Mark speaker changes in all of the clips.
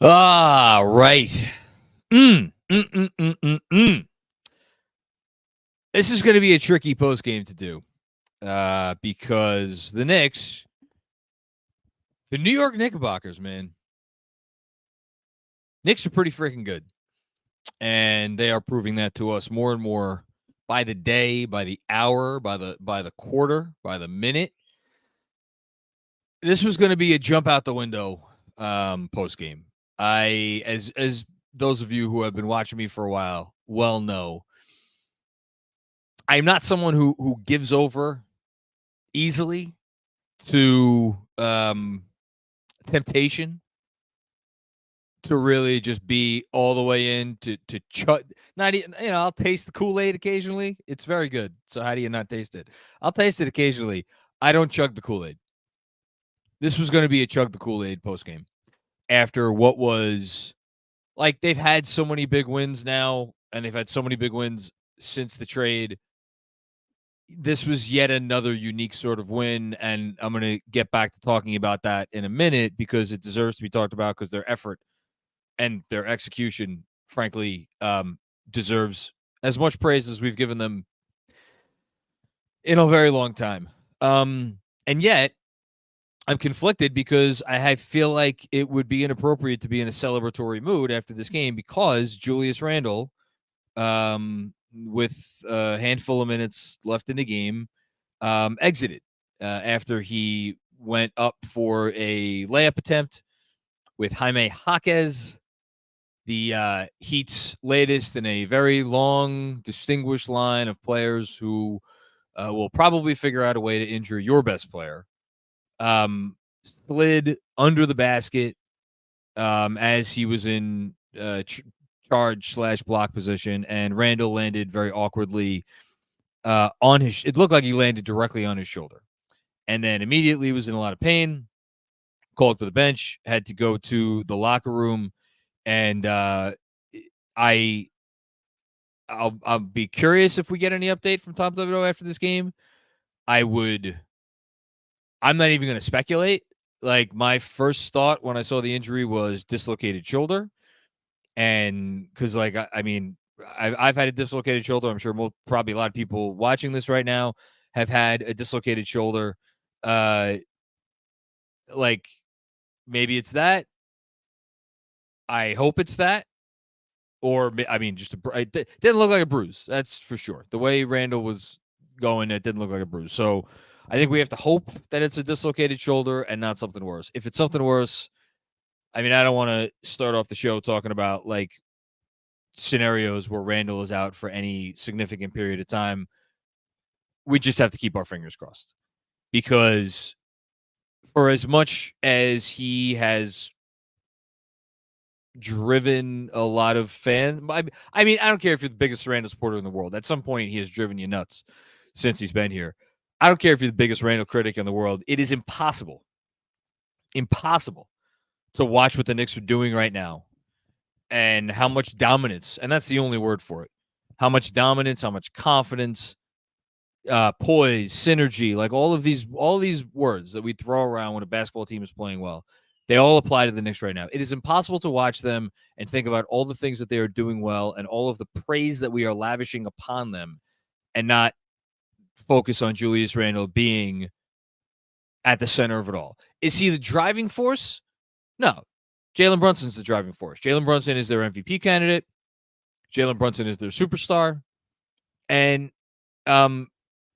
Speaker 1: Ah, right. Mm, mm, mm, mm, mm, mm. This is going to be a tricky post game to do because the Knicks, the New York Knickerbockers, man, Knicks are pretty freaking good, and they are proving that to us more and more by the day, by the hour, by the quarter, by the minute. This was going to be a jump out the window post game. As those of you who have been watching me for a while well know, I'm not someone who gives over easily to temptation to really just be all the way in to not even, I'll taste the Kool-Aid occasionally. It's very good. So how do you not taste it? I'll taste it occasionally. I don't chug the Kool-Aid. This was going to be a chug the Kool-Aid post game after what was like they've had so many big wins now, and they've had so many big wins since the trade. This was yet another unique sort of win, and I'm going to get back to talking about that in a minute because it deserves to be talked about because their effort and their execution, frankly, deserves as much praise as we've given them in a very long time. And yet, I'm conflicted because I feel like it would be inappropriate to be in a celebratory mood after this game because Julius Randle, with a handful of minutes left in the game, exited after he went up for a layup attempt with Jaime Jaquez, the Heat's latest in a very long, distinguished line of players who will probably figure out a way to injure your best player. Slid under the basket as he was in charge/block position, and Randall landed very awkwardly on his. It looked like he landed directly on his shoulder, and then immediately was in a lot of pain. Called for the bench, had to go to the locker room, and I'll be curious if we get any update from Tom Thibodeau after this game. I'm not even going to speculate. Like, my first thought when I saw the injury was dislocated shoulder. And because, like, I've had a dislocated shoulder. I'm sure probably a lot of people watching this right now have had a dislocated shoulder. Like, maybe it's that. I hope it's that. Or, just it didn't look like a bruise. That's for sure. The way Randall was going, it didn't look like a bruise. So I think we have to hope that it's a dislocated shoulder and not something worse. If it's something worse, I don't want to start off the show talking about like scenarios where Randall is out for any significant period of time. We just have to keep our fingers crossed because for as much as he has driven a lot of fans, I don't care if you're the biggest Randall supporter in the world. At some point, he has driven you nuts since he's been here. I don't care if you're the biggest Randall critic in the world. It is impossible to watch what the Knicks are doing right now and how much dominance, and that's the only word for it, how much dominance, how much confidence, poise, synergy, like all these words that we throw around when a basketball team is playing well, they all apply to the Knicks right now. It is impossible to watch them and think about all the things that they are doing well and all of the praise that we are lavishing upon them and not focus on Julius Randle being at the center of it all. Is he the driving force? No. Jalen Brunson's the driving force. Jalen Brunson is their MVP candidate. Jalen Brunson is their superstar. And we're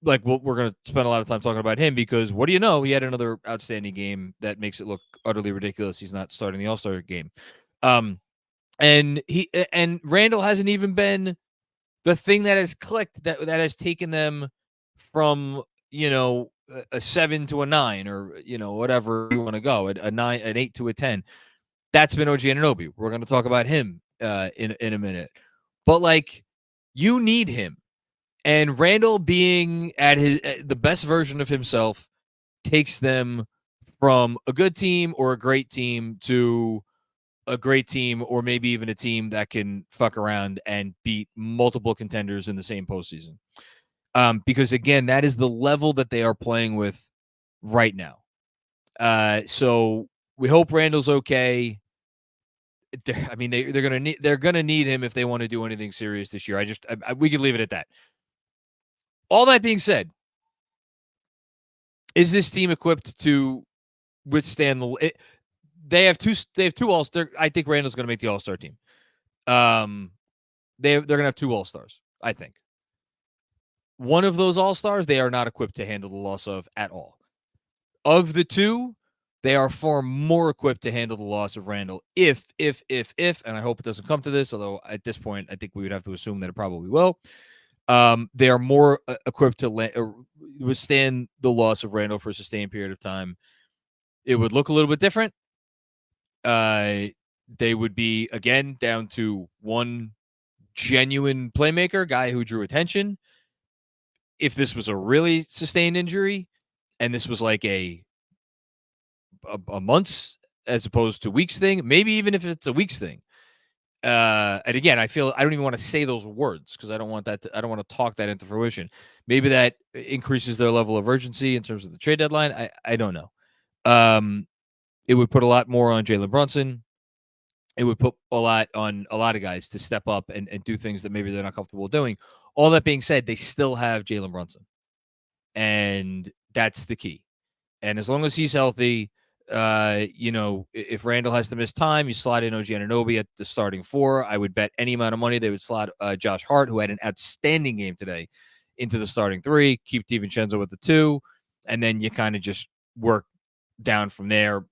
Speaker 1: going to spend a lot of time talking about him because what do you know? He had another outstanding game that makes it look utterly ridiculous. He's not starting the All-Star game. And Randall hasn't even been the thing that has clicked, that has taken them from, a 7 to a 9 or, whatever you want to go, an 8 to a 10. That's been OG Anunoby. We're going to talk about him in a minute. But, like, you need him. And Randall being at the best version of himself takes them from a good team or a great team to a great team or maybe even a team that can fuck around and beat multiple contenders in the same postseason. Because, again, that is the level that they are playing with right now. So we hope Randall's okay. I mean, they're gonna need him if they want to do anything serious this year. We could leave it at that. All that being said, is this team equipped to withstand they have two All-Star. I think Randall's going to make the All-Star team. They're going to have two All-Stars, I think. One of those All-Stars they are not equipped to handle the loss of at all. Of the two, they are far more equipped to handle the loss of Randall if, and I hope it doesn't come to this, although at this point, I think we would have to assume that it probably will. They are more equipped to withstand the loss of Randall for a sustained period of time. It would look a little bit different. They would be, again, down to one genuine playmaker, guy who drew attention. If this was a really sustained injury, and this was like a months as opposed to weeks thing, maybe even if it's a weeks thing. And again, I feel I don't even want to say those words because I don't want to talk that into fruition. Maybe that increases their level of urgency in terms of the trade deadline. I don't know. It would put a lot more on Jalen Brunson. It would put a lot on a lot of guys to step up and do things that maybe they're not comfortable doing. All that being said, they still have Jalen Brunson. And that's the key. And as long as he's healthy, if Randall has to miss time, you slide in OG Anunoby at the starting four. I would bet any amount of money they would slide Josh Hart, who had an outstanding game today, into the starting three. Keep DiVincenzo with the two, and then you kind of just work down from there.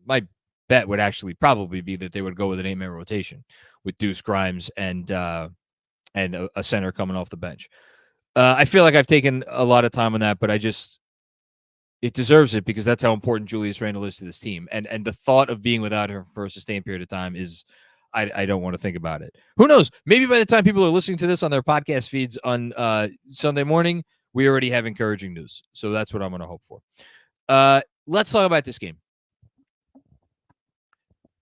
Speaker 1: My bet would actually probably be that they would go with an 8-man rotation with Deuce Grimes and a center coming off the bench. I feel like I've taken a lot of time on that, but it deserves it because that's how important Julius Randle is to this team. And the thought of being without him for a sustained period of time is, I don't want to think about it. Who knows? Maybe by the time people are listening to this on their podcast feeds on Sunday morning, we already have encouraging news. So that's what I'm going to hope for. Let's talk about this game.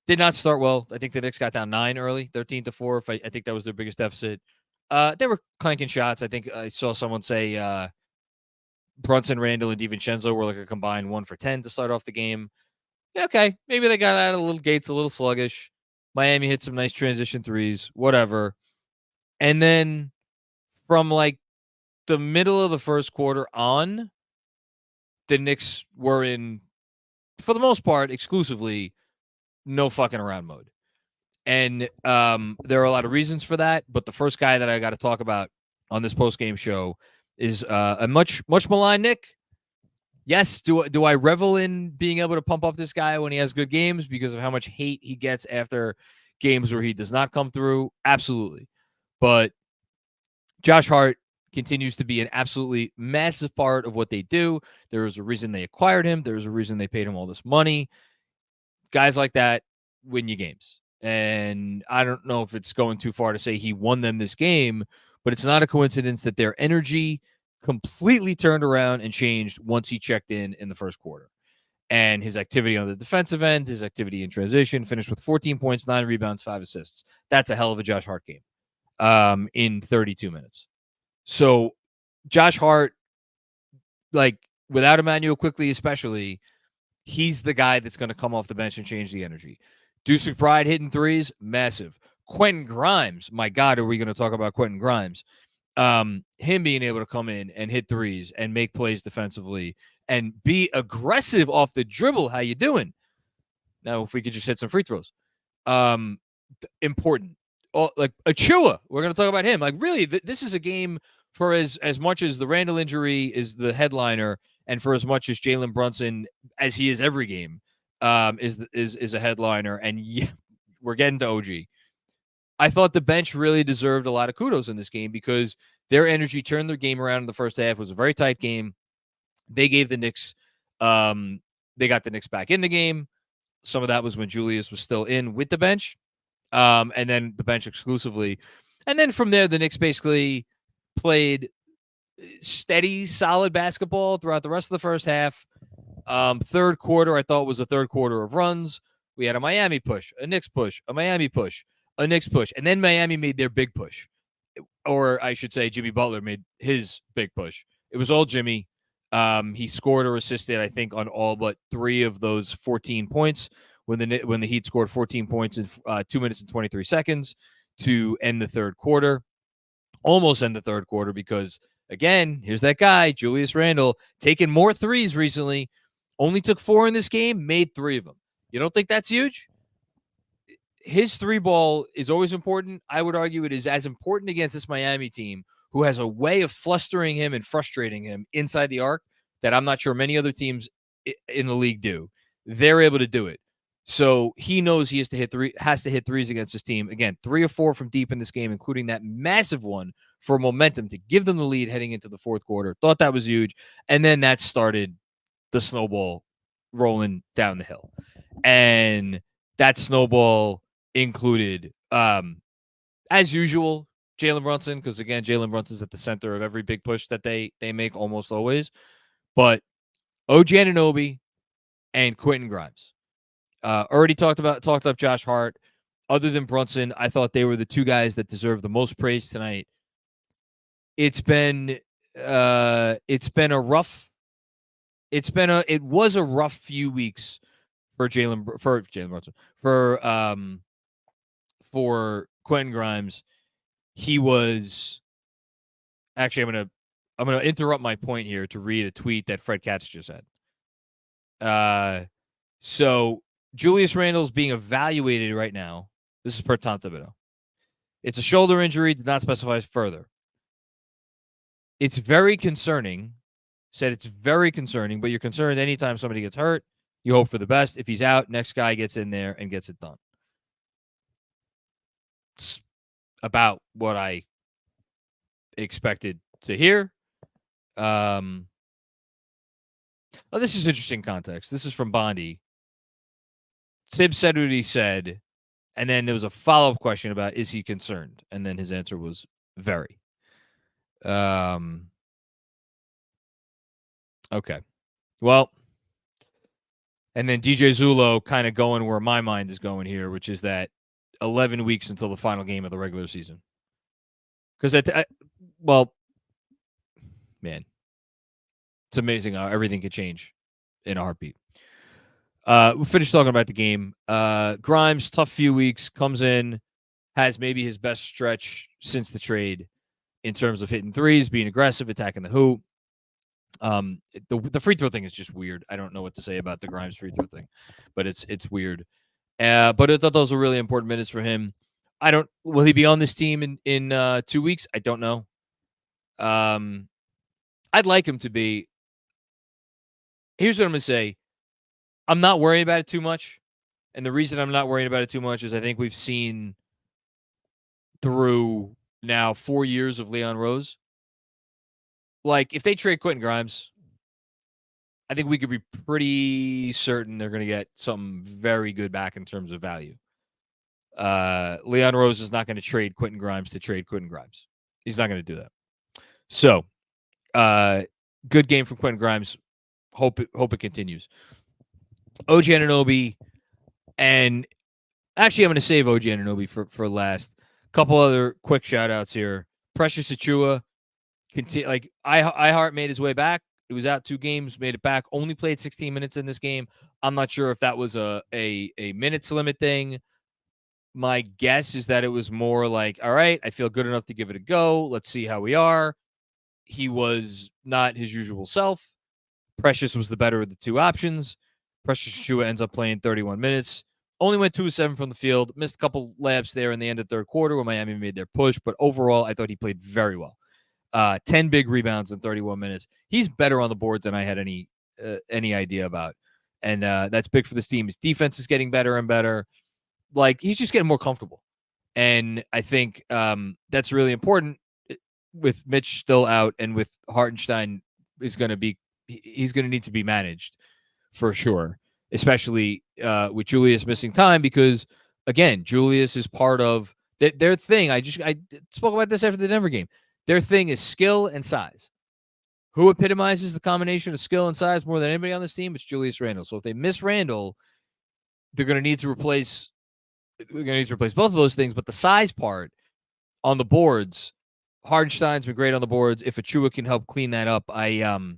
Speaker 1: Did not start well. I think the Knicks got down 9 early, 13-4. I think that was their biggest deficit. They were clanking shots. I think I saw someone say Brunson, Randall, and DiVincenzo were like a combined 1 for 10 to start off the game. Yeah, okay, maybe they got out of the little gates a little sluggish. Miami hit some nice transition threes, whatever. And then from like the middle of the first quarter on, the Knicks were in, for the most part, exclusively no fucking around mode. And there are a lot of reasons for that, but the first guy that I got to talk about on this post-game show is a much maligned Nick. Yes, do I revel in being able to pump up this guy when he has good games because of how much hate he gets after games where he does not come through? Absolutely. But Josh Hart continues to be an absolutely massive part of what they do. There is a reason they acquired him. There's a reason they paid him all this money. Guys like that win you games. And I don't know if it's going too far to say he won them this game, but it's not a coincidence that their energy completely turned around and changed once he checked in the first quarter. And his activity on the defensive end, his activity in transition, finished with 14 points, 9 rebounds, 5 assists. That's a hell of a Josh Hart game in 32 minutes. So Josh Hart, like without Emmanuel Quickley especially, he's the guy that's going to come off the bench and change the energy. Deuce McBride hitting threes, massive. Quentin Grimes, my God, are we going to talk about Quentin Grimes? Him being able to come in and hit threes and make plays defensively and be aggressive off the dribble. How you doing? Now, if we could just hit some free throws. Important. Like Achua, we're going to talk about him. Like really, this is a game for as much as the Randall injury is the headliner, and for as much as Jalen Brunson, as he is every game, is a headliner. And yeah, we're getting to OG. I thought the bench really deserved a lot of kudos in this game because their energy turned their game around in the first half. It was a very tight game. They gave the Knicks, they got the Knicks back in the game. Some of that was when Julius was still in with the bench, and then the bench exclusively. And then from there, the Knicks basically played steady, solid basketball throughout the rest of the first half. Third quarter, I thought was a third quarter of runs. We had a Miami push, a Knicks push, a Miami push, a Knicks push, and then Miami made their big push. Or I should say Jimmy Butler made his big push. It was all Jimmy. He scored or assisted, I think, on all but 3 of those 14 points, when the Heat scored 14 points in 2 minutes and 23 seconds to end the third quarter, almost end the third quarter, because again, here's that guy, Julius Randle, taking more threes recently. Only took 4 in this game, made 3 of them. You don't think that's huge? His 3 ball is always important. I would argue it is as important against this Miami team, who has a way of flustering him and frustrating him inside the arc that I'm not sure many other teams in the league do. They're able to do it. So he knows he has to hit threes against his team. Again, 3 or 4 from deep in this game, including that massive one for momentum to give them the lead heading into the fourth quarter. Thought that was huge. And then that started the snowball rolling down the hill. And that snowball included, as usual, Jalen Brunson, because again, Jalen Brunson's at the center of every big push that they make almost always. But OG Anunoby and Quentin Grimes. Already talked up Josh Hart. Other than Brunson, I thought they were the 2 guys that deserved the most praise tonight. It was a rough few weeks for Jalen Brunson, for Quentin Grimes. He was actually, I'm gonna interrupt my point here to read a tweet that Fred Katz just had. So Julius Randle's being evaluated right now. This is per Tom Thibodeau. It's a shoulder injury, did not specify further. It's very concerning. Said it's very concerning, but you're concerned anytime somebody gets hurt. You hope for the best. If he's out, next guy gets in there and gets it done. It's about what I expected to hear. Well, this is interesting context. This is from Bondi. Tibbs said what he said, and then there was a follow-up question about, is he concerned? And then his answer was very. Okay. Well, and then DJ Zulo kind of going where my mind is going here, which is that 11 weeks until the final game of the regular season. Because, man, it's amazing how everything could change in a heartbeat. We'll finish talking about the game. Grimes, tough few weeks, comes in, has maybe his best stretch since the trade in terms of hitting threes, being aggressive, attacking the hoop. The free throw thing is just weird. I don't know what to say about the Grimes free throw thing, but it's weird. But I thought those were really important minutes for him. Will he be on this team in 2 weeks? I don't know. I'd like him to be. Here's what I'm going to say. I'm not worried about it too much. And the reason I'm not worried about it too much is I think we've seen through now 4 years of Leon Rose. Like, if they trade Quentin Grimes, I think we could be pretty certain they're going to get something very good back in terms of value. Leon Rose is not going to trade Quentin Grimes to trade Quentin Grimes. He's not going to do that. So, good game from Quentin Grimes. Hope it continues. OG Anunoby, and actually I'm going to save OG Anunoby for last. Couple other quick shout-outs here. Precious Achiuwa, iHeart made his way back. He was out 2 games, made it back. Only played 16 minutes in this game. I'm not sure if that was a minutes limit thing. My guess is that it was more like, all right, I feel good enough to give it a go. Let's see how we are. He was not his usual self. Precious was the better of the 2 options. Precious Achiuwa ends up playing 31 minutes. Only went 2 of 7 from the field. Missed a couple layups there in the end of third quarter when Miami made their push. But overall, I thought he played very well. 10 big rebounds in 31 minutes. He's better on the boards than I had any idea about. And that's big for this team. His defense is getting better and better. Like, he's just getting more comfortable. And I think that's really important with Mitch still out and with Hartenstein he's going to need to be managed for sure, especially with Julius missing time because, again, Julius is part of their thing. I spoke about this after the Denver game. Their thing is skill and size. Who epitomizes the combination of skill and size more than anybody on this team? It's Julius Randle. So if they miss Randle, they're going to need to replace both of those things. But the size part on the boards, Hardenstein's been great on the boards. If Achiuwa can help clean that up, that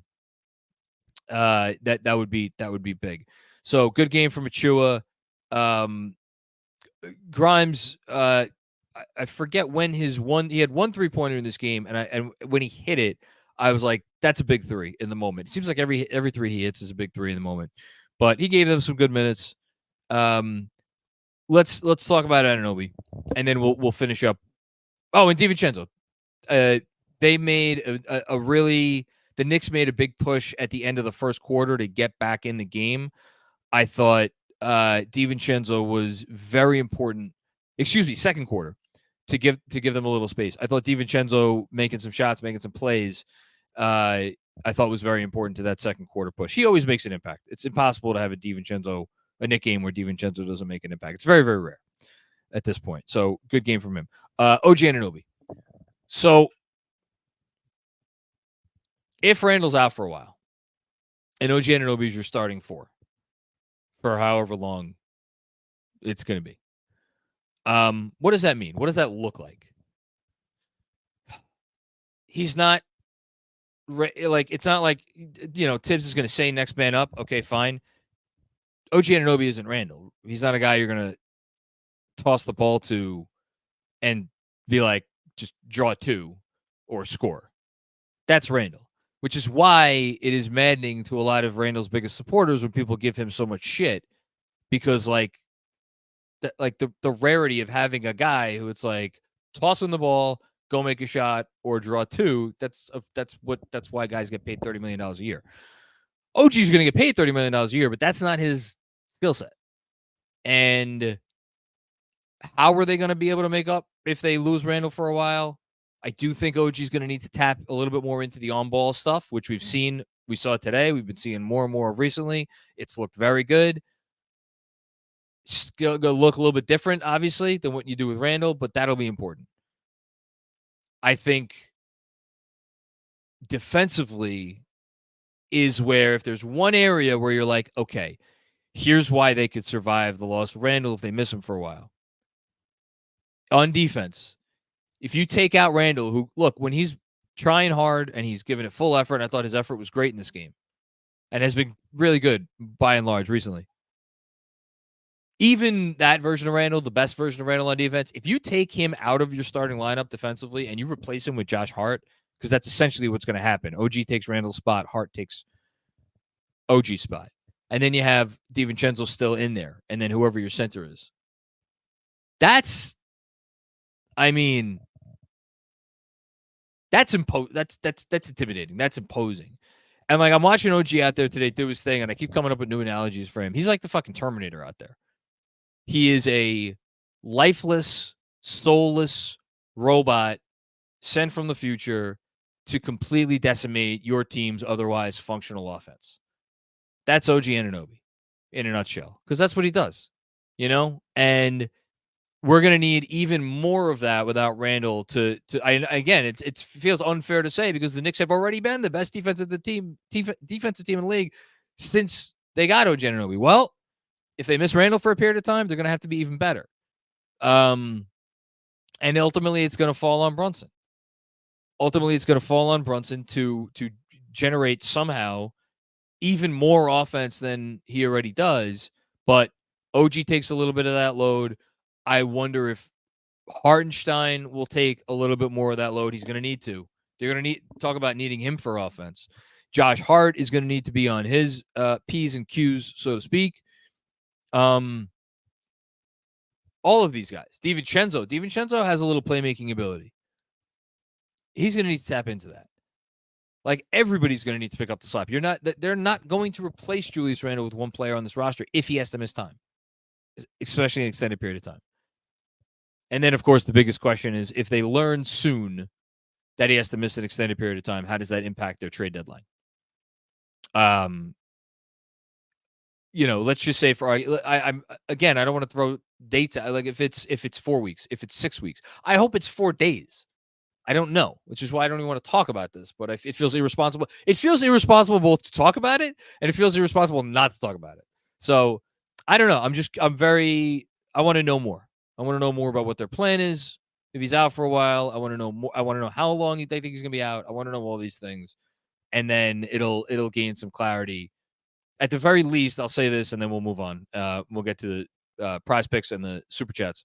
Speaker 1: would be big. So good game from Achiuwa. Grimes, I forget when he had 1 3-pointer in this game, and when he hit it, I was like, that's a big three in the moment. It seems like every three he hits is a big three in the moment. But he gave them some good minutes. Let's talk about Anunoby, and then we'll finish up. Oh, and DiVincenzo. They made the Knicks made a big push at the end of the first quarter to get back in the game. I thought DiVincenzo was very important. Excuse me, second quarter to give them a little space. I thought DiVincenzo making some shots, making some plays, I thought was very important to that second quarter push. He always makes an impact. It's impossible to have a Knick game where DiVincenzo doesn't make an impact. It's very, very rare at this point. So good game from him. OG Anunoby. So if Randall's out for a while, and OG Anunoby is your starting four for however long it's going to be, what does that mean? What does that look like? He's not like, it's not like, Tibbs is going to say next man up. Okay, fine. OG Anunoby isn't Randall. He's not a guy you're going to toss the ball to and be like, just draw two or score. That's Randall, which is why it is maddening to a lot of Randall's biggest supporters when people give him so much shit, because the rarity of having a guy who it's like, toss him the ball, go make a shot, or draw two. That's why guys get paid $30 million a year. OG's going to get paid $30 million a year, but that's not his skill set. And how are they going to be able to make up if they lose Randall for a while? I do think OG's going to need to tap a little bit more into the on-ball stuff, which we saw today. We've been seeing more and more of recently. It's looked very good. It's going to look a little bit different, obviously, than what you do with Randall, but that'll be important. I think defensively is where, if there's one area where you're like, okay, here's why they could survive the loss of Randall if they miss him for a while. On defense, if you take out Randall, who, look, when he's trying hard and he's giving it full effort, and I thought his effort was great in this game and has been really good by and large recently. Even that version of Randall, the best version of Randall on defense, if you take him out of your starting lineup defensively and you replace him with Josh Hart, because that's essentially what's going to happen. OG takes Randall's spot, Hart takes OG's spot. And then you have DiVincenzo still in there, and then whoever your center is. That's intimidating. That's imposing. And I'm watching OG out there today do his thing, and I keep coming up with new analogies for him. He's like the fucking Terminator out there. He is a lifeless, soulless robot sent from the future to completely decimate your team's otherwise functional offense. That's OG Anunoby in a nutshell, because that's what he does, and we're going to need even more of that without Randall again, it feels unfair to say, because the Knicks have already been the best defensive team in the league since they got OG Anunoby. Well, if they miss Randall for a period of time, they're going to have to be even better. And ultimately it's going to fall on Brunson. To generate somehow even more offense than he already does. But OG takes a little bit of that load. I wonder if Hartenstein will take a little bit more of that load. He's going to need to. They're going to talk about needing him for offense. Josh Hart is going to need to be on his P's and Q's, so to speak. All of these guys. DiVincenzo has a little playmaking ability. He's going to need to tap into that. Everybody's going to need to pick up the slack. They're not going to replace Julius Randle with one player on this roster if he has to miss time, especially an extended period of time. And then, of course, the biggest question is, if they learn soon that he has to miss an extended period of time, how does that impact their trade deadline? Let's just say I don't want to throw dates out. If it's 4 weeks, if it's 6 weeks, I hope it's 4 days. I don't know, which is why I don't even want to talk about this, but it feels irresponsible. It feels irresponsible both to talk about it, and it feels irresponsible not to talk about it. So I don't know. I want to know more. I want to know more about what their plan is. If he's out for a while, I want to know more. I want to know how long they think he's going to be out. I want to know all these things. And then it'll gain some clarity. At the very least, I'll say this, and then we'll move on. We'll get to prize picks and the super chats.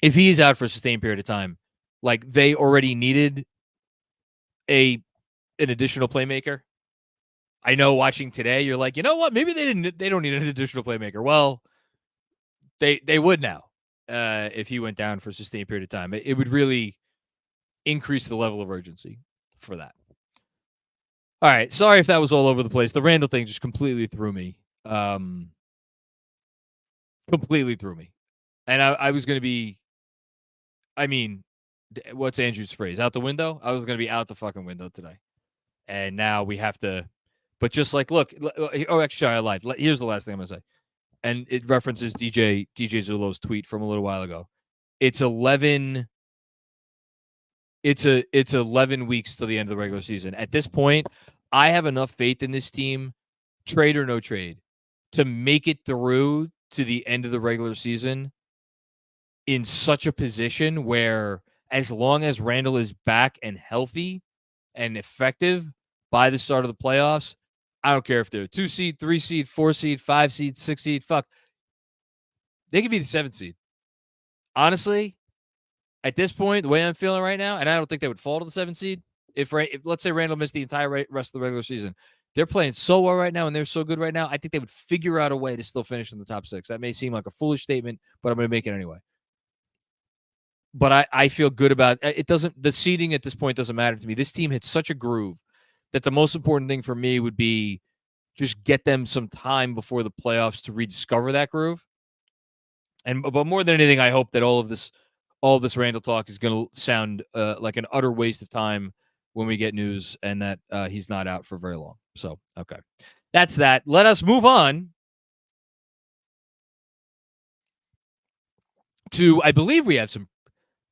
Speaker 1: If he is out for a sustained period of time, like they already needed an additional playmaker. I know watching today, you're like, you know what? Maybe they don't need an additional playmaker. Well, they would now if he went down for a sustained period of time. It would really increase the level of urgency for that. All right. Sorry if that was all over the place. The Randall thing just completely threw me. Completely threw me. And I was going to be, I mean, what's Andrew's phrase? Out the window? I was going to be out the fucking window today. And now we have to, but just like, look, oh, actually, I lied. Here's the last thing I'm going to say. And it references DJ Zulo's tweet from a little while ago. It's 11 weeks till the end of the regular season. At this point, I have enough faith in this team, trade or no trade, to make it through to the end of the regular season in such a position where, as long as Randall is back and healthy and effective by the start of the playoffs, I don't care if they're 2 seed, 3 seed, 4 seed, 5 seed, 6 seed. Fuck. They could be the 7th seed. Honestly, at this point, the way I'm feeling right now, and I don't think they would fall to the 7th seed. If let's say Randall missed the entire rest of the regular season, they're playing so well right now and they're so good right now, I think they would figure out a way to still finish in the top 6. That may seem like a foolish statement, but I'm going to make it anyway. But I feel good about it. The seeding at this point doesn't matter to me. This team hit such a groove that the most important thing for me would be just get them some time before the playoffs to rediscover that groove. But more than anything, I hope that all of this Randall talk is going to sound like an utter waste of time when we get news, and that he's not out for very long. So, okay. That's that. Let us move on to, I believe we have some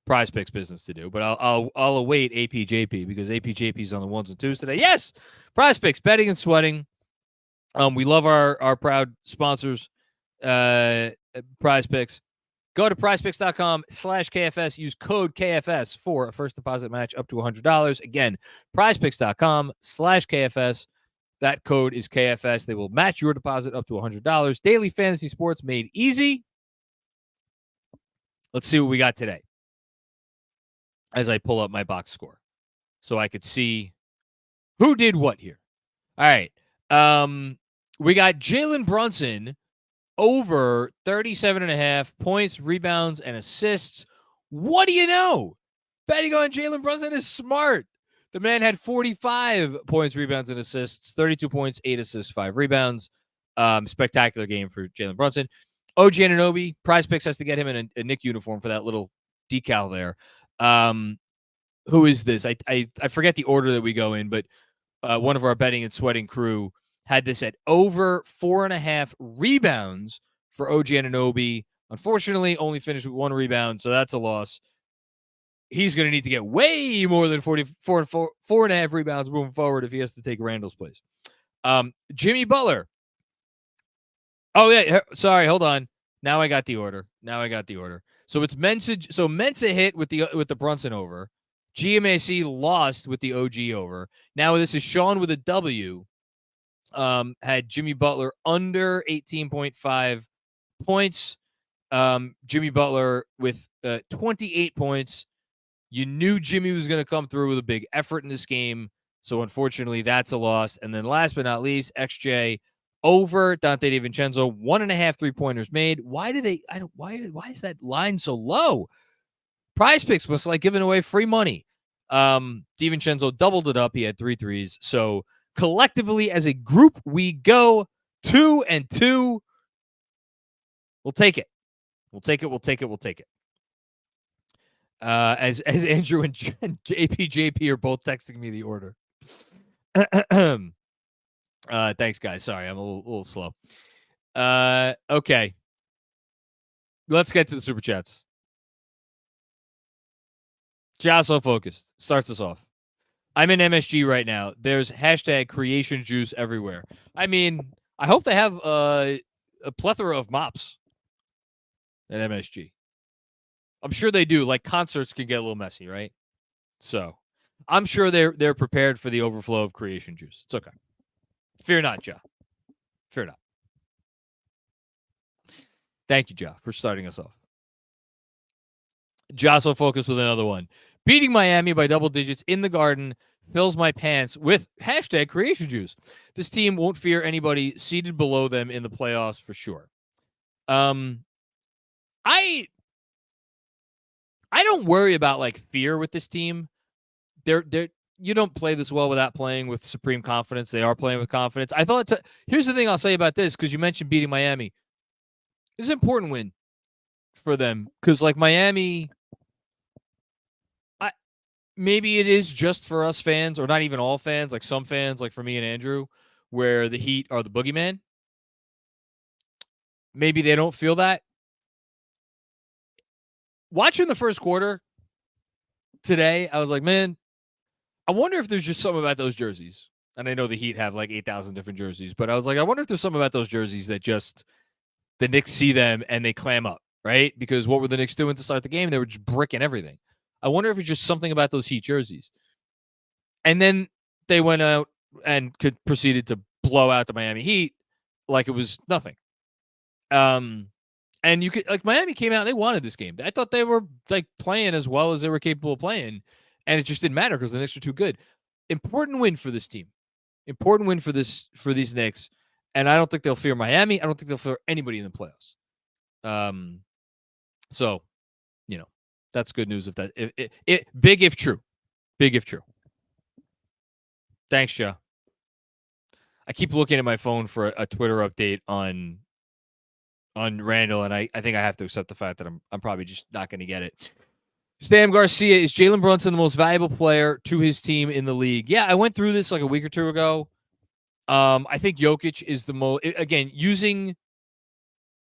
Speaker 1: prize picks business to do, but I'll await APJP because APJP is on the 1s and 2s today. Yes, prize picks, betting and sweating. We love our proud sponsors, Prize Picks. Go to prizepicks.com/KFS. Use code KFS for a first deposit match up to $100. Again, prizepicks.com/KFS. That code is KFS. They will match your deposit up to $100. Daily fantasy sports made easy. Let's see what we got today as I pull up my box score so I could see who did what here. All right. We got Jalen Brunson over 37.5 points, rebounds, and assists. What do you know? Betting on Jalen Brunson is smart. The man had 45 points, rebounds, and assists, 32 points, 8 assists, 5 rebounds. Spectacular game for Jalen Brunson. OG Anunoby, Prize Picks has to get him in a Knick uniform for that little decal there. Who is this? I forget the order that we go in, but one of our betting and sweating crew had this at over 4.5 rebounds for OG Anunoby. Unfortunately, only finished with 1 rebound, so that's a loss. He's going to need to get way more than 4.5 rebounds moving forward if he has to take Randall's place. Jimmy Butler. Oh, yeah. Sorry, hold on. Now I got the order. So it's Mensa. So Mensa hit with the Brunson over. GMAC lost with the OG over. Now this is Sean with a W. Had Jimmy Butler under 18.5 points. Jimmy Butler with 28 points. You knew Jimmy was going to come through with a big effort in this game. So unfortunately, that's a loss. And then last but not least, XJ over Dante DiVincenzo, 1.5 3-pointers made. Why is that line so low? Prize Picks was like giving away free money. DiVincenzo doubled it up. He had 3 threes. So collectively as a group, we go 2-2. We'll take it. As Andrew and APJP are both texting me the order. Thanks, guys. Sorry, I'm a little slow. Okay. Let's get to the super chats. Josso focused starts us off. I'm in MSG right now. There's hashtag creation juice everywhere. I mean, I hope they have a plethora of mops at MSG. I'm sure they do. Like, concerts can get a little messy, right? So I'm sure they're prepared for the overflow of creation juice. It's okay. Fear not, Joe. Fear not. Thank you, Ja, for starting us off. Josso Focus with another one. Beating Miami by double digits in the Garden fills my pants with hashtag creation juice. This team won't fear anybody seated below them in the playoffs for sure. I don't worry about like fear with this team. They're you don't play this well without playing with supreme confidence. They are playing with confidence. I thought here's the thing I'll say about this, because you mentioned beating Miami. This is an important win for them, because like Miami, maybe it is just for us fans, or not even all fans, like some fans, like for me and Andrew, where the Heat are the boogeyman. Maybe they don't feel that. Watching the first quarter today, I was like, man, I wonder if there's just something about those jerseys. And I know the Heat have like 8,000 different jerseys, but I was like, I wonder if there's something about those jerseys that just the Knicks see them and they clam up, right? Because what were the Knicks doing to start the game? They were just bricking everything. I wonder if it's just something about those Heat jerseys. And then they went out and proceeded to blow out the Miami Heat like it was nothing. And you could, like, Miami came out and they wanted this game. I thought they were like playing as well as they were capable of playing, and it just didn't matter because the Knicks were too good. Important win for this team. Important win for these Knicks. And I don't think they'll fear Miami. I don't think they'll fear anybody in the playoffs. So, you know, that's good news. Big if true. Big if true. Thanks, Joe. I keep looking at my phone for a Twitter update on Randall, and I think I have to accept the fact that I'm probably just not going to get it. Sam Garcia, is Jalen Brunson the most valuable player to his team in the league? Yeah, I went through this like a week or two ago. I think Jokic is the most, again, using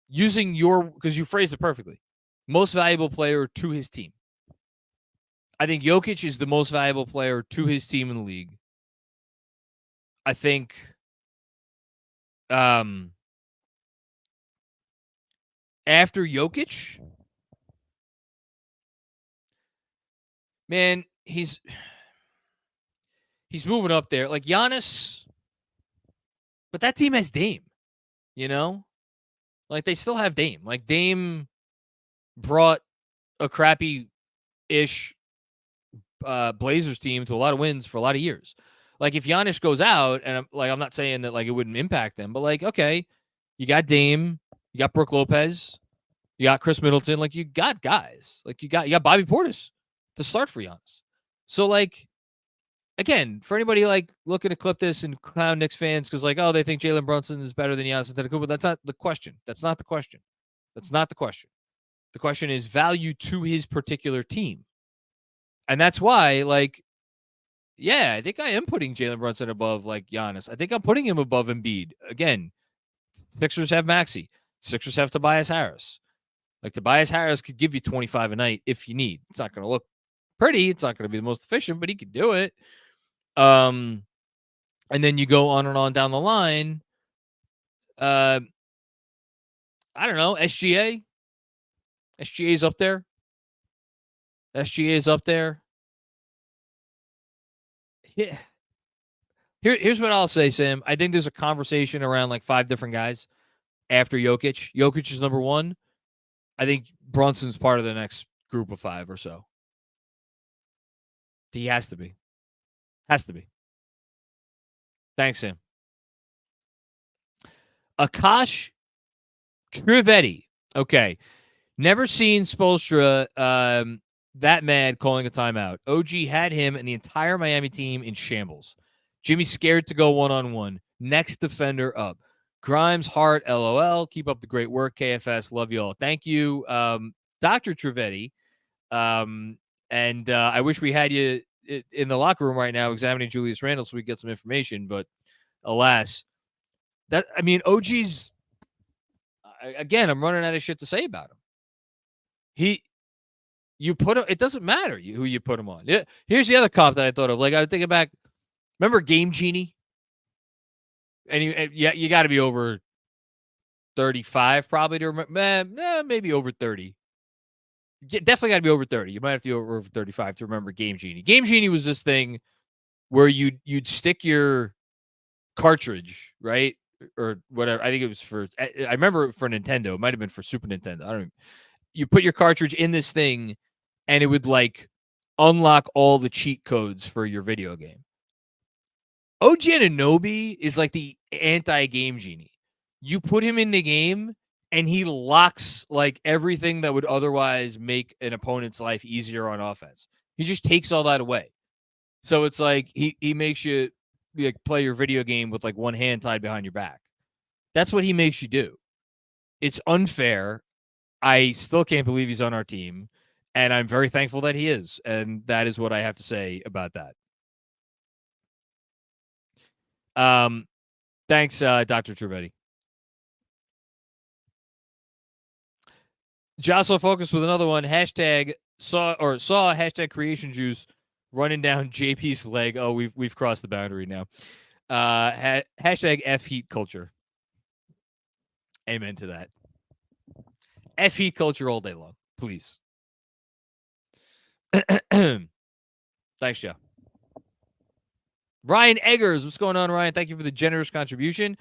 Speaker 1: your, because you phrased it perfectly, most valuable player to his team. I think Jokic is the most valuable player to his team in the league. I think after Jokic, man, he's moving up there. Like Giannis, but that team has Dame, you know? Like they still have Dame. Like Dame brought a crappy-ish Blazers team to a lot of wins for a lot of years. Like if Giannis goes out, and I'm not saying that like it wouldn't impact them, but like, okay, you got Dame, you got Brook Lopez, you got Chris Middleton, like you got guys. Like you got Bobby Portis to start for Giannis. So like, again, for anybody like looking to clip this and clown Knicks fans because like, oh, they think Jalen Brunson is better than Giannis Antetokounmpo, but that's not the question. That's not the question. That's not the question. The question is value to his particular team. And that's why, like, yeah, I think I am putting Jalen Brunson above like Giannis. I think I'm putting him above Embiid. Again, Sixers have Maxey. Sixers have Tobias Harris. Like Tobias Harris could give you 25 a night if you need. It's not going to look pretty. It's not going to be the most efficient, but he could do it. And then you go on and on down the line. I don't know. SGA. SGA is up there. SGA is up there. Yeah. Here's what I'll say, Sam. I think there's a conversation around like 5 different guys after Jokic. Jokic is number 1. I think Brunson's part of the next group of 5 or so. He has to be. Has to be. Thanks, Sam. Akash Trivetti. Okay. Never seen Spoelstra that mad calling a timeout. OG had him and the entire Miami team in shambles. Jimmy's scared to go one-on-one. Next defender up. Grimes, Hart, LOL. Keep up the great work, KFS. Love you all. Thank you, Dr. Trivetti. And I wish we had you in the locker room right now examining Julius Randle so we get some information, but alas. OG's, again, I'm running out of shit to say about him. It doesn't matter who you put him on. Yeah, here's the other comp that I thought of. Like I was thinking back, remember Game Genie? And you got to be over 35 probably to remember. Maybe over 30. Definitely got to be over 30. You might have to be over 35 to remember Game Genie. Game Genie was this thing where you'd stick your cartridge, right? or whatever. I think it was for. I remember for Nintendo. It might have been for Super Nintendo. I don't even. You put your cartridge in this thing, and it would like unlock all the cheat codes for your video game. OG Anunoby is like the anti-game genie. You put him in the game, and he locks like everything that would otherwise make an opponent's life easier on offense. He just takes all that away. So it's like he makes you like play your video game with like one hand tied behind your back. That's what he makes you do. It's unfair. I still can't believe he's on our team, and I'm very thankful that he is. And that is what I have to say about that. Thanks, Dr. Trevetti. Jocelyn Focus with another one. Hashtag saw hashtag creation juice running down JP's leg. Oh, we've crossed the boundary now. Hashtag F heat culture. Amen to that. F heat culture all day long, please. Thanks, Joe. Ryan Eggers, what's going on, Ryan? Thank you for the generous contribution.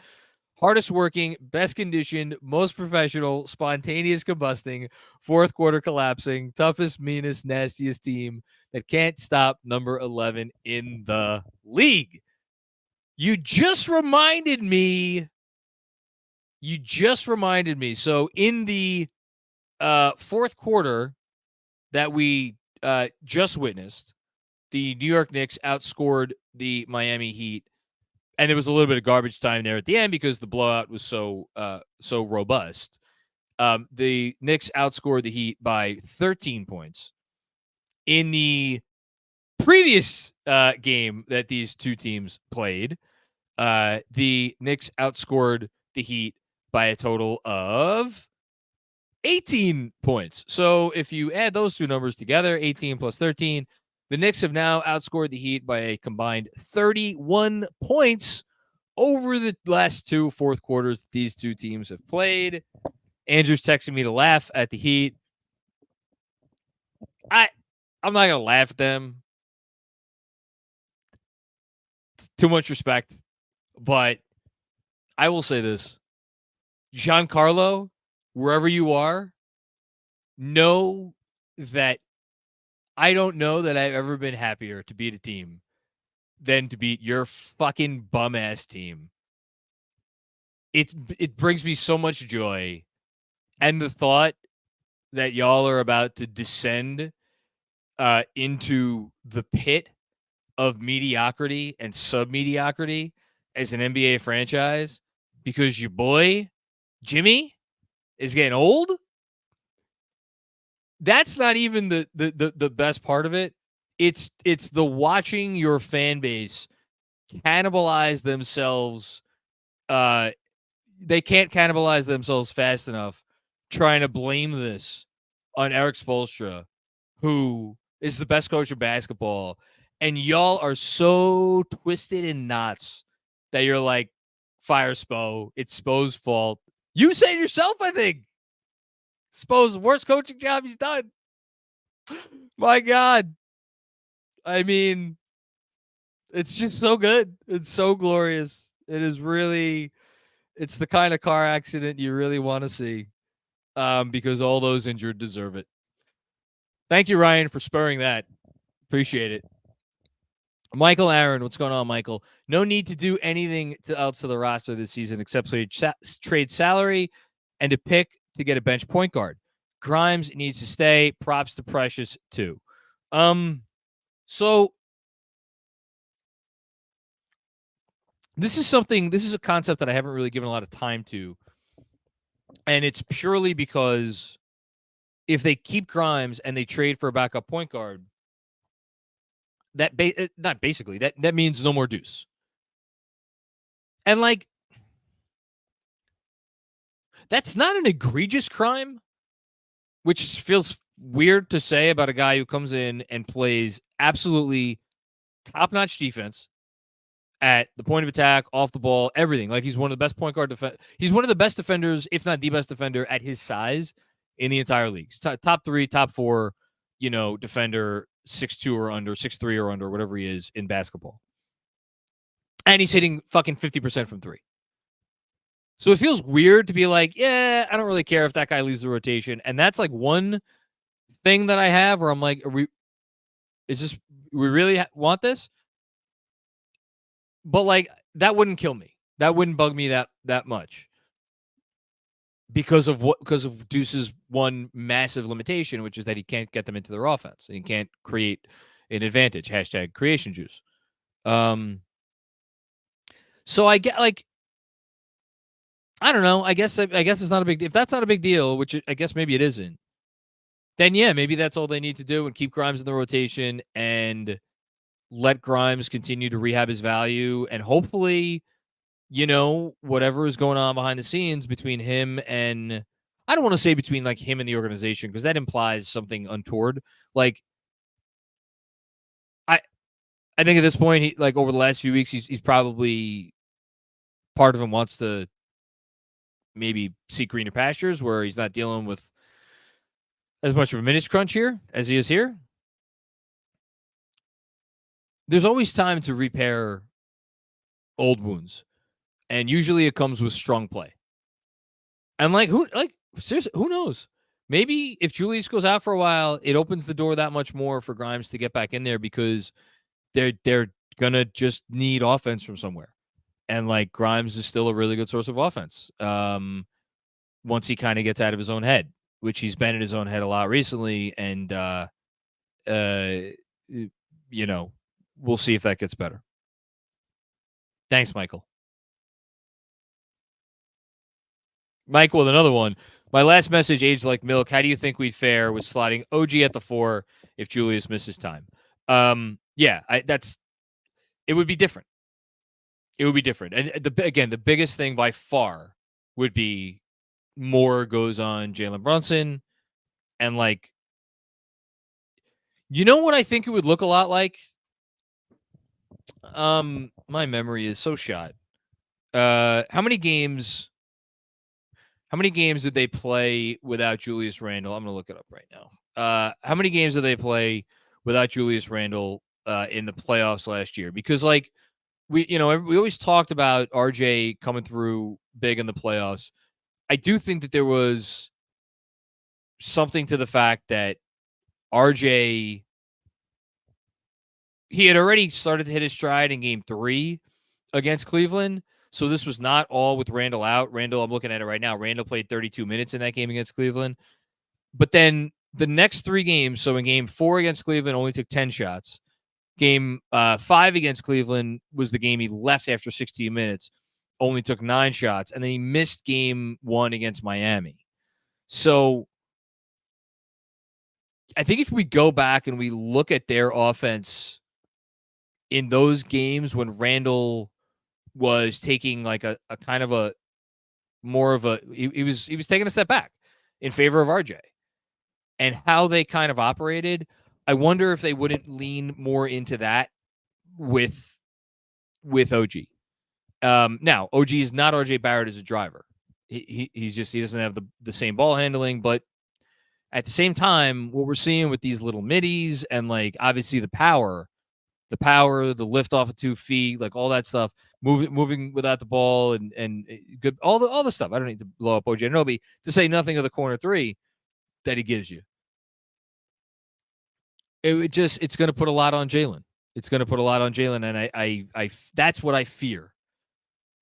Speaker 1: Hardest working, best conditioned, most professional, spontaneous combusting, fourth quarter collapsing, toughest, meanest, nastiest team that can't stop number 11 in the league. You just reminded me. So in the fourth quarter that we just witnessed, the New York Knicks outscored the Miami Heat, and there was a little bit of garbage time there at the end because the blowout was so robust. The Knicks outscored the Heat by 13 points. In the previous game that these two teams played, the Knicks outscored the Heat by a total of 18 points. So if you add those two numbers together, 18 plus 13, the Knicks have now outscored the Heat by a combined 31 points over the last two fourth quarters that these two teams have played. Andrew's texting me to laugh at the Heat. I'm not going to laugh at them. It's too much respect. But I will say this. Giancarlo, wherever you are, know that I don't know that I've ever been happier to beat a team than to beat your fucking bum-ass team. It brings me so much joy. And the thought that y'all are about to descend into the pit of mediocrity and sub-mediocrity as an NBA franchise because your boy, Jimmy, is getting old. That's not even the best part of it. It's the watching your fan base cannibalize themselves. They can't cannibalize themselves fast enough trying to blame this on Eric Spoelstra, who is the best coach of basketball. And y'all are so twisted in knots that you're like, fire Spo. It's Spo's fault. You said yourself, I think. Spo's worst coaching job he's done. My God. I mean, it's just so good. It's so glorious. It is really, it's the kind of car accident you really want to see because all those injured deserve it. Thank you, Ryan, for spurring that. Appreciate it. Michael Aaron, what's going on, Michael? No need to do anything else to the roster this season except trade salary and to pick to get a bench point guard. Grimes needs to stay. Props to Precious too. So this is a concept that I haven't really given a lot of time to. And it's purely because if they keep Grimes and they trade for a backup point guard, that means no more Deuce. And like, that's not an egregious crime, which feels weird to say about a guy who comes in and plays absolutely top-notch defense at the point of attack, off the ball, everything. Like he's one of the best point guard he's one of the best defenders, if not the best defender at his size in the entire league. Top 3, top 4, defender, 6'2" or under, 6'3" or under, whatever he is in basketball. And he's hitting fucking 50% from 3. So it feels weird to be like, yeah, I don't really care if that guy leaves the rotation. And that's like one thing that I have where I'm like, we really want this? But like, that wouldn't kill me. That wouldn't bug me that much because of Deuce's one massive limitation, which is that he can't get them into their offense. He can't create an advantage. # creation juice. So I get like, I don't know. I guess it's not a big. If that's not a big deal, which I guess maybe it isn't, then yeah, maybe that's all they need to do and keep Grimes in the rotation and let Grimes continue to rehab his value, and hopefully, whatever is going on behind the scenes between him and, I don't want to say between like him and the organization, because that implies something untoward. Like, I think at this point, he, like over the last few weeks, he's probably, part of him wants to maybe seek greener pastures where he's not dealing with as much of a minutes crunch here as he is here. There's always time to repair old wounds, and usually it comes with strong play. And seriously, who knows? Maybe if Julius goes out for a while, it opens the door that much more for Grimes to get back in there, because they're gonna just need offense from somewhere. And like, Grimes is still a really good source of offense. Once he kind of gets out of his own head, which he's been in his own head a lot recently, and we'll see if that gets better. Thanks, Michael. Mike with another one. My last message aged like milk. How do you think we'd fare with slotting OG at the 4 if Julius misses time? Yeah, it would be different. It would be different. And the biggest thing by far would be more goes on Jalen Brunson. And like, what I think it would look a lot like? My memory is so shot. How many games did they play without Julius Randle? I'm going to look it up right now. How many games did they play without Julius Randle in the playoffs last year? Because like, we always talked about RJ coming through big in the playoffs. I do think that there was something to the fact that RJ, he had already started to hit his stride in game 3 against Cleveland. So this was not all with Randle out. Randle, I'm looking at it right now. Randle played 32 minutes in that game against Cleveland. But then the next 3 games, so in game 4 against Cleveland, only took 10 shots. Game 5 against Cleveland was the game he left after 16 minutes, only took 9 shots. And then he missed game 1 against Miami. So I think if we go back and we look at their offense in those games when Randle was taking like a kind of a more of a, he was taking a step back in favor of RJ, and how they kind of operated, I wonder if they wouldn't lean more into that with OG. Now OG is not RJ Barrett as a driver. He doesn't have the same ball handling, but at the same time, what we're seeing with these little middies and like obviously the power, the lift off of 2 feet, like all that stuff, moving without the ball and good, all the stuff. I don't need to blow up OG Anunoby, to say nothing of the corner 3 that he gives you. It's going to put a lot on Jalen. It's going to put a lot on Jalen, and I that's what I fear.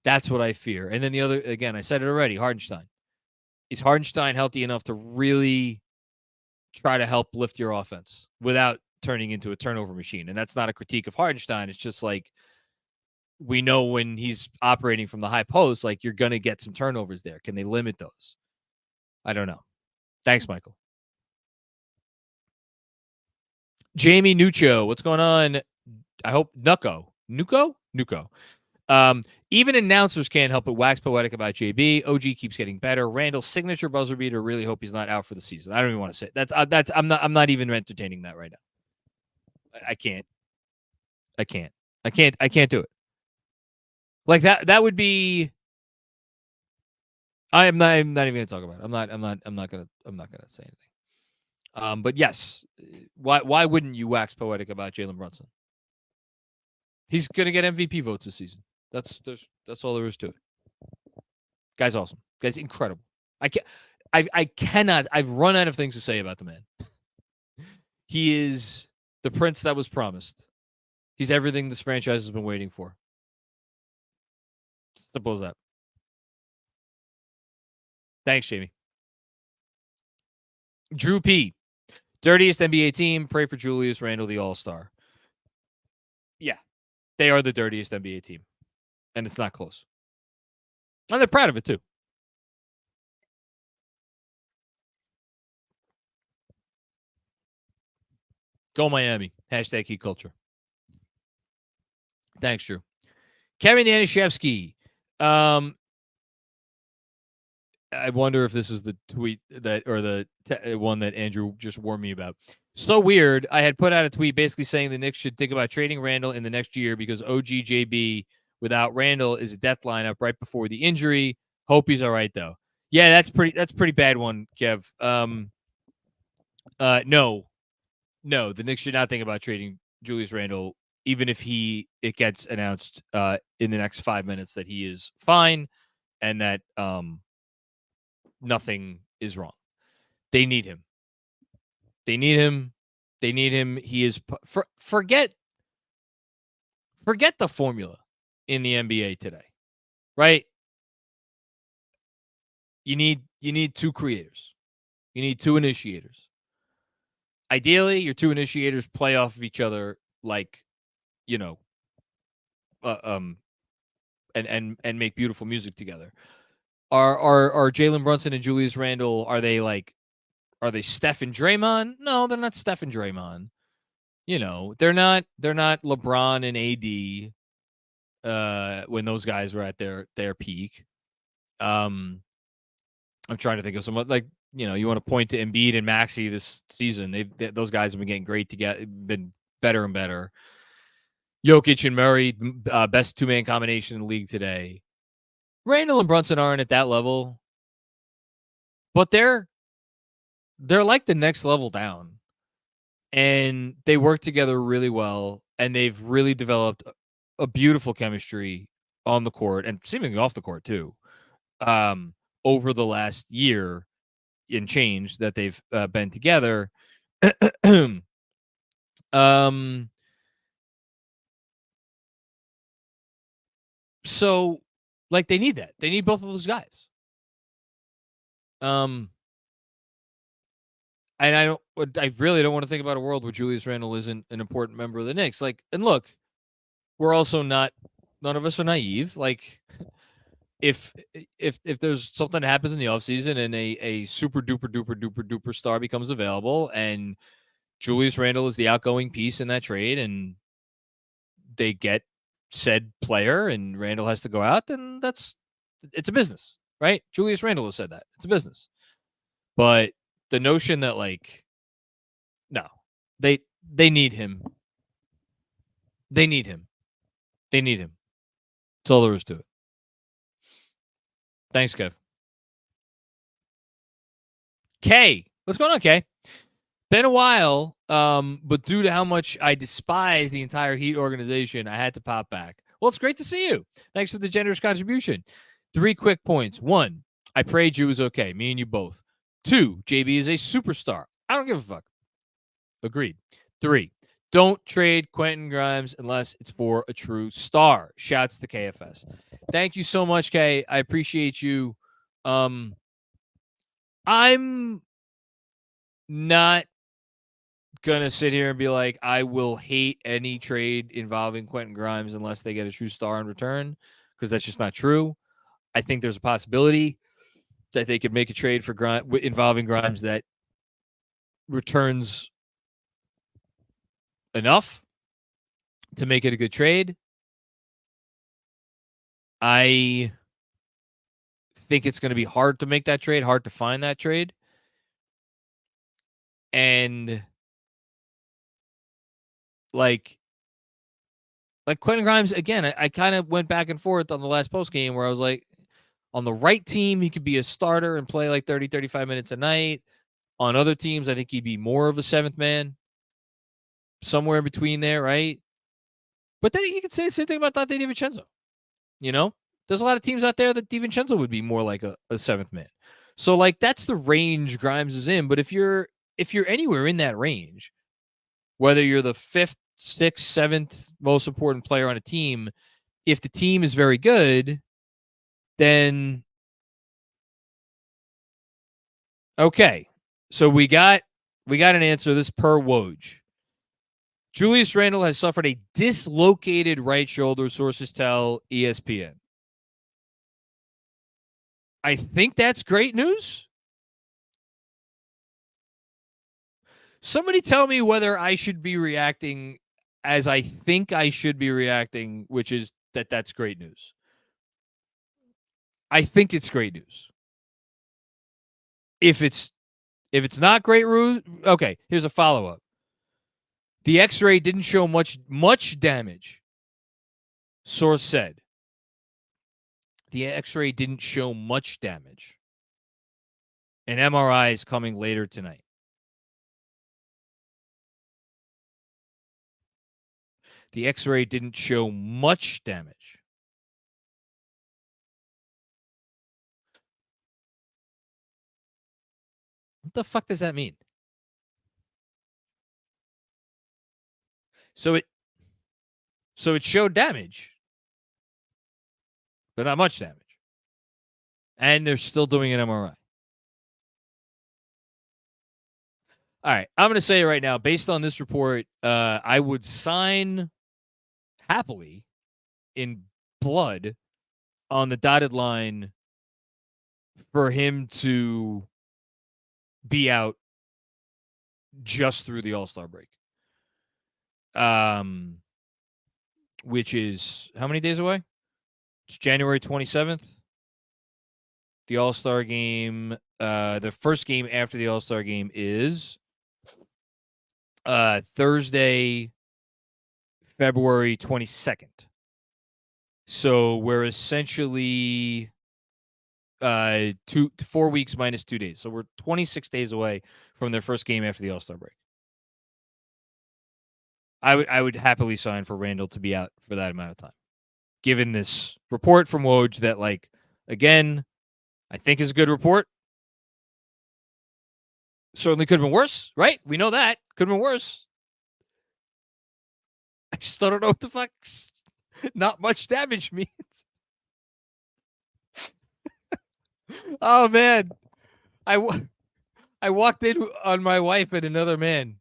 Speaker 1: That's what I fear. And then the other, again, I said it already, Hartenstein. Is Hartenstein healthy enough to really try to help lift your offense without turning into a turnover machine? And that's not a critique of Hartenstein. It's just like, we know when he's operating from the high post, like, you're going to get some turnovers there. Can they limit those? I don't know. Thanks, Michael. Jamie Nuccio, what's going on? I hope Nuko. Even announcers can't help but wax poetic about JB. OG keeps getting better. Randall's signature buzzer beater. Really hope he's not out for the season. I don't even want to say it. I'm not even entertaining that right now. I can't do it. Like that would be. I'm not even going to talk about it. I'm not going to say anything. But yes, why wouldn't you wax poetic about Jalen Brunson? He's going to get MVP votes this season. That's all there is to it. Guy's awesome. Guy's incredible. I cannot. I've run out of things to say about the man. He is the prince that was promised. He's everything this franchise has been waiting for. Simple as that. Thanks, Jamie. Drew P. Dirtiest NBA team. Pray for Julius Randle, the All-Star. Yeah. They are the dirtiest NBA team. And it's not close. And they're proud of it, too. Go Miami. Hashtag Heat Culture. Thanks, Drew. Kevin Yanishevsky. I wonder if this is the tweet that, or the one that Andrew just warned me about. So weird. I had put out a tweet basically saying the Knicks should think about trading Randle in the next year because OGJB without Randle is a death lineup right before the injury. Hope he's all right though. Yeah, that's pretty bad one, Kev. No, the Knicks should not think about trading Julius Randle, even if it gets announced in the next 5 minutes that he is fine and that nothing is wrong. They need him. They need him. He is forget the formula in the NBA today, right? You need two creators. You need two initiators. Ideally, your two initiators play off of each other like, and make beautiful music together. Are Jalen Brunson and Julius Randle, are they Steph and Draymond? No, they're not Steph and Draymond. They're not LeBron and AD when those guys were at their peak. I'm trying to think of someone you want to point to Embiid and Maxey this season. Those guys have been getting great together, been better and better. Jokic and Murray, best two-man combination in the league today. Randle and Brunson aren't at that level, but they're like the next level down, and they work together really well, and they've really developed a beautiful chemistry on the court and seemingly off the court too, over the last year and change that they've been together. So they need that. They need both of those guys. And I really don't want to think about a world where Julius Randle isn't an important member of the Knicks. And look, we're also none of us are naive. If there's something that happens in the offseason and a super duper star becomes available and Julius Randle is the outgoing piece in that trade and they get said player and Randle has to go out, then it's a business, right? Julius Randle has said that. It's a business. But the notion that no, they need him. They need him. That's all there is to it. Thanks, Kev. Kay. What's going on, Kay? Been a while, but due to how much I despise the entire Heat organization, I had to pop back. Well, it's great to see you. Thanks for the generous contribution. 3 quick points. 1, I prayed you was okay. Me and you both. 2, JB is a superstar. I don't give a fuck. Agreed. 3, don't trade Quentin Grimes unless it's for a true star. Shouts to KFS. Thank you so much, Kay. I appreciate you. I'm not gonna sit here and be like, I will hate any trade involving Quentin Grimes unless they get a true star in return, because that's just not true. I think there's a possibility that they could make a trade for involving Grimes that returns enough to make it a good trade. I think it's going to be hard to make that trade, hard to find that trade. And Quentin Grimes, again, I kind of went back and forth on the last post game where I was like, on the right team, he could be a starter and play 30, 35 minutes a night. On other teams, I think he'd be more of a seventh man, somewhere in between there, right? But then you could say the same thing about Dante DiVincenzo, There's a lot of teams out there that DiVincenzo would be more like a seventh man. So like that's the range Grimes is in. But if you're anywhere in that range, whether you're the fifth, sixth, seventh most important player on a team, if the team is very good, then okay. So we got an answer. This per Woj. Julius Randle has suffered a dislocated right shoulder, sources tell ESPN. I think that's great news. Somebody tell me whether I should be reacting as I think I should be reacting, which is that's great news. I think it's great news. If it's not great news, okay, here's a follow-up. The X-ray didn't show much damage. Source said. The X-ray didn't show much damage. An MRI is coming later tonight. The X-ray didn't show much damage. What the fuck does that mean? So it showed damage, but not much damage. And they're still doing an MRI. All right, I'm going to say it right now, based on this report, I would sign happily in blood on the dotted line for him to be out just through the All-Star break. Which is how many days away? It's January 27th. The All-Star game, the first game after the All-Star game is Thursday, February 22nd. So we're essentially 4 weeks minus 2 days. So we're 26 days away from their first game after the All-Star break. I would happily sign for Randle to be out for that amount of time. Given this report from Woj that, like, again, I think is a good report. Certainly could have been worse, right? We know that. Could have been worse. I still don't know what the fuck not much damage means. Oh, man. I walked in on my wife and another man.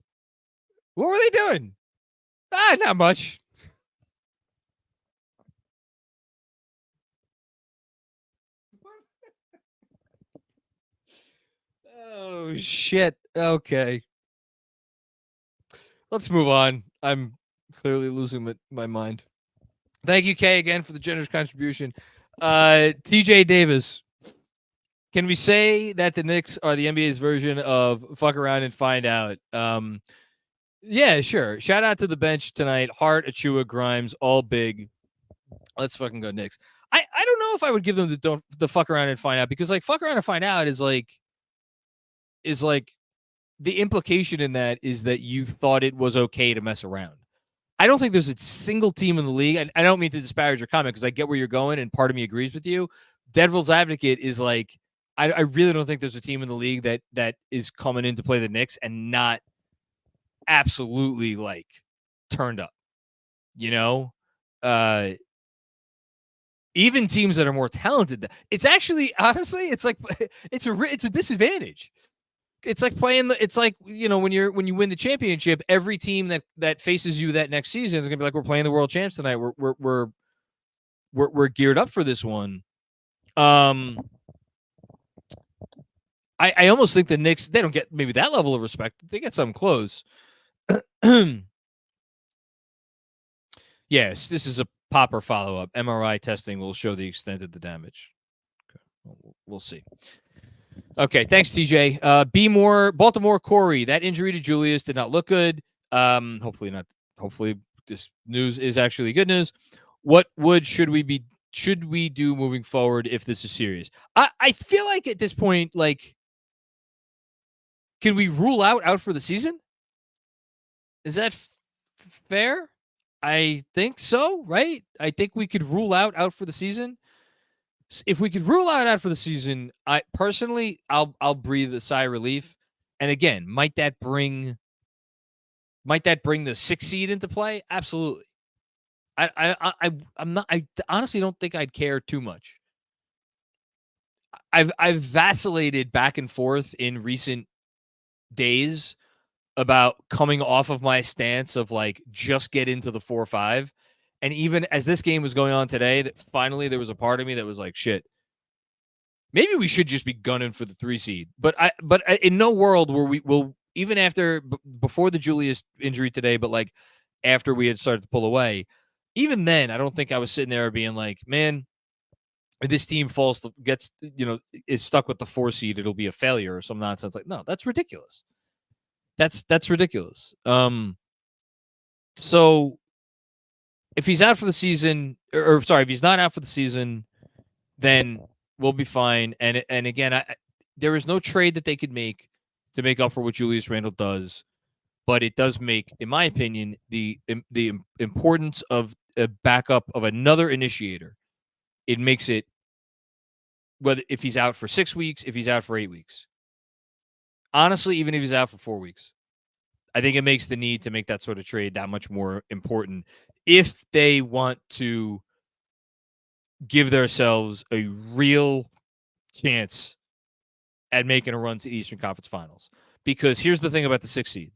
Speaker 1: What were they doing? Not much. Oh, shit. Okay. Let's move on. I'm clearly losing my mind. Thank you, Kay, again for the generous contribution. TJ Davis. Can we say that the Knicks are the NBA's version of fuck around and find out? Yeah, sure. Shout out to the bench tonight. Hart, Achua, Grimes, all big. Let's fucking go Knicks. I don't know if I would give them the fuck around and find out, because like fuck around and find out is like the implication in that is that you thought it was okay to mess around. I don't think there's a single team in the league. And I don't mean to disparage your comment because I get where you're going and part of me agrees with you. Devil's advocate is like, I really don't think there's a team in the league that is coming in to play the Knicks and not absolutely like turned up, you know? Even teams that are more talented, it's actually, honestly, it's like, it's a disadvantage. It's like it's like, you know, when you win the championship, every team that faces you that next season is gonna be like, we're playing the world champs tonight. We're geared up for this one. I almost think the Knicks, they don't get maybe that level of respect. They get something close. Yes, this is a popper follow-up. MRI testing will show the extent of the damage. Okay. We'll see. Okay, thanks, TJ. Baltimore Corey. That injury to Julius did not look good. Hopefully not. Hopefully this news is actually good news. What should we do moving forward if this is serious? I feel like at this point, like, can we rule out for the season? Is that fair? I think so, right? I think we could rule out for the season. If we could rule out for the season, I personally, I'll breathe a sigh of relief. And again, might that bring the 6th seed into play? Absolutely. I'm not. I honestly don't think I'd care too much. I've vacillated back and forth in recent days about coming off of my stance of like just get into the 4-5. And even as this game was going on today, that finally there was a part of me that was like, shit, maybe we should just be gunning for the 3 seed. But in no world where we will, even after before the Julius injury today, but like after we had started to pull away, even then, I don't think I was sitting there being like, man, if this team is stuck with the 4 seed, it'll be a failure or some nonsense. Like, no, that's ridiculous. That's ridiculous. So if he's out for the season, or sorry, if he's not out for the season, then we'll be fine. And again, there is no trade that they could make to make up for what Julius Randle does, but it does make, in my opinion, the importance of a backup of another initiator. It makes it, whether if he's out for 6 weeks, if he's out for 8 weeks. Honestly, even if he's out for 4 weeks, I think it makes the need to make that sort of trade that much more important if they want to give themselves a real chance at making a run to the Eastern Conference Finals. Because here's the thing about the 6th seed.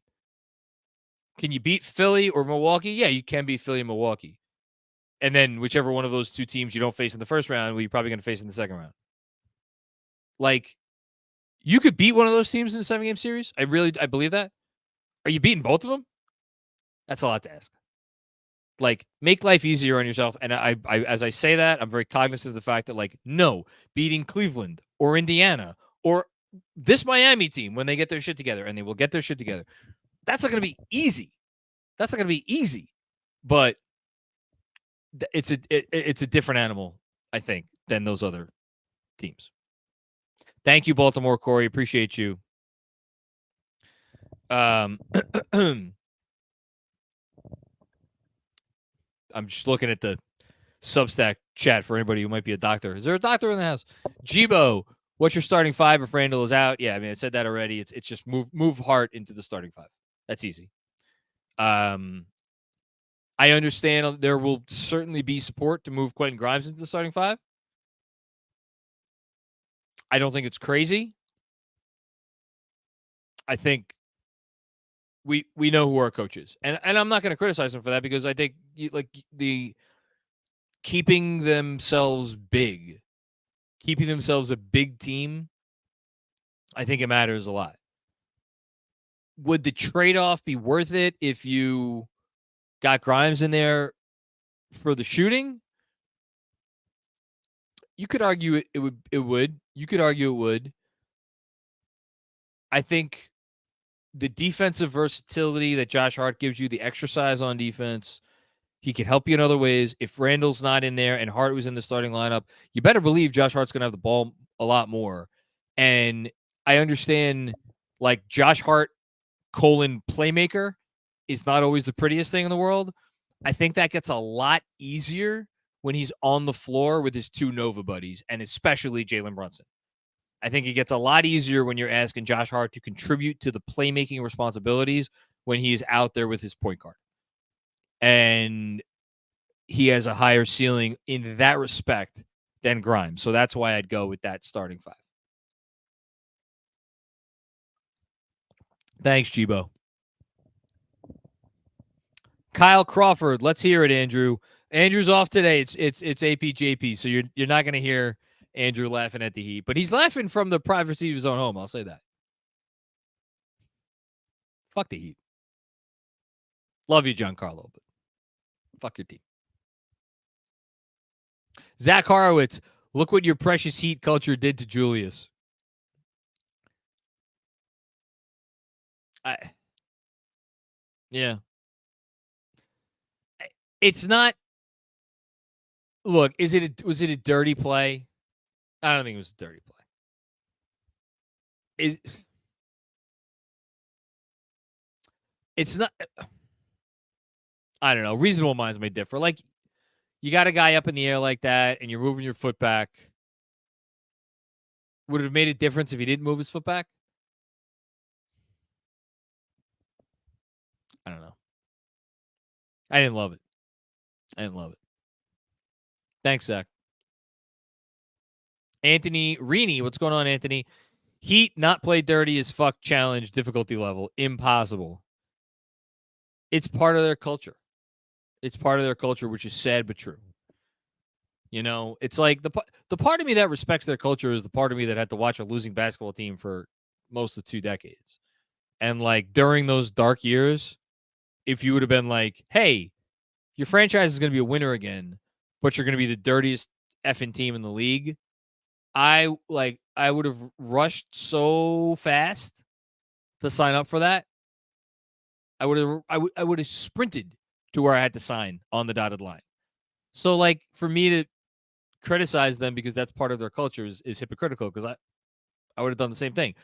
Speaker 1: Can you beat Philly or Milwaukee? Yeah, you can beat Philly and Milwaukee. And then whichever one of those 2 teams you don't face in the first round, you're probably going to face in the second round. Like, you could beat one of those teams in the 7-game series. I believe that. Are you beating both of them? That's a lot to ask. Like, make life easier on yourself. And I as I say that, I'm very cognizant of the fact that, like, no, beating Cleveland or Indiana or this Miami team when they get their shit together, and they will get their shit together, that's not going to be easy. That's not going to be easy. But it's a different animal, I think, than those other teams. Thank you, Baltimore Corey. Appreciate you. I'm just looking at the Substack chat for anybody who might be a doctor. Is there a doctor in the house? Jibo, what's your starting 5 if Randall is out? Yeah, I mean, I said that already. It's just move Hart into the starting 5. That's easy. I understand there will certainly be support to move Quentin Grimes into the starting 5. I don't think it's crazy. I think we know who our coach is. And I'm not going to criticize him for that, because I think the keeping themselves big, keeping themselves a big team, I think it matters a lot. Would the trade-off be worth it if you got Grimes in there for the shooting? You could argue it would. You could argue it would. I think the defensive versatility that Josh Hart gives you, the exercise on defense, he can help you in other ways. If Randall's not in there and Hart was in the starting lineup, you better believe Josh Hart's going to have the ball a lot more. And I understand, like, Josh Hart, playmaker is not always the prettiest thing in the world. I think that gets a lot easier when he's on the floor with his 2 Nova buddies, and especially Jalen Brunson. I think it gets a lot easier when you're asking Josh Hart to contribute to the playmaking responsibilities when he's out there with his point guard. And he has a higher ceiling in that respect than Grimes. So that's why I'd go with that starting 5. Thanks, Jibo. Kyle Crawford, let's hear it, Andrew. Andrew's off today. It's APJP, so you're not going to hear Andrew laughing at the Heat, but he's laughing from the privacy of his own home. I'll say that. Fuck the Heat. Love you, Giancarlo, but fuck your team. Zach Horowitz, look what your precious Heat culture did to Julius. Yeah. It's not. Look, was it a dirty play? I don't think it was a dirty play. It's not. I don't know. Reasonable minds may differ. Like, you got a guy up in the air like that, and you're moving your foot back. Would it have made a difference if he didn't move his foot back? I don't know. I didn't love it. Thanks, Zach. Anthony Rini, what's going on, Anthony? Heat not play dirty as fuck challenge, difficulty level, impossible. It's part of their culture. It's part of their culture, which is sad but true. You know, it's like the part of me that respects their culture is the part of me that had to watch a losing basketball team for most of 2 decades. And like during those dark years, if you would have been like, hey, your franchise is going to be a winner again, but you're going to be the dirtiest effing team in the league, I would have rushed so fast to sign up for that. I would have sprinted to where I had to sign on the dotted line. So like for me to criticize them because that's part of their culture is hypocritical, because I would have done the same thing.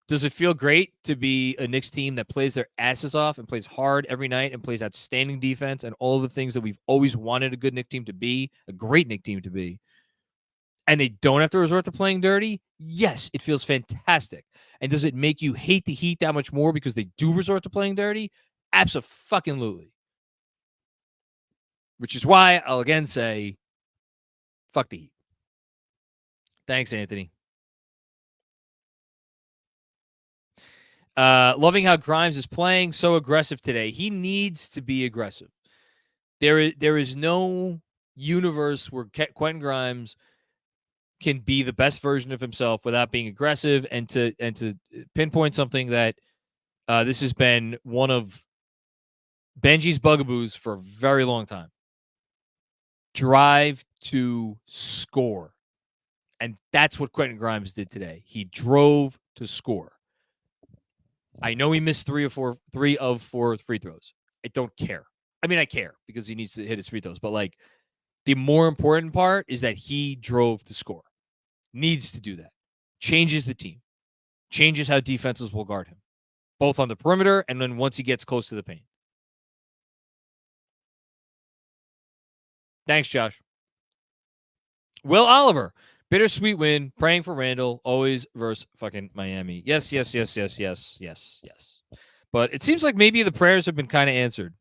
Speaker 1: Does it feel great to be a Knicks team that plays their asses off and plays hard every night and plays outstanding defense and all the things that we've always wanted a good Knicks team to be, a great Knicks team to be, and they don't have to resort to playing dirty? Yes, it feels fantastic. And does it make you hate the Heat that much more because they do resort to playing dirty? Abso-fucking-lutely. Which is why I'll again say, fuck the Heat. Thanks, Anthony. Loving how Grimes is playing, so aggressive today. He needs to be aggressive. There is no universe where Quentin Grimes can be the best version of himself without being aggressive. And to pinpoint something that this has been one of Benji's bugaboos for a very long time. Drive to score. And that's what Quentin Grimes did today. He drove to score. I know he missed 3 of 4 free throws. I don't care. I mean, I care because he needs to hit his free throws. But like, the more important part is that he drove to score. Needs to do that. Changes the team. Changes how defenses will guard him, both on the perimeter and then once he gets close to the paint. Thanks, Josh. Will Oliver. Bittersweet win. Praying for Randall. Always versus fucking Miami. Yes. But it seems like maybe the prayers have been kind of answered.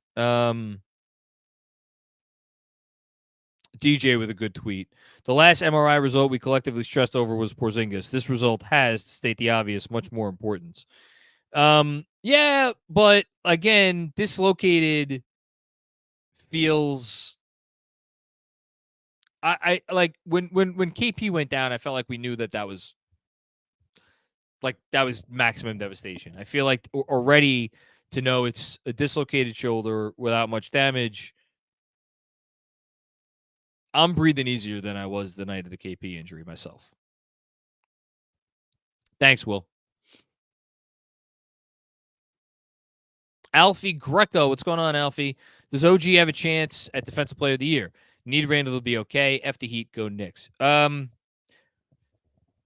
Speaker 1: DJ with a good tweet. The last MRI result we collectively stressed over was Porzingis. This result has, to state the obvious, much more importance. Yeah, but again, dislocated feels... I like when KP went down, I felt like we knew that was maximum devastation. I feel like already to know it's a dislocated shoulder without much damage, I'm breathing easier than I was the night of the KP injury myself. Thanks, Will. Alfie Greco. What's going on, Alfie? Does OG have a chance at Defensive Player of the Year? Need Randall to be okay. F the Heat. Go Knicks.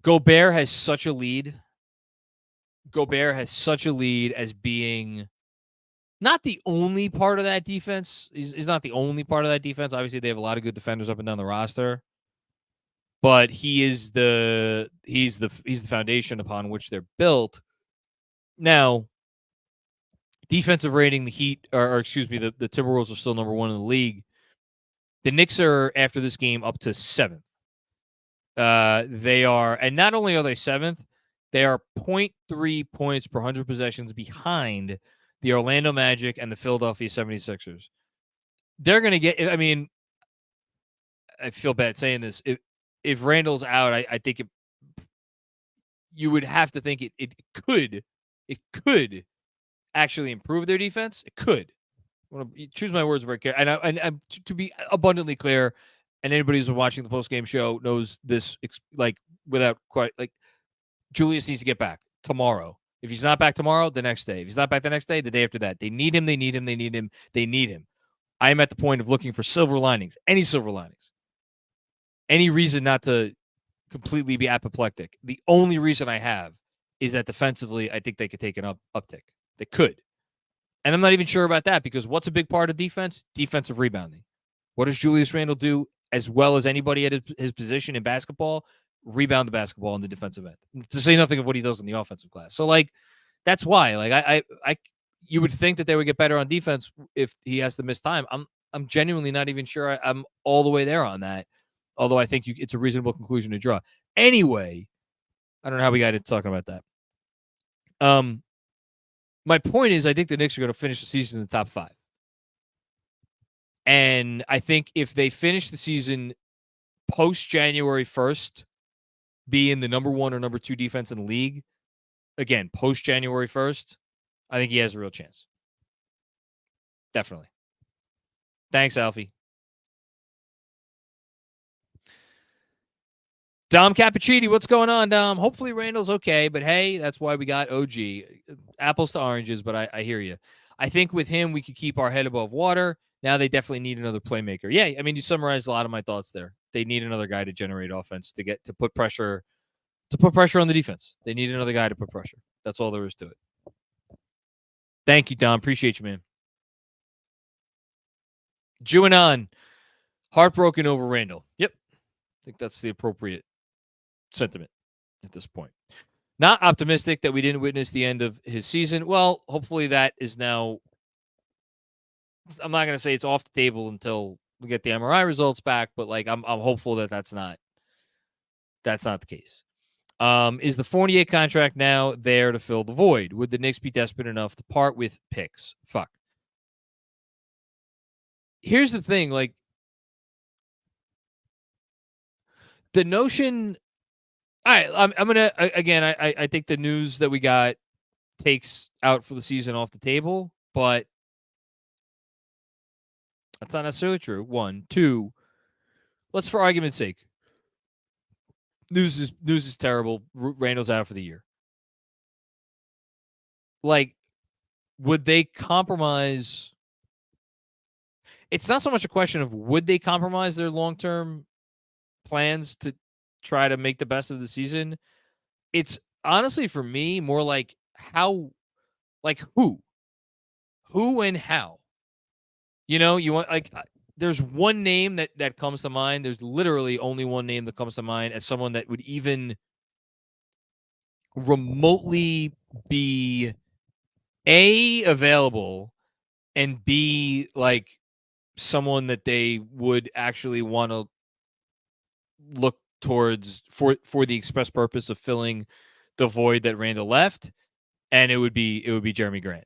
Speaker 1: Gobert has such a lead. Gobert has such a lead as being not the only part of that defense. He's not the only part of that defense. Obviously, they have a lot of good defenders up and down the roster. But he's the foundation upon which they're built. Now, defensive rating, the Heat, or excuse me, the Timberwolves are still number 1 in the league. The Knicks are, after this game, up to 7th. They are, and not only are they 7th, they are 0.3 points per 100 possessions behind the Orlando Magic and the Philadelphia 76ers. They're going to get, I mean, I feel bad saying this. If Randall's out, I think you would have to think it could actually improve their defense. It could. I want to choose my words very carefully. And to be abundantly clear, and anybody who's been watching the post-game show knows this, like, without quite, like, Julius needs to get back tomorrow. If he's not back tomorrow, the next day. If he's not back the next day, the day after that. They need him. I am at the point of looking for silver linings, any silver linings, any reason not to completely be apoplectic. The only reason I have is that defensively, I think they could take an uptick. They could. And I'm not even sure about that, because what's a big part of defense? Defensive rebounding. What does Julius Randle do as well as anybody at his position in basketball? rebound the basketball in the defensive end, to say nothing of what he does in the offensive glass. So, like, that's why. Like, I you would think that they would get better on defense if he has to miss time. I'm genuinely not even sure I'm all the way there on that, although I think it's a reasonable conclusion to draw. Anyway, I don't know how we got into talking about that. My point is, I think the Knicks are going to finish the season in the top 5. And I think if they finish the season post January 1st, being the number 1 or number 2 defense in the league, again, post January 1st, I think he has a real chance. Definitely. Thanks, Alfie. Dom Cappuccini, what's going on, Dom? Hopefully Randall's okay, but hey, that's why we got OG. Apples to oranges, but I hear you. I think with him, we could keep our head above water. Now they definitely need another playmaker. Yeah, I mean, you summarized a lot of my thoughts there. They need another guy to generate offense, to put pressure on the defense. They need another guy to put pressure. That's all there is to it. Thank you, Dom. Appreciate you, man. Juanon, heartbroken over Randall. Yep. I think that's the appropriate sentiment at this point. Not optimistic that we didn't witness the end of his season. Well, hopefully that is now, I'm not going to say it's off the table until we get the MRI results back, but like I'm hopeful that that's not the case. Is the Fournier contract now there to fill the void? Would the Knicks be desperate enough to part with picks? Fuck. Here's the thing, like, the notion. All right, I'm gonna again. I think the news that we got takes out for the season off the table, but that's not necessarily true. 1, 2. Let's, for argument's sake, news is terrible. Randall's out for the year. Like, would they compromise? It's not so much a question of would they compromise their long-term plans to try to make the best of the season. It's honestly, for me, more like how, like who and how. You know, you want, like, there's one name that comes to mind. There's literally only one name that comes to mind as someone that would even remotely be A, available, and B, like someone that they would actually want to look towards for the express purpose of filling the void that Randall left, and it would be Jeremy Grant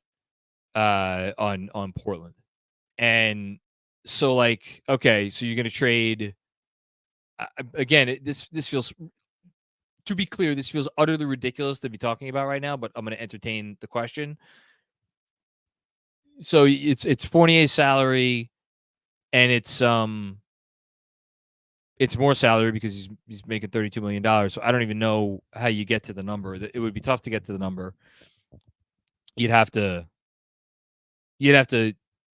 Speaker 1: on Portland. And so, like, okay, so you're going to trade again. This feels, to be clear, this feels utterly ridiculous to be talking about right now, but I'm going to entertain the question. So it's Fournier's salary, and it's more salary because he's making $32 million. So I don't even know how you get to the number. It would be tough to get to the number. You'd have to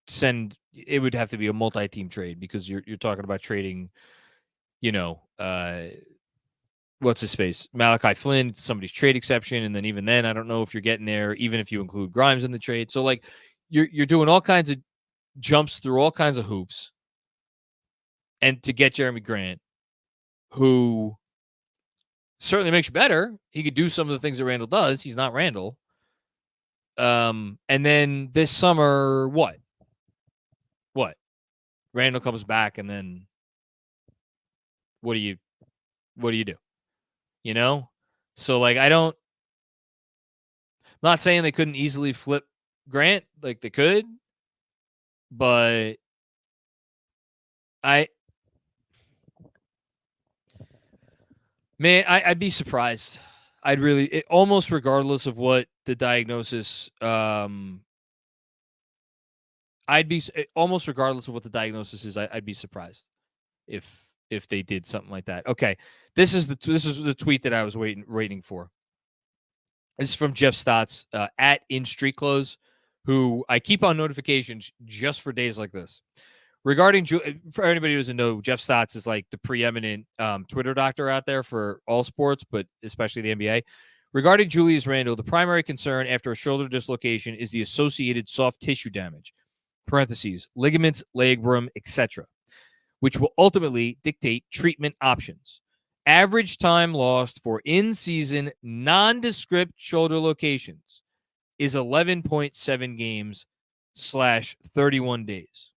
Speaker 1: send. It would have to be a multi-team trade because you're talking about trading, you know, what's his face, Malachi Flynn, somebody's trade exception, and then even then, I don't know if you're getting there, even if you include Grimes in the trade. So like, you're doing all kinds of jumps through all kinds of hoops, and to get Jeremy Grant, who certainly makes you better. He could do some of the things that Randall does. He's not Randall. And then this summer, what? Randall comes back, and then what do you do? You know? So, like, I'm not saying they couldn't easily flip Grant, like they could, but I'd be surprised. Almost regardless of what the diagnosis, almost regardless of what the diagnosis is, I'd be surprised if they did something like that. Okay, this is the tweet that I was waiting for. This is from Jeff Stotts at In Street Clothes, who I keep on notifications just for days like this. Regarding, for anybody who doesn't know, Jeff Stotts is like the preeminent Twitter doctor out there for all sports, but especially the NBA. Regarding Julius Randle, the primary concern after a shoulder dislocation is the associated soft tissue damage, parentheses, ligaments, labrum, etc., which will ultimately dictate treatment options. Average time lost for in-season nondescript shoulder locations is 11.7 games / 31 days.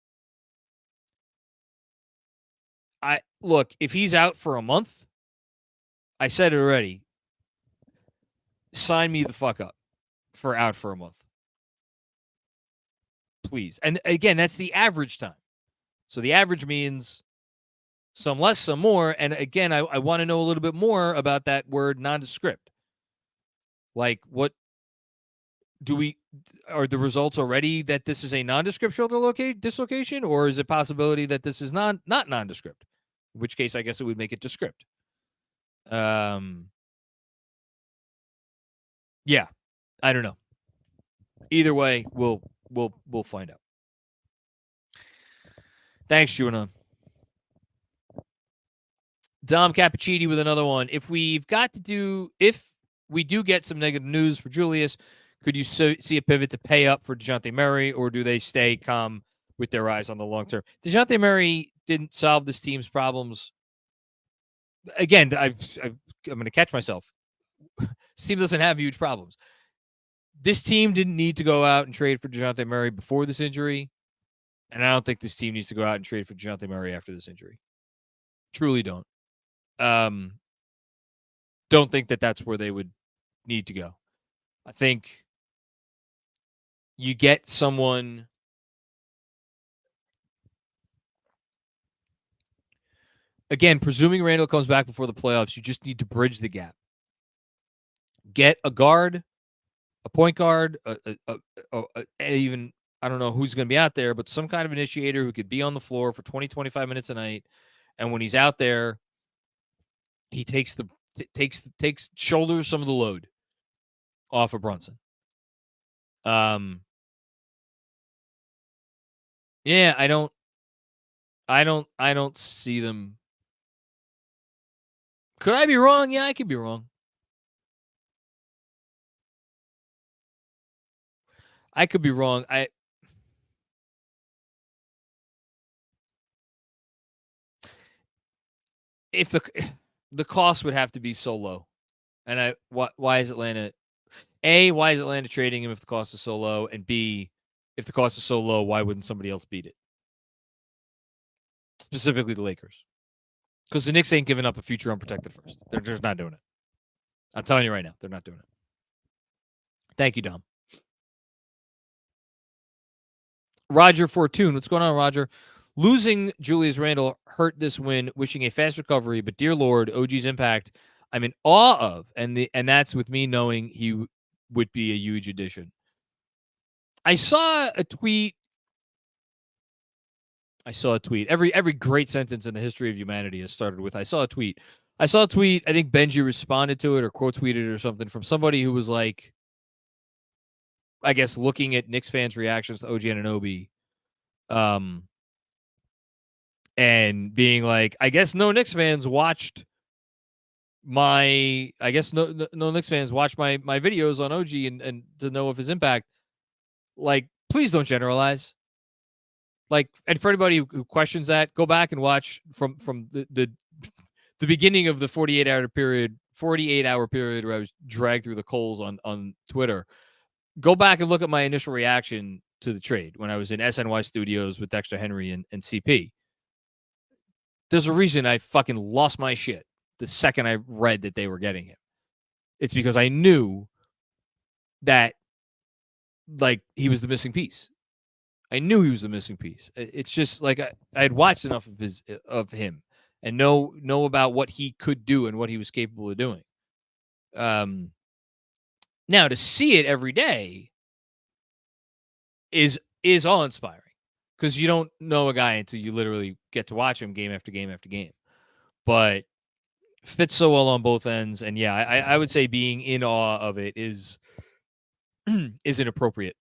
Speaker 1: Look, if he's out for a month, I said it already. Sign me the fuck up for out for a month. Please. And again, that's the average time. So the average means some less, some more. And again, I want to know a little bit more about that word nondescript. Like, what are the results already that this is a nondescript shoulder dislocation, or is it possibility that this is not nondescript? In which case, I guess it would make it descript. Yeah, I don't know. Either way, we'll find out. Thanks, Juanon. Dom Cappuccini with another one. If we do get some negative news for Julius, could you see a pivot to pay up for DeJounte Murray, or do they stay calm with their eyes on the long term? DeJounte Murray didn't solve this team's problems. Again, I'm going to catch myself. This team doesn't have huge problems. This team didn't need to go out and trade for DeJounte Murray before this injury, and I don't think this team needs to go out and trade for DeJounte Murray after this injury. Truly don't. Don't think that that's where they would need to go. I think you get someone. Again, presuming Randall comes back before the playoffs, you just need to bridge the gap. Get a guard, a point guard, even, I don't know who's going to be out there, but some kind of initiator who could be on the floor for 20, 25 minutes a night. And when he's out there, he takes shoulders some of the load off of Brunson. Yeah, I don't see them. Could I be wrong? Yeah, I could be wrong. I could be wrong. If the cost would have to be so low, and why is Atlanta? A, why is Atlanta trading him if the cost is so low? And B, if the cost is so low, why wouldn't somebody else beat it? Specifically the Lakers. Because the Knicks ain't giving up a future unprotected first. They're just not doing it. I'm telling you right now, they're not doing it. Thank you, Dom. Roger Fortune. What's going on, Roger? Losing Julius Randle hurt this win. Wishing a fast recovery, but dear Lord, OG's impact I'm in awe of, and that's with me knowing he would be a huge addition. I saw a tweet. Every great sentence in the history of humanity has started with I saw a tweet. I think Benji responded to it or quote tweeted it or something from somebody who was like, I guess, looking at Knicks fans' reactions to OG Anunoby, and being like, I guess no Knicks fans watched my videos on OG and to know of his impact. Like, please don't generalize. Like, and for anybody who questions that, go back and watch from the beginning of the 48-hour period where I was dragged through the coals on Twitter. Go back and look at my initial reaction to the trade when I was in SNY Studios with Dexter Henry and CP. There's a reason I fucking lost my shit the second I read that they were getting him. It's because I knew that, like, he was the missing piece. I knew he was the missing piece. It's just like I had watched enough of him and know about what he could do and what he was capable of doing. Now to see it every day is awe-inspiring because you don't know a guy until you literally get to watch him game after game after game. But fits so well on both ends, and yeah, I would say being in awe of it is an appropriate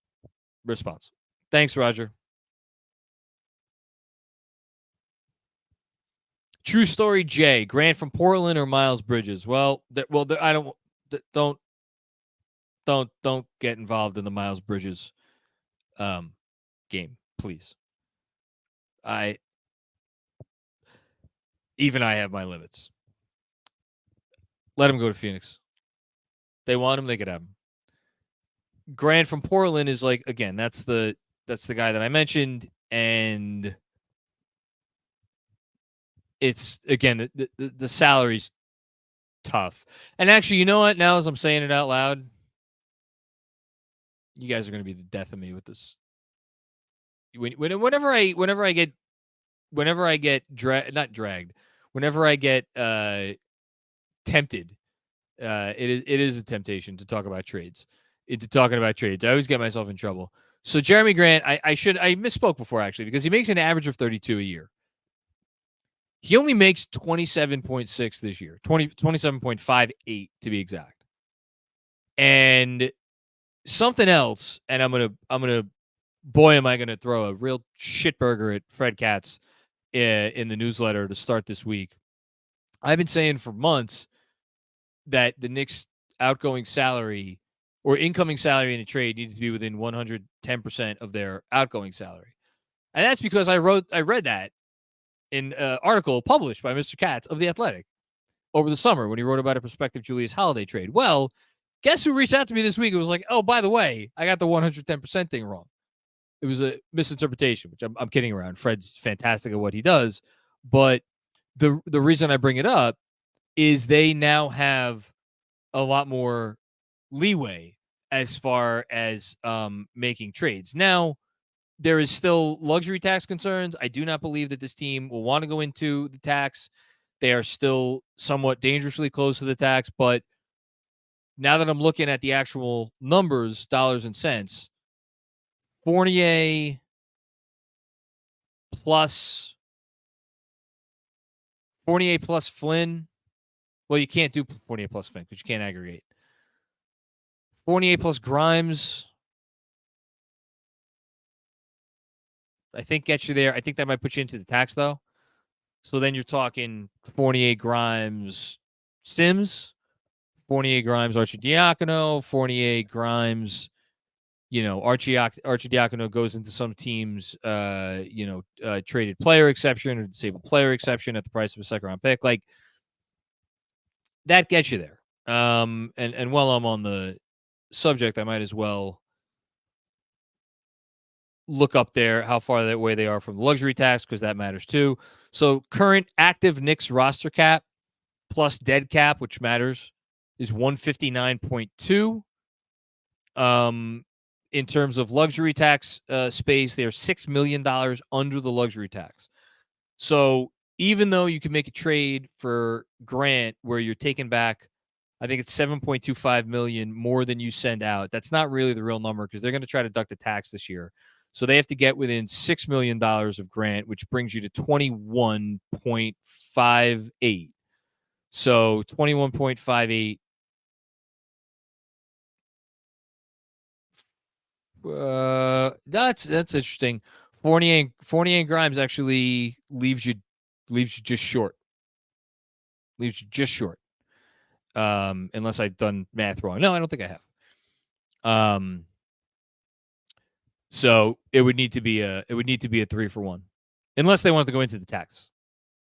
Speaker 1: response. Thanks, Roger. True story, Jay. Grant from Portland or Miles Bridges? Well, I don't get involved in the Miles Bridges game, please. I have my limits. Let him go to Phoenix. They want him, they could have him. Grant from Portland is like, again, that's the guy that I mentioned, and it's, again, the salary's tough. And actually, you know what? Now as I'm saying it out loud, you guys are going to be the death of me with this. Whenever I get not dragged, whenever I get tempted, it is a temptation to talk about trades. Into talking about trades, I always get myself in trouble. So Jeremy Grant, I misspoke before actually, because he makes an average of 32 a year. He only makes 27.6 this year, 27.58 to be exact. And something else, and I'm gonna boy, am I gonna throw a real shitburger at Fred Katz in the newsletter to start this week. I've been saying for months that the Knicks' outgoing salary or incoming salary in a trade needed to be within 110% of their outgoing salary. And that's because I read that in an article published by Mr. Katz of The Athletic over the summer when he wrote about a prospective Julius Holiday trade. Well, guess who reached out to me this week? It was like, oh, by the way, I got the 110% thing wrong. It was a misinterpretation, which I'm kidding around. Fred's fantastic at what he does. But the reason I bring it up is they now have a lot more leeway as far as making trades. Now, there is still luxury tax concerns. I do not believe that this team will want to go into the tax. They are still somewhat dangerously close to the tax. But now that I'm looking at the actual numbers, dollars and cents, Fournier plus Flynn. Well, you can't do Fournier plus Flynn because you can't aggregate. Fournier plus Grimes, I think, gets you there. I think that might put you into the tax, though. So then you're talking Fournier, Grimes, Sims, Fournier, Grimes, Arcidiacono, Fournier, Grimes, Arcidiacono goes into some teams, traded player exception or disabled player exception at the price of a second-round pick. Like, that gets you there. And while I'm on the subject, I might as well look up there how far that way they are from the luxury tax, because that matters too. So current active Knicks roster cap plus dead cap, which matters, is 159.2. In terms of luxury tax space, they're $6 million under the luxury tax. So even though you can make a trade for Grant where you're taking back, I think it's $7.25 million more than you send out, that's not really the real number because they're going to try to deduct the tax this year. So they have to get within $6 million of Grant, which brings you to 21.58. So 21.58. That's interesting. Fournier and Grimes actually leaves you just short. Leaves you just short. Unless I've done math wrong. No, I don't think I have. So it would need to be a 3-for-1, unless they wanted to go into the tax,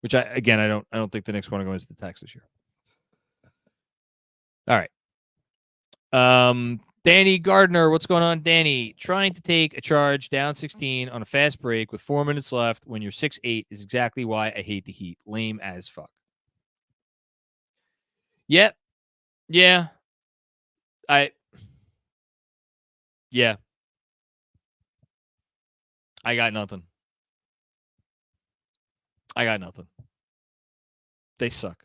Speaker 1: which I don't think the Knicks want to go into the tax this year. All right. Danny Gardner, what's going on, Danny? Trying to take a charge down 16 on a fast break with 4 minutes left when you're 6'8" is exactly why I hate the Heat. Lame as fuck. Yep. Yeah. I got nothing. They suck.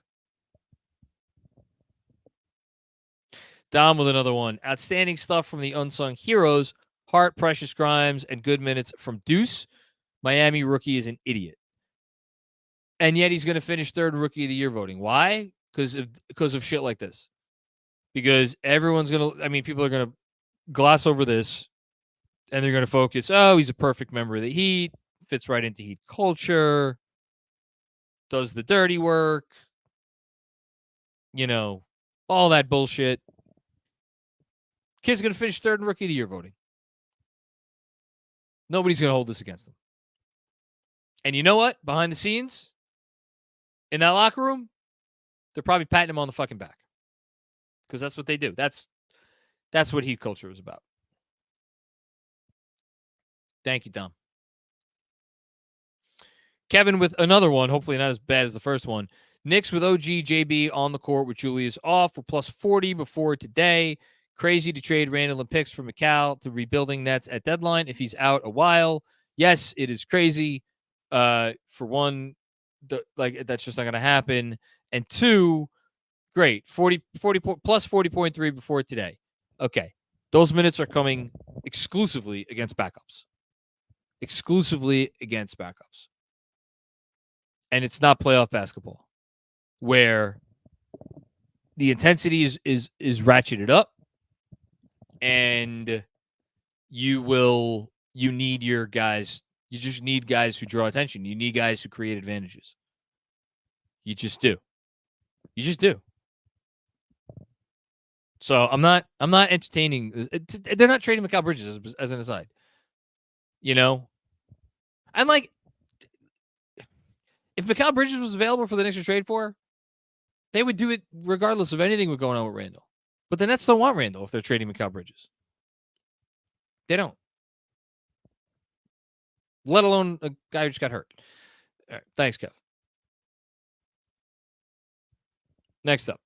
Speaker 1: Dom with another one. Outstanding stuff from the unsung heroes. Hart, Precious Grimes, and good minutes from Deuce. Miami rookie is an idiot. And yet he's going to finish third rookie of the year voting. Why? Because of shit like this. Because everyone's going to, people are going to gloss over this and they're going to focus, oh, he's a perfect member of the Heat, fits right into Heat culture, does the dirty work, all that bullshit. Kid's going to finish third in rookie of the year voting. Nobody's going to hold this against him. And you know what? Behind the scenes, in that locker room, they're probably patting him on the fucking back. because that's what they do. That's what Heat culture is about. Thank you, Dom. Kevin with another one, hopefully not as bad as the first one. Knicks with OG JB on the court with Julius off. We're plus 40 before today. Crazy to trade Randall and picks for McCall to rebuilding Nets at deadline if he's out a while. Yes, it is crazy. For one, that's just not going to happen. And two, great. 40 plus 40.3 before today. Okay. Those minutes are coming exclusively against backups. Exclusively against backups. And it's not playoff basketball where the intensity is ratcheted up and you need your guys. You just need guys who draw attention. You need guys who create advantages. You just do. You just do. So I'm not entertaining. They're not trading Mikal Bridges as an aside. You know? I'm like, if Mikal Bridges was available for the Knicks to trade for, they would do it regardless of anything was going on with Randall. But the Nets don't want Randall if they're trading Mikal Bridges. They don't. Let alone a guy who just got hurt. All right, thanks, Kev. Next up.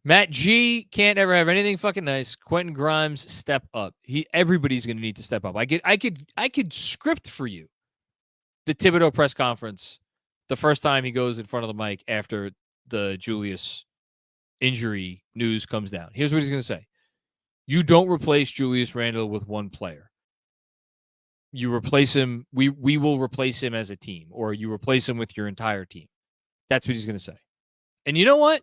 Speaker 1: Matt G can't ever have anything fucking nice. Quentin Grimes, step up. Everybody's going to need to step up. I could script for you the Thibodeau press conference the first time he goes in front of the mic after the Julius injury news comes down. Here's what he's going to say. You don't replace Julius Randle with one player. You replace him. We will replace him as a team, or you replace him with your entire team. That's what he's going to say. And you know what?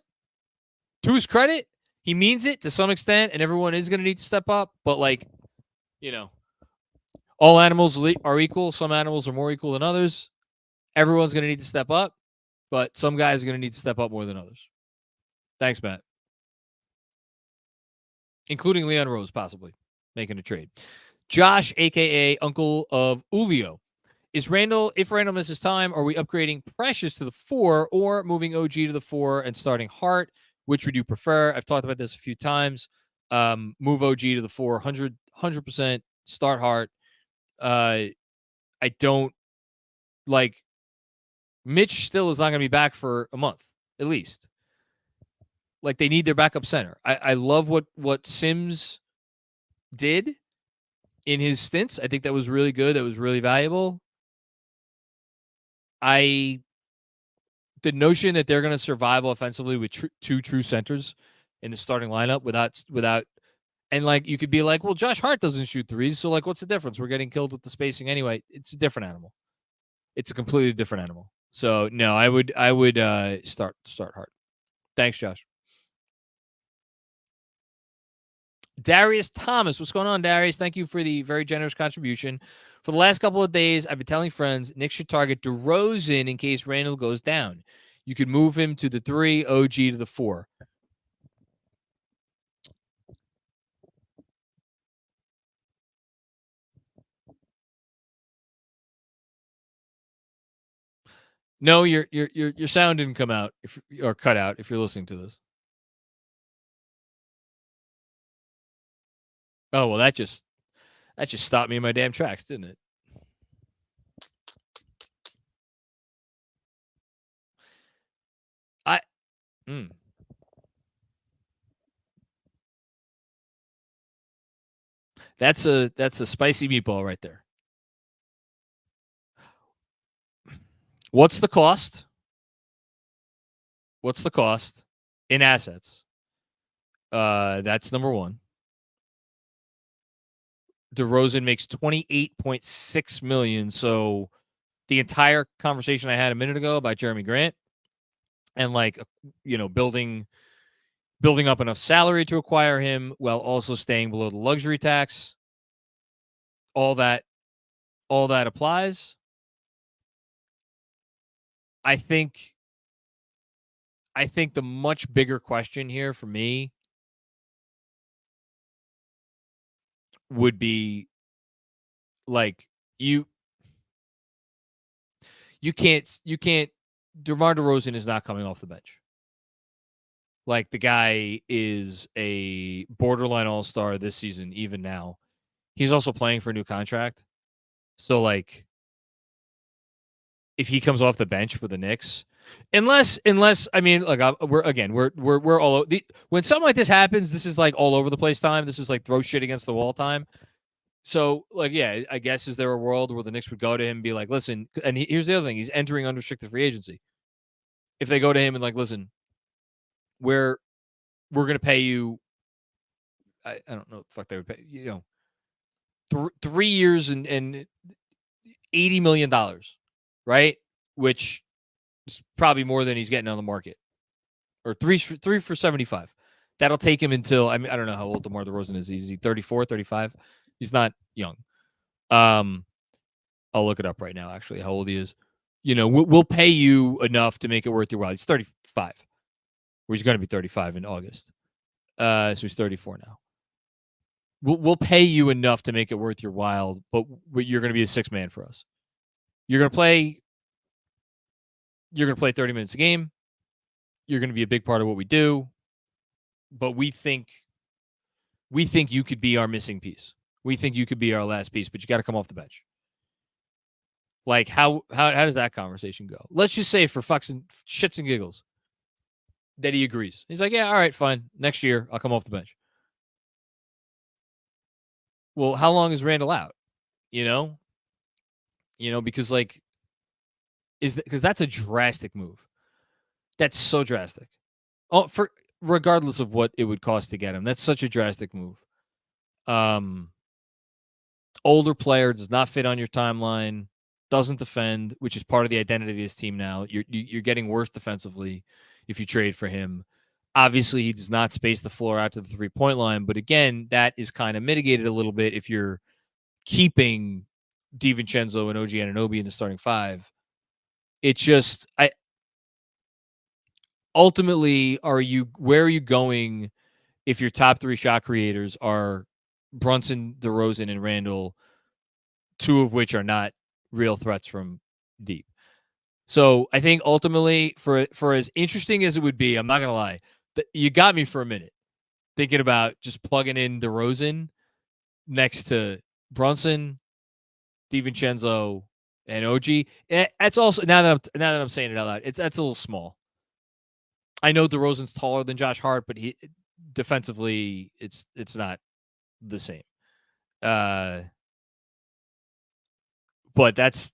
Speaker 1: To his credit, he means it to some extent, and everyone is going to need to step up. But, all animals are equal. Some animals are more equal than others. Everyone's going to need to step up, but some guys are going to need to step up more than others. Thanks, Matt. Including Leon Rose, possibly, making a trade. Josh, a.k.a. Uncle of Julio. If Randall misses time, are we upgrading Precious to the 4 or moving OG to the 4 and starting Hart? Which would you prefer? I've talked about this a few times. Move OG to the 4, 100%. Start Hart. I don't like Mitch still is not going to be back for a month, at least. Like, they need their backup center. I love what Sims did in his stints. I think that was really good. That was really valuable. The notion that they're going to survive offensively with two true centers in the starting lineup without, and you could be like, well, Josh Hart doesn't shoot threes, so what's the difference? We're getting killed with the spacing anyway. It's a different animal. It's a completely different animal. So no, I would start Hart. Thanks, Josh. Darius Thomas. What's going on, Darius? Thank you for the very generous contribution. For the last couple of days, I've been telling friends Knicks should target DeRozan in case Randall goes down. You could move him to the 3, OG to the 4. No, your sound didn't come out or cut out if you're listening to this. Oh, well, that just stopped me in my damn tracks, didn't it? That's a spicy meatball right there. What's the cost? What's the cost in assets? That's number one. DeRozan makes $28.6 million. So the entire conversation I had a minute ago about Jeremy Grant and building up enough salary to acquire him while also staying below the luxury tax. All that applies. I think the much bigger question here for me would be you can't DeMar DeRozan is not coming off the bench. Like, the guy is a borderline all-star this season, even now. He's also playing for a new contract. So, like, if he comes off the bench for the Knicks, unless I mean, like, we're all when something like this happens, this is like all over the place time. This is like throw shit against the wall time. So, like, yeah, I guess is there a world where the Knicks would go to him and be like, listen, and here's the other thing: he's entering unrestricted free agency. If they go to him and like, listen, we're gonna pay you, I don't know what the fuck they would pay, 3 years and $80 million, right? Which is probably more than he's getting on the market, or three for 75. That'll take him until, I mean, I don't know how old DeMar DeRozan is. Is he 34, 35? He's not young. I'll look it up right now, actually, how old he is. We'll pay you enough to make it worth your while. He's 35, or he's going to be 35 in August. So he's 34 now. We'll pay you enough to make it worth your while, but you're going to be a six man for us. You're going to play 30 minutes a game. You're going to be a big part of what we do, but we think you could be our missing piece. We think you could be our last piece, but you got to come off the bench. Like, how does that conversation go? Let's just say, for fucks and shits and giggles, that he agrees. He's like, yeah, all right, fine. Next year, I'll come off the bench. Well, how long is Randall out? Because, like, because that's a drastic move. That's so drastic. For regardless of what it would cost to get him, that's such a drastic move. Older player, does not fit on your timeline, doesn't defend, which is part of the identity of this team now. You're getting worse defensively if you trade for him. Obviously, he does not space the floor out to the 3-point line, but again, that is kind of mitigated a little bit if you're keeping DiVincenzo and OG Anunoby in the starting five. It's just, ultimately, where are you going if your top three shot creators are Brunson, DeRozan, and Randall, two of which are not real threats from deep? So I think ultimately, for as interesting as it would be, I'm not going to lie, you got me for a minute thinking about just plugging in DeRozan next to Brunson, DiVincenzo, and OG. That's also, now that I'm saying it out loud, that's a little small. I know DeRozan's taller than Josh Hart, but he defensively, it's not the same. But there's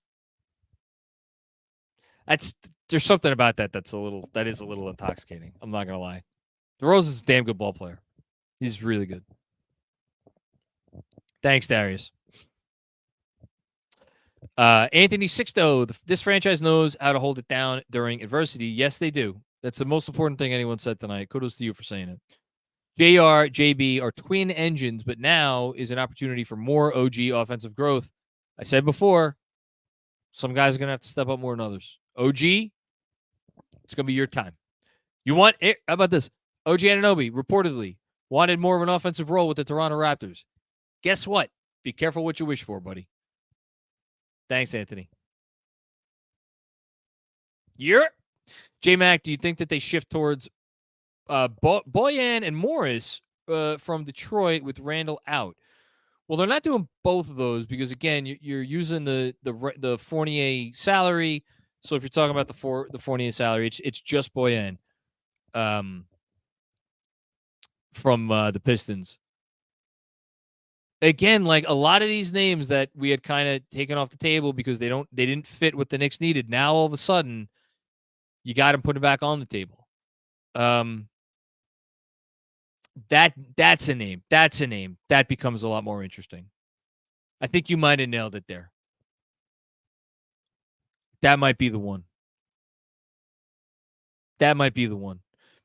Speaker 1: something about that is a little intoxicating. I'm not gonna lie. DeRozan's a damn good ball player. He's really good. Thanks, Darius. Anthony Sixto, this franchise knows how to hold it down during adversity. Yes, they do. That's the most important thing anyone said tonight. Kudos to you for saying it. JR, JB are twin engines, but now is an opportunity for more OG offensive growth. I said before, some guys are going to have to step up more than others. OG, it's going to be your time. You want it? How about this? OG Anunoby reportedly wanted more of an offensive role with the Toronto Raptors. Guess what? Be careful what you wish for, buddy. Thanks, Anthony. J-Mac, do you think that they shift towards Boyan and Morris from Detroit with Randall out? Well, they're not doing both of those because, again, you're using the Fournier salary. So if you're talking about the Fournier salary, it's just Boyan from the Pistons. Again, like a lot of these names that we had kind of taken off the table because they didn't fit what the Knicks needed. Now all of a sudden, you got to put it back on the table. That's a name. That becomes a lot more interesting. I think you might have nailed it there. That might be the one.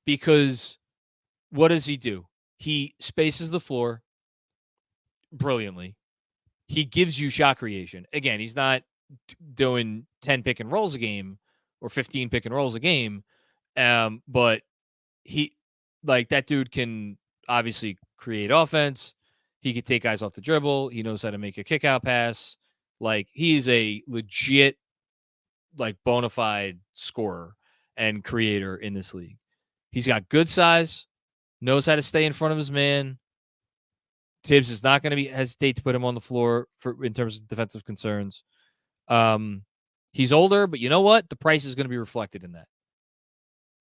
Speaker 1: Because what does he do? He spaces the floor brilliantly. He gives you shot creation. Again, he's not doing 10 pick and rolls a game or 15 pick and rolls a game. But that dude can obviously create offense. He can take guys off the dribble. He knows how to make a kick out pass. Like, he is a legit, like, bona fide scorer and creator in this league. He's got good size, knows how to stay in front of his man. Tibbs is not going to be hesitate to put him on the floor for in terms of defensive concerns. Um, he's older, but you know what? The price is going to be reflected in that.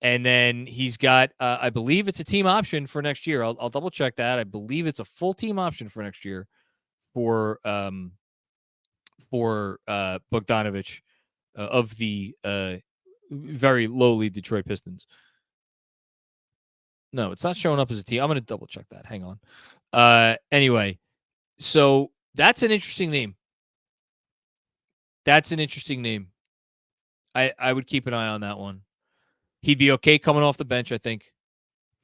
Speaker 1: And then he's got, I believe it's a team option for next year. I'll double check that. I believe it's a full team option for next year for Bogdanovich of the very lowly Detroit Pistons. No, it's not showing up as a team. I'm going to double check that. Hang on. Anyway, so that's an interesting name. That's an interesting name. I would keep an eye on that one. He'd be okay coming off the bench, I think,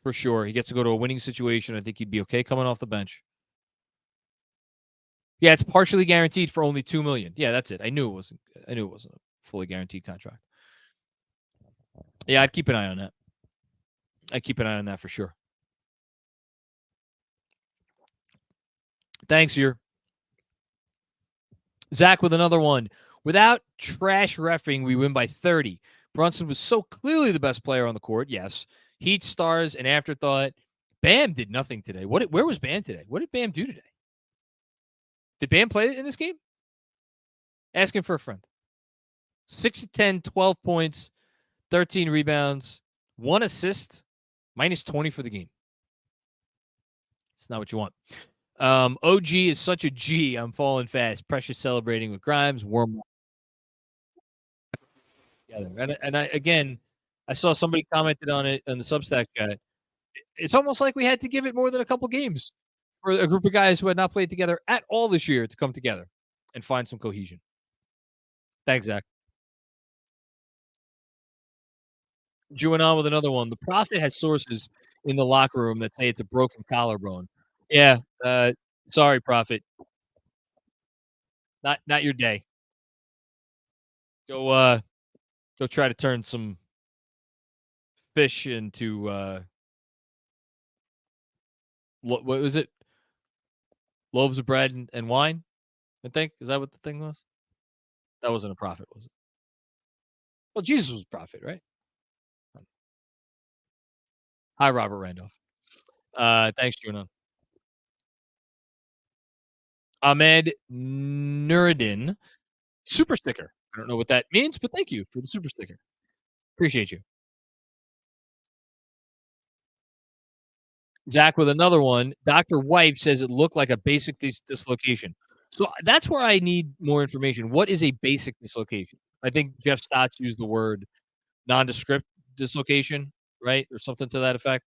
Speaker 1: for sure. He gets to go to a winning situation. I think he'd be okay coming off the bench. Yeah, it's partially guaranteed for only $2 million. Yeah, that's it. I knew it wasn't a fully guaranteed contract. Yeah, I'd keep an eye on that. I'd keep an eye on that for sure. Thanks, here. Zach with another one. Without trash reffing, we win by 30. Brunson was so clearly the best player on the court. Yes. Heat stars, an afterthought. Bam did nothing today. Where was Bam today? What did Bam do today? Did Bam play in this game? Asking for a friend. 6 of 10, 12 points, 13 rebounds, 1 assist, minus 20 for the game. It's not what you want. OG is such a G. I'm falling fast. Precious celebrating with Grimes. Warm together. And I saw somebody commented on it on the Substack chat. It's almost like we had to give it more than a couple games for a group of guys who had not played together at all this year to come together and find some cohesion. Thanks, Zach. Chewing on with another one. The Prophet has sources in the locker room that say it's a broken collarbone. Yeah. Sorry, Prophet. Not your day. Go try to turn some fish into what was it? Loaves of bread and wine, I think. Is that what the thing was? That wasn't a prophet, was it? Well, Jesus was a prophet, right? Hi, Robert Randolph. Thanks, Juno. Ahmed Nuruddin, super sticker. I don't know what that means, but thank you for the super sticker. Appreciate you. Zach with another one. Dr. Wife says it looked like a basic dislocation. So that's where I need more information. What is a basic dislocation? I think Jeff Stotts used the word nondescript dislocation, right? Or something to that effect.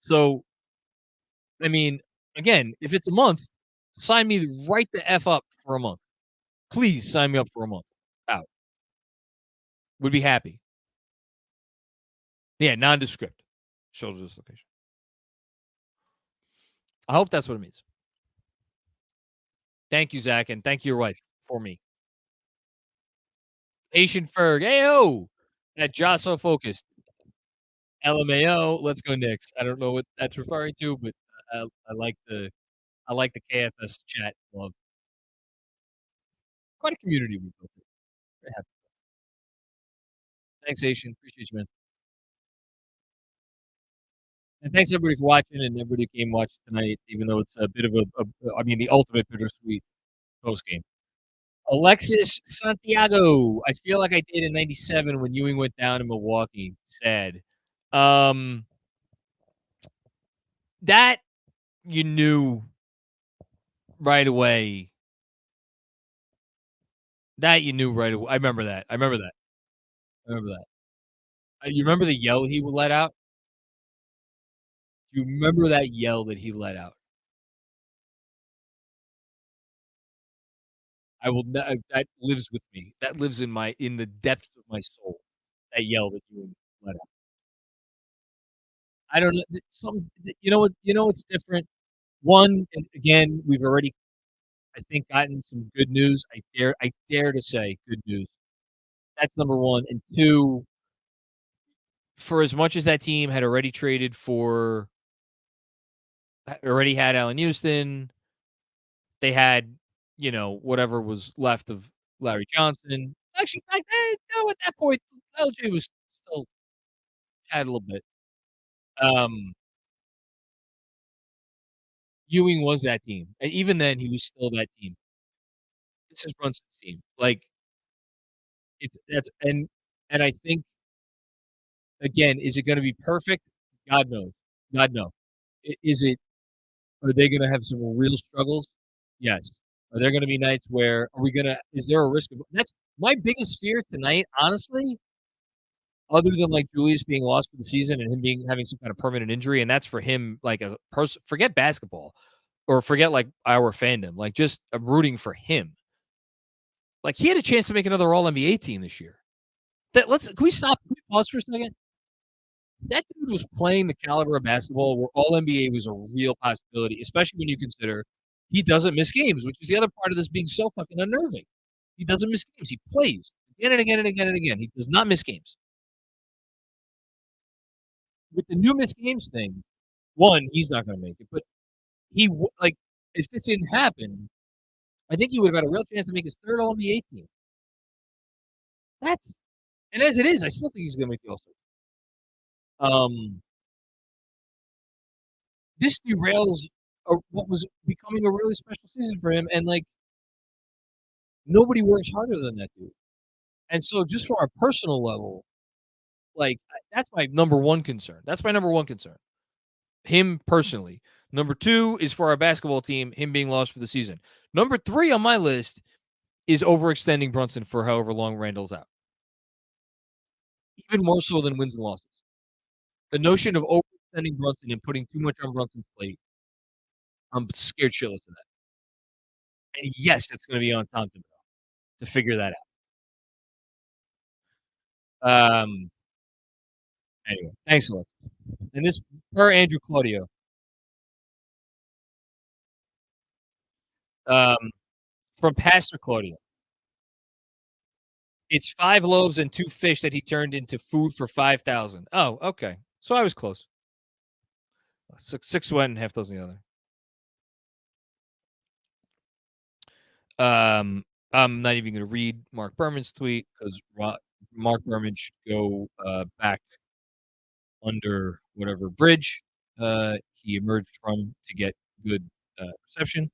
Speaker 1: So, I mean, again, if it's a month, sign me right the F up for a month. Please sign me up for a month. Out. Would be happy. Yeah, nondescript shoulder dislocation. I hope that's what it means. Thank you, Zach, and thank you, your wife, for me. Asian Ferg. Ayo! That Josso focused. LMAO. Let's go Knicks. I don't know what that's referring to, but I like the KFS chat love. Quite a community we built. Very happy. Thanks, Asian. Appreciate you, man. And thanks everybody for watching and everybody who came watch tonight, even though it's a bit of I mean, the ultimate bittersweet post game. Alexis Santiago. I feel like I did in '97 when Ewing went down in Milwaukee. Sad. That you knew right away. That you knew right away. I remember that. I remember that. I remember that. You remember the yell he let out? You remember that yell that he let out? I will that lives with me. That lives in the depths of my soul. That yell that you let out. I don't know. You know what's different? One, and again, we've already, I think, gotten some good news. I dare to say good news. That's number one. And two, for as much as that team had already traded for, already had Allen Houston, they had, whatever was left of Larry Johnson. Actually, back then, no, at that point, LJ was still had a little bit. Um, Ewing was that team, and even then, he was still that team. This is Brunson's team. Like, it's that's and I think, again, is it gonna be perfect? God knows. God no. Is it are they gonna have some real struggles? Yes. Are there gonna be nights where are we gonna is there a risk of that's my biggest fear tonight, honestly, other than, like, Julius being lost for the season and him being having some kind of permanent injury, and that's for him, like, as a person forget basketball or forget, like, our fandom, like, just I'm rooting for him. Like, he had a chance to make another All-NBA team this year. That let's can we stop? Can we pause for a second? That dude was playing the caliber of basketball where All NBA was a real possibility, especially when you consider he doesn't miss games, which is the other part of this being so fucking unnerving. He doesn't miss games. He plays again and again and again and again. He does not miss games. With the new miss games thing, one, he's not going to make it, but like if this didn't happen, I think he would have had a real chance to make his third All NBA team. That's and as it is, I still think he's going to make the All Star. Um, this derails what was becoming a really special season for him, and like nobody works harder than that dude. And so, just for our personal level, like that's my number one concern. That's my number one concern. Him personally. Number two is for our basketball team, him being lost for the season. Number three on my list is overextending Brunson for however long Randall's out. Even more so than wins and losses. The notion of overextending Brunson and putting too much on Brunson's plate, I'm scared shitless of that. And yes, it's going to be on Tom to figure that out. Anyway, thanks a lot. And this per Andrew Claudio. Um, from Pastor Claudio. It's 5 loaves and 2 fish that he turned into food for 5,000. Oh, okay. So I was close. 6 one, half dozen the other. I'm not even going to read Mark Berman's tweet because Mark Berman should go back under whatever bridge he emerged from to get good reception.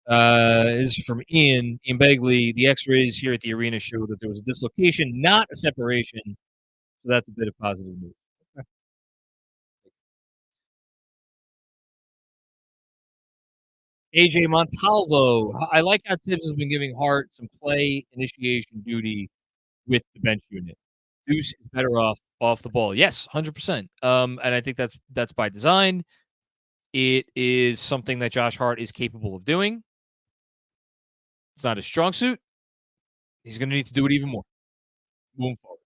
Speaker 1: This is from Ian Begley. The X-rays here at the arena show that there was a dislocation, not a separation. So that's a bit of positive news. Okay. AJ Montalvo. I like how Tibbs has been giving Hart some play initiation duty with the bench unit. Deuce is better off the ball. Yes, 100%. And I think that's by design. It is something that Josh Hart is capable of doing. It's not his strong suit. He's going to need to do it even more moving forward.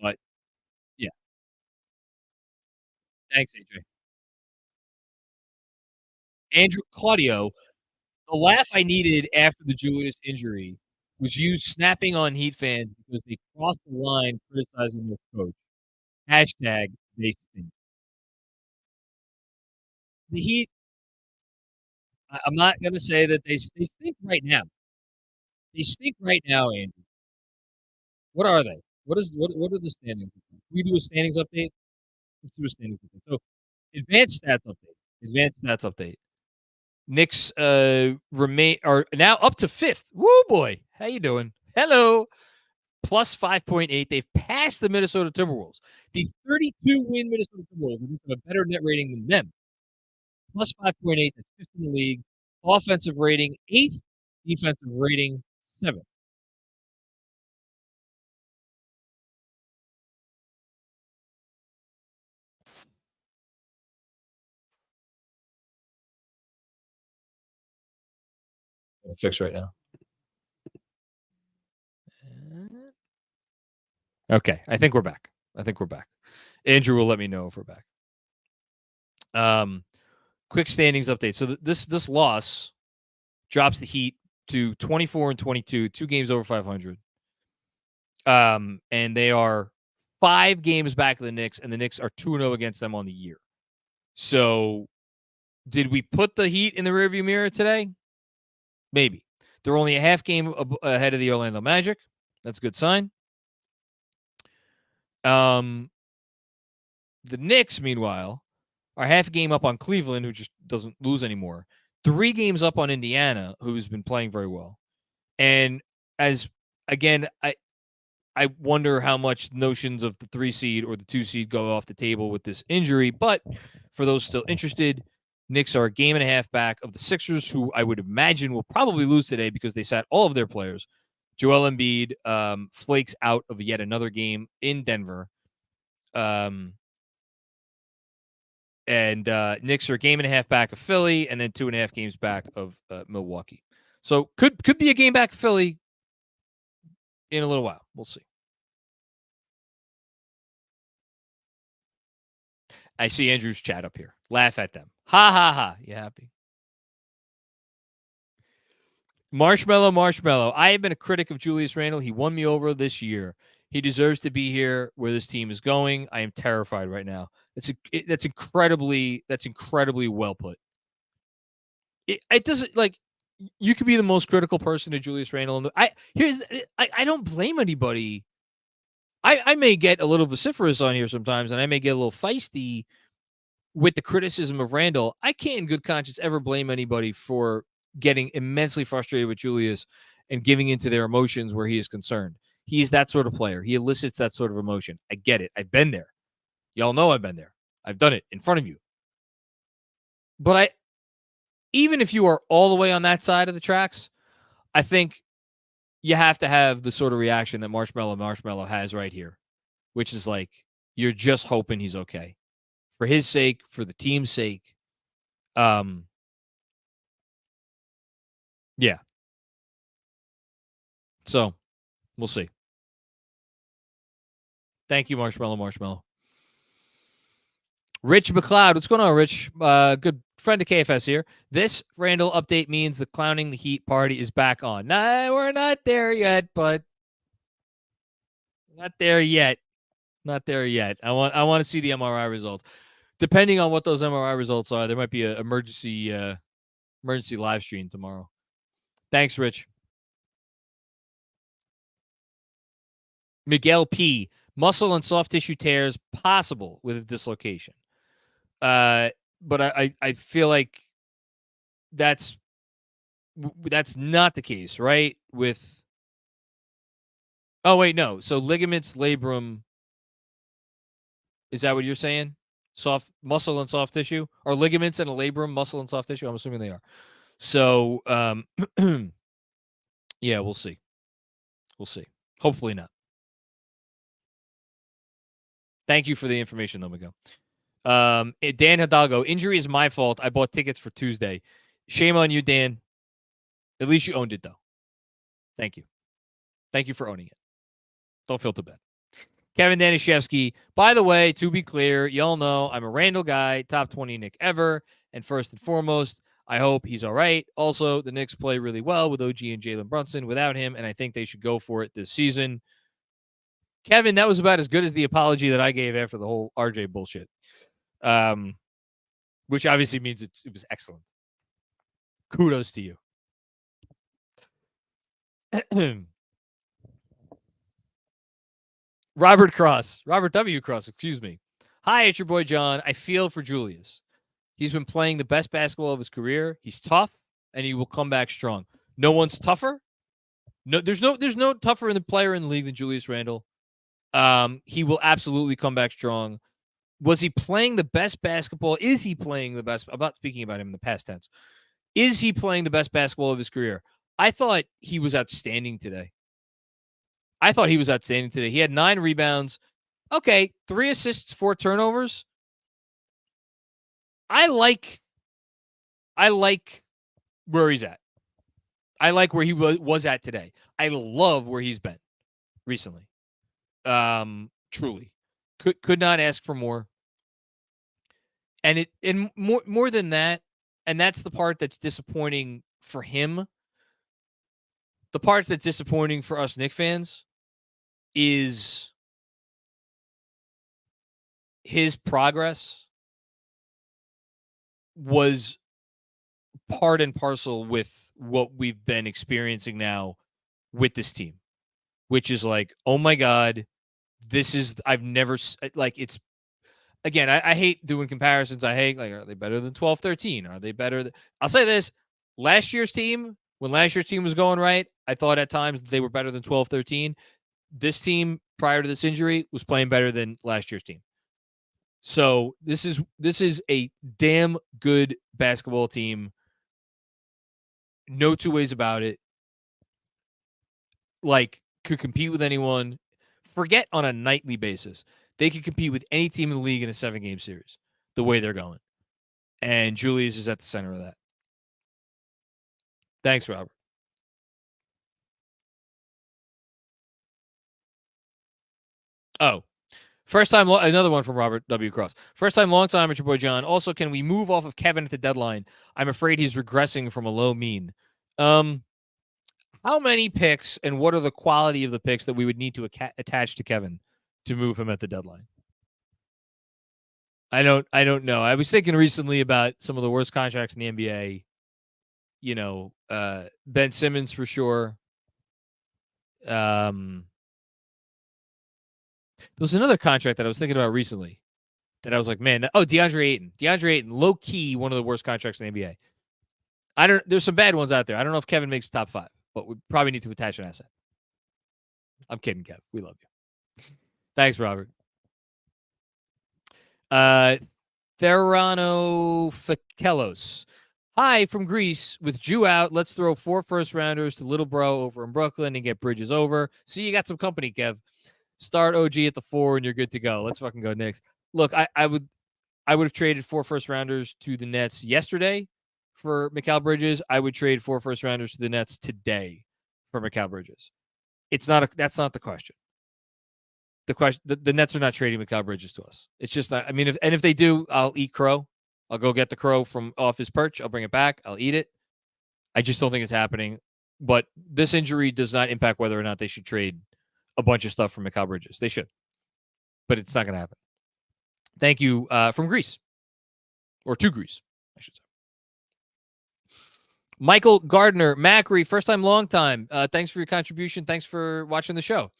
Speaker 1: But yeah, thanks, AJ. Andrew Claudio. The laugh I needed after the Julius injury was you snapping on Heat fans because they crossed the line criticizing their coach. Hashtag they stink. The Heat, I'm not going to say that they stink right now. They stink right now, Andrew. What are they? What are the standings? Can we do a standings update? Let's do a standings update. So, advanced stats update. Advanced stats update. Knicks remain are now up to 5th. Woo boy. How you doing? Hello. Plus 5.8. They've passed the Minnesota Timberwolves. The 32-win Minnesota Timberwolves have a better net rating than them. Plus 5.8. That's 5th in the league. Offensive rating 8th. Defensive rating 7th. Fix right now. Okay, I think we're back. Andrew will let me know if we're back. Quick standings update. So this loss drops the Heat to 24 and 22, 2 games over 500. And they are 5 games back of the Knicks, and the Knicks are 2-0 against them on the year. So, did we put the Heat in the rearview mirror today? Maybe. They're only a half game ahead of the Orlando Magic. That's a good sign. The Knicks, meanwhile, are half a game up on Cleveland, who just doesn't lose anymore. 3 games up on Indiana, who's been playing very well. And as again, I wonder how much notions of the 3 seed or the 2 seed go off the table with this injury. But for those still interested, Knicks are a game and a half back of the Sixers, who I would imagine will probably lose today because they sat all of their players. Joel Embiid flakes out of yet another game in Denver. And Knicks are a game and a half back of Philly, and then 2.5 games back of Milwaukee. So could be a game back of Philly in a little while. We'll see. I see Andrew's chat up here. Laugh at them. Ha ha ha. You happy? Marshmallow. I have been a critic of Julius Randle. He won me over this year. He deserves to be here where this team is going. I am terrified right now. That's incredibly well put. It doesn't like you could be the most critical person to Julius Randle. I don't blame anybody. I may get a little vociferous on here sometimes, and I may get a little feisty with the criticism of Randle. I can't in good conscience ever blame anybody for getting immensely frustrated with Julius and giving into their emotions where he is concerned. He is that sort of player. He elicits that sort of emotion. I get it. I've been there. Y'all know I've been there. I've done it in front of you. But even if you are all the way on that side of the tracks, I think you have to have the sort of reaction that Marshmallow has right here, which is like, you're just hoping he's okay. For his sake, for the team's sake. Yeah. So, we'll see. Thank you, Marshmallow. Rich McLeod. What's going on, Rich? Good friend of KFS here. This Randle update means the clowning the Heat party is back on. Nah, we're not there yet, but not there yet. I want to see the MRI results. Depending on what those MRI results are, there might be an emergency live stream tomorrow. Thanks, Rich. Miguel P. Muscle and soft tissue tears possible with a dislocation. But I feel like that's not the case, right? Oh wait, no. So ligaments, labrum. Is that what you're saying? Soft muscle and soft tissue, or ligaments and a labrum, muscle and soft tissue? I'm assuming they are. So, yeah, we'll see. Hopefully not. Thank you for the information, though, Miguel. Dan Hidalgo, injury is my fault. I bought tickets for Tuesday. Shame on you, Dan. At least you owned it, though. Thank you. Thank you for owning it. Don't feel too bad. Kevin Danishevsky, by the way, to be clear, y'all know I'm a Randle guy, top 20 Knick ever. And first and foremost, I hope he's all right. Also, the Knicks play really well with OG and Jalen Brunson without him, and I think they should go for it this season. Kevin, that was about as good as the apology that I gave after the whole RJ bullshit, which obviously means it was excellent. Kudos to you. Robert W. Cross, excuse me. Hi, it's your boy John. I feel for Julius. He's been playing the best basketball of his career. He's tough, and he will come back strong. No one's tougher. No, there's no tougher in the player in the league than Julius Randle. He will absolutely come back strong. Was he playing the best basketball? Is he playing the best? I'm not speaking about him in the past tense. Is he playing the best basketball of his career? I thought he was outstanding today. He had 9 rebounds. Okay, 3 assists, 4 turnovers. I like where he's at. I like where he was at today. I love where he's been recently. Truly. Could not ask for more. And more than that, and that's the part that's disappointing for him. The part that's disappointing for us Knicks fans is his progress was part and parcel with what we've been experiencing now with this team, which is like, oh my God, I've never, like, it's, again, I hate doing comparisons. I hate, like, are they better than 12-13? Are they better? I'll say this. Last year's team, when last year's team was going right, I thought at times they were better than 12-13. This team, prior to this injury, was playing better than last year's team. So this is a damn good basketball team. No two ways about it. Like, could compete with anyone. Forget on a nightly basis. They could compete with any team in the league in a 7-game series, the way they're going. And Julius is at the center of that. Thanks, Robert. Oh, first time, another one from Robert W. Cross. First time, long time, it's your boy John. Also, can we move off of Kevin at the deadline? I'm afraid he's regressing from a low mean. How many picks and what are the quality of the picks that we would need to attach to Kevin to move him at the deadline? I don't know. I was thinking recently about some of the worst contracts in the NBA. You know, Ben Simmons for sure. There was another contract that I was thinking about recently that I was like, man, DeAndre Ayton. DeAndre Ayton, low key, one of the worst contracts in the NBA. There's some bad ones out there. I don't know if Kevin makes top 5, but we probably need to attach an asset. I'm kidding, Kev. We love you. Thanks, Robert. Therano Fakelos. Hi from Greece. With Jew out, let's throw 4 first-rounders to Little Bro over in Brooklyn and get Bridges over. See, you got some company, Kev. Start OG at the 4 and you're good to go. Let's fucking go Knicks. Look, I would have traded 4 first-rounders to the Nets yesterday for Mikal Bridges. I would trade 4 first-rounders to the Nets today for Mikal Bridges. That's not the question. The Nets are not trading Mikal Bridges to us. It's just not. I mean, if they do, I'll eat crow. I'll go get the crow from off his perch. I'll bring it back. I'll eat it. I just don't think it's happening. But this injury does not impact whether or not they should trade a bunch of stuff from Mikal Bridges. They should, but it's not going to happen. Thank you from Greece, or to Greece, I should say. Michael Gardner, Macri, first time, long time. Thanks for your contribution. Thanks for watching the show.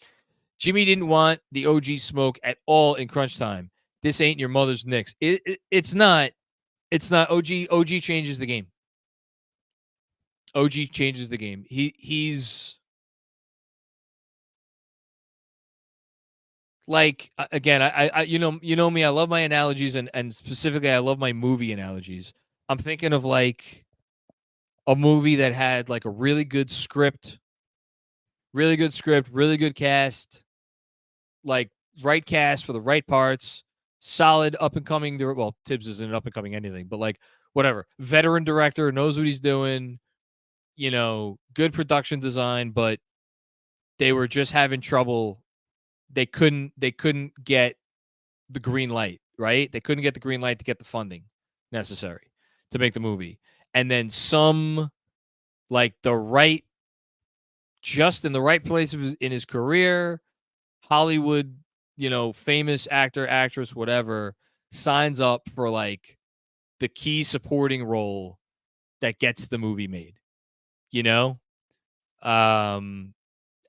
Speaker 1: Jimmy didn't want the OG smoke at all in crunch time. This ain't your mother's Knicks. It's not. It's not. OG changes the game. OG changes the game. He's like, again, I you know me, I love my analogies, and specifically I love my movie analogies. I'm thinking of like a movie that had like a really good script, really good cast, like right cast for the right parts, solid up and coming. Well, Tibbs isn't an up and coming anything, but like whatever, veteran director, knows what he's doing, you know, good production design, but they were just having trouble. They couldn't get the green light, right? They couldn't get the green light to get the funding necessary to make the movie. And then like just in the right place in his career, Hollywood, you know, famous actor, actress, whatever, signs up for like the key supporting role that gets the movie made, you know? And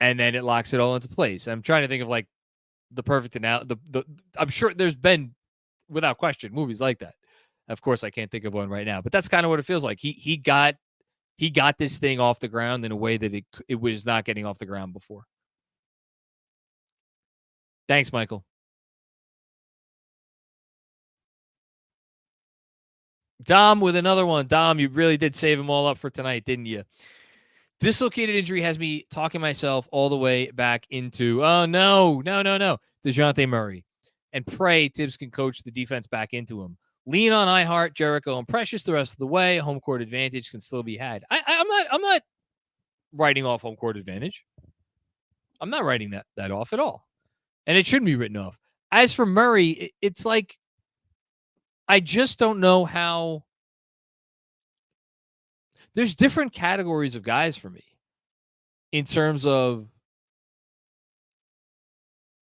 Speaker 1: then it locks it all into place. I'm trying to think of like the perfect analogy. I'm sure there's been, without question, movies like that. Of course, I can't think of one right now, but that's kind of what it feels like. He got this thing off the ground in a way that it was not getting off the ground before. Thanks, Michael. Dom with another one. Dom, you really did save them all up for tonight, didn't you? Dislocated injury has me talking myself all the way back into, oh, no, DeJounte Murray. And pray Tibbs can coach the defense back into him. Lean on iHeart, Jericho, and Precious the rest of the way. Home court advantage can still be had. I'm not writing off home court advantage. I'm not writing that off at all. And it shouldn't be written off. As for Murray, it's like, I just don't know how. There's different categories of guys for me in terms of,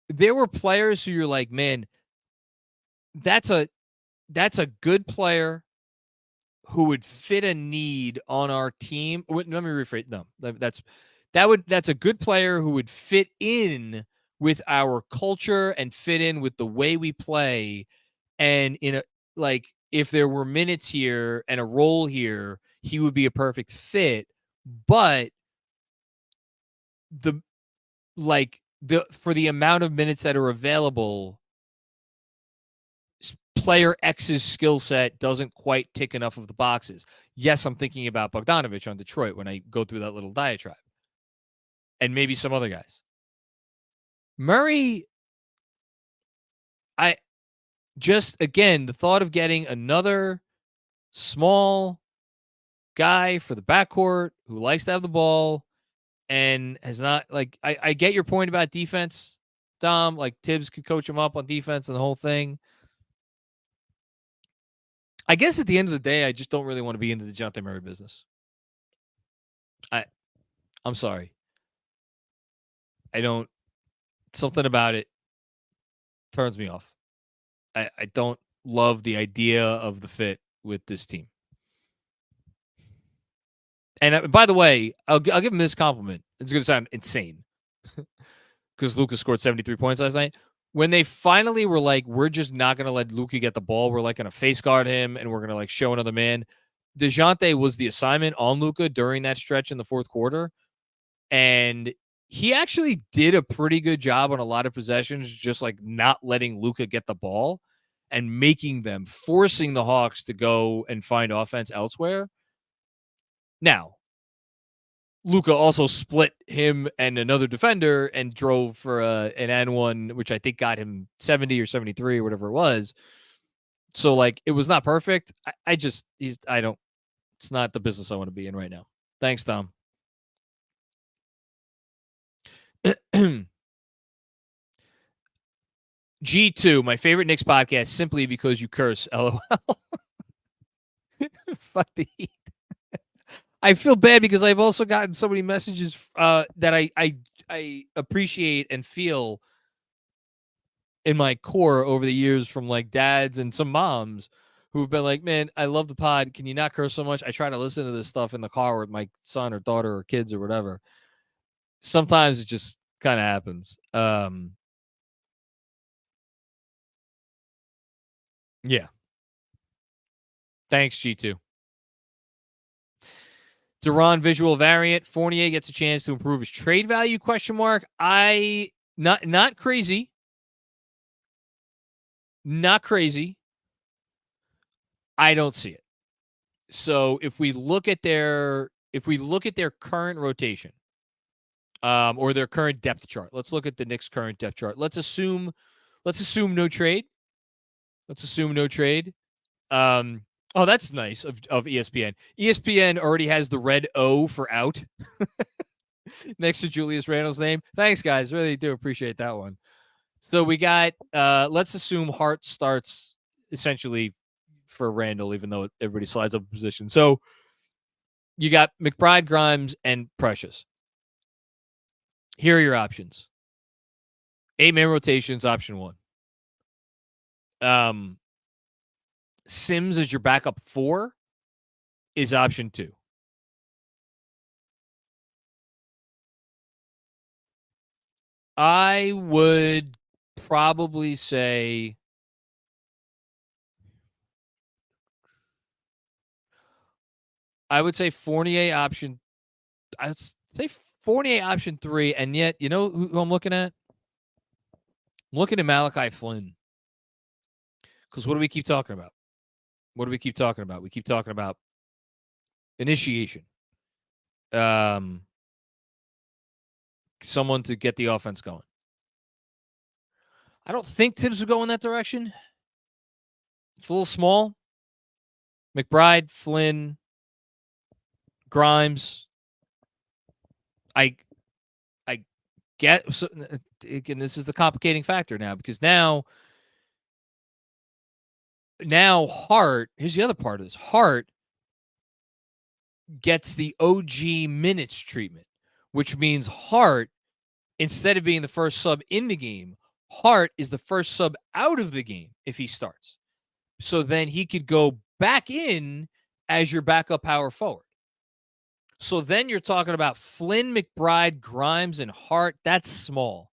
Speaker 1: there were players who you're like, man, that's a good player who would fit a need on our team. Let me rephrase. No, that's a good player who would fit in with our culture and fit in with the way we play. And if there were minutes here and a role here, he would be a perfect fit. But for the amount of minutes that are available, player X's skill set doesn't quite tick enough of the boxes. Yes, I'm thinking about Bogdanovich on Detroit when I go through that little diatribe. And maybe some other guys. Murray, again, the thought of getting another small guy for the backcourt who likes to have the ball and has not, I get your point about defense, Dom. Like, Tibbs could coach him up on defense and the whole thing. I guess at the end of the day, I just don't really want to be into the DeJounte Murray business. I'm sorry. Something about it turns me off. I don't love the idea of the fit with this team. And by the way, I'll give him this compliment. It's going to sound insane because Luka scored 73 points last night. When they finally were like, we're just not going to let Luka get the ball. We're going to face guard him and we're going to show another man. DeJounte was the assignment on Luka during that stretch in the fourth quarter. And he actually did a pretty good job on a lot of possessions, just not letting Luka get the ball and forcing the Hawks to go and find offense elsewhere. Now, Luka also split him and another defender and drove for an N1, which I think got him 70 or 73 or whatever it was. So it was not perfect. It's not the business I want to be in right now. Thanks, Tom. G2, my favorite Knicks podcast, simply because you curse. LOL. Fuck the Heat. I feel bad because I've also gotten so many messages that I appreciate and feel in my core over the years from dads and some moms who've been like, man, I love the pod. Can you not curse so much? I try to listen to this stuff in the car with my son or daughter or kids or whatever. Sometimes it just kind of happens. Yeah. Thanks, G2. Duran visual variant. Fournier gets a chance to improve his trade value, ? Not crazy. Not crazy. I don't see it. So if we look at their current rotation, or their current depth chart, let's look at the Knicks' current depth chart. Let's assume no trade. Oh, that's nice of ESPN. ESPN already has the red O for out next to Julius Randle's name. Thanks, guys. Really do appreciate that one. So we got, let's assume Hart starts essentially for Randle, even though everybody slides up a position. So you got McBride, Grimes, and Precious. Here are your options. 8-man rotations, option 1. Sims as your backup 4 is option 2. I would probably say Fournier option. I'd say Fournier option 3, and yet you know who I'm looking at? I'm looking at Malachi Flynn. Because what do we keep talking about? We keep talking about initiation. Someone to get the offense going. I don't think Tibbs would go in that direction. It's a little small. McBride, Flynn, Grimes. I get, so, again, this is the complicating factor now, because now Hart, here's the other part of this. Hart gets the OG minutes treatment, which means Hart, instead of being the first sub in the game, Hart is the first sub out of the game if he starts. So then he could go back in as your backup power forward. So then you're talking about Flynn, McBride, Grimes, and Hart. That's small.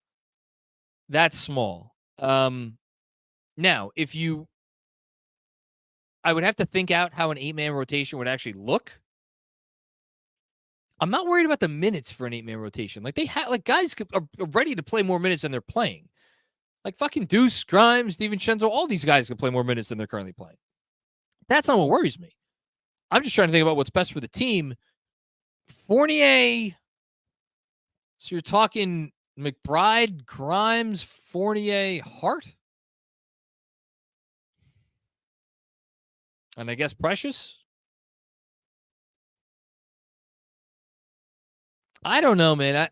Speaker 1: Now, if you I would have to think out how an 8-man rotation would actually look. I'm not worried about the minutes for an 8-man rotation. Like, guys are ready to play more minutes than they're playing. Like, fucking Deuce, Grimes, DiVincenzo, all these guys can play more minutes than they're currently playing. That's not what worries me. I'm just trying to think about what's best for the team. Fournier. So you're talking McBride, Grimes, Fournier, Hart? And I guess Precious? I don't know, man.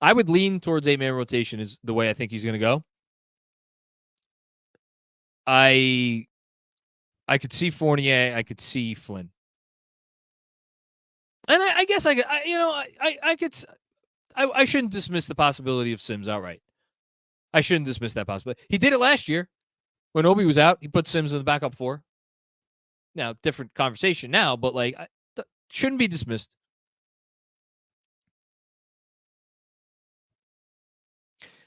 Speaker 1: I would lean towards 8-man rotation is the way I think he's going to go. I could see Fournier. I could see Flynn. And I guess I shouldn't dismiss the possibility of Sims outright. I shouldn't dismiss that possibility. He did it last year when Obi was out. He put Sims in the backup 4. Now, different conversation now, but like, shouldn't be dismissed.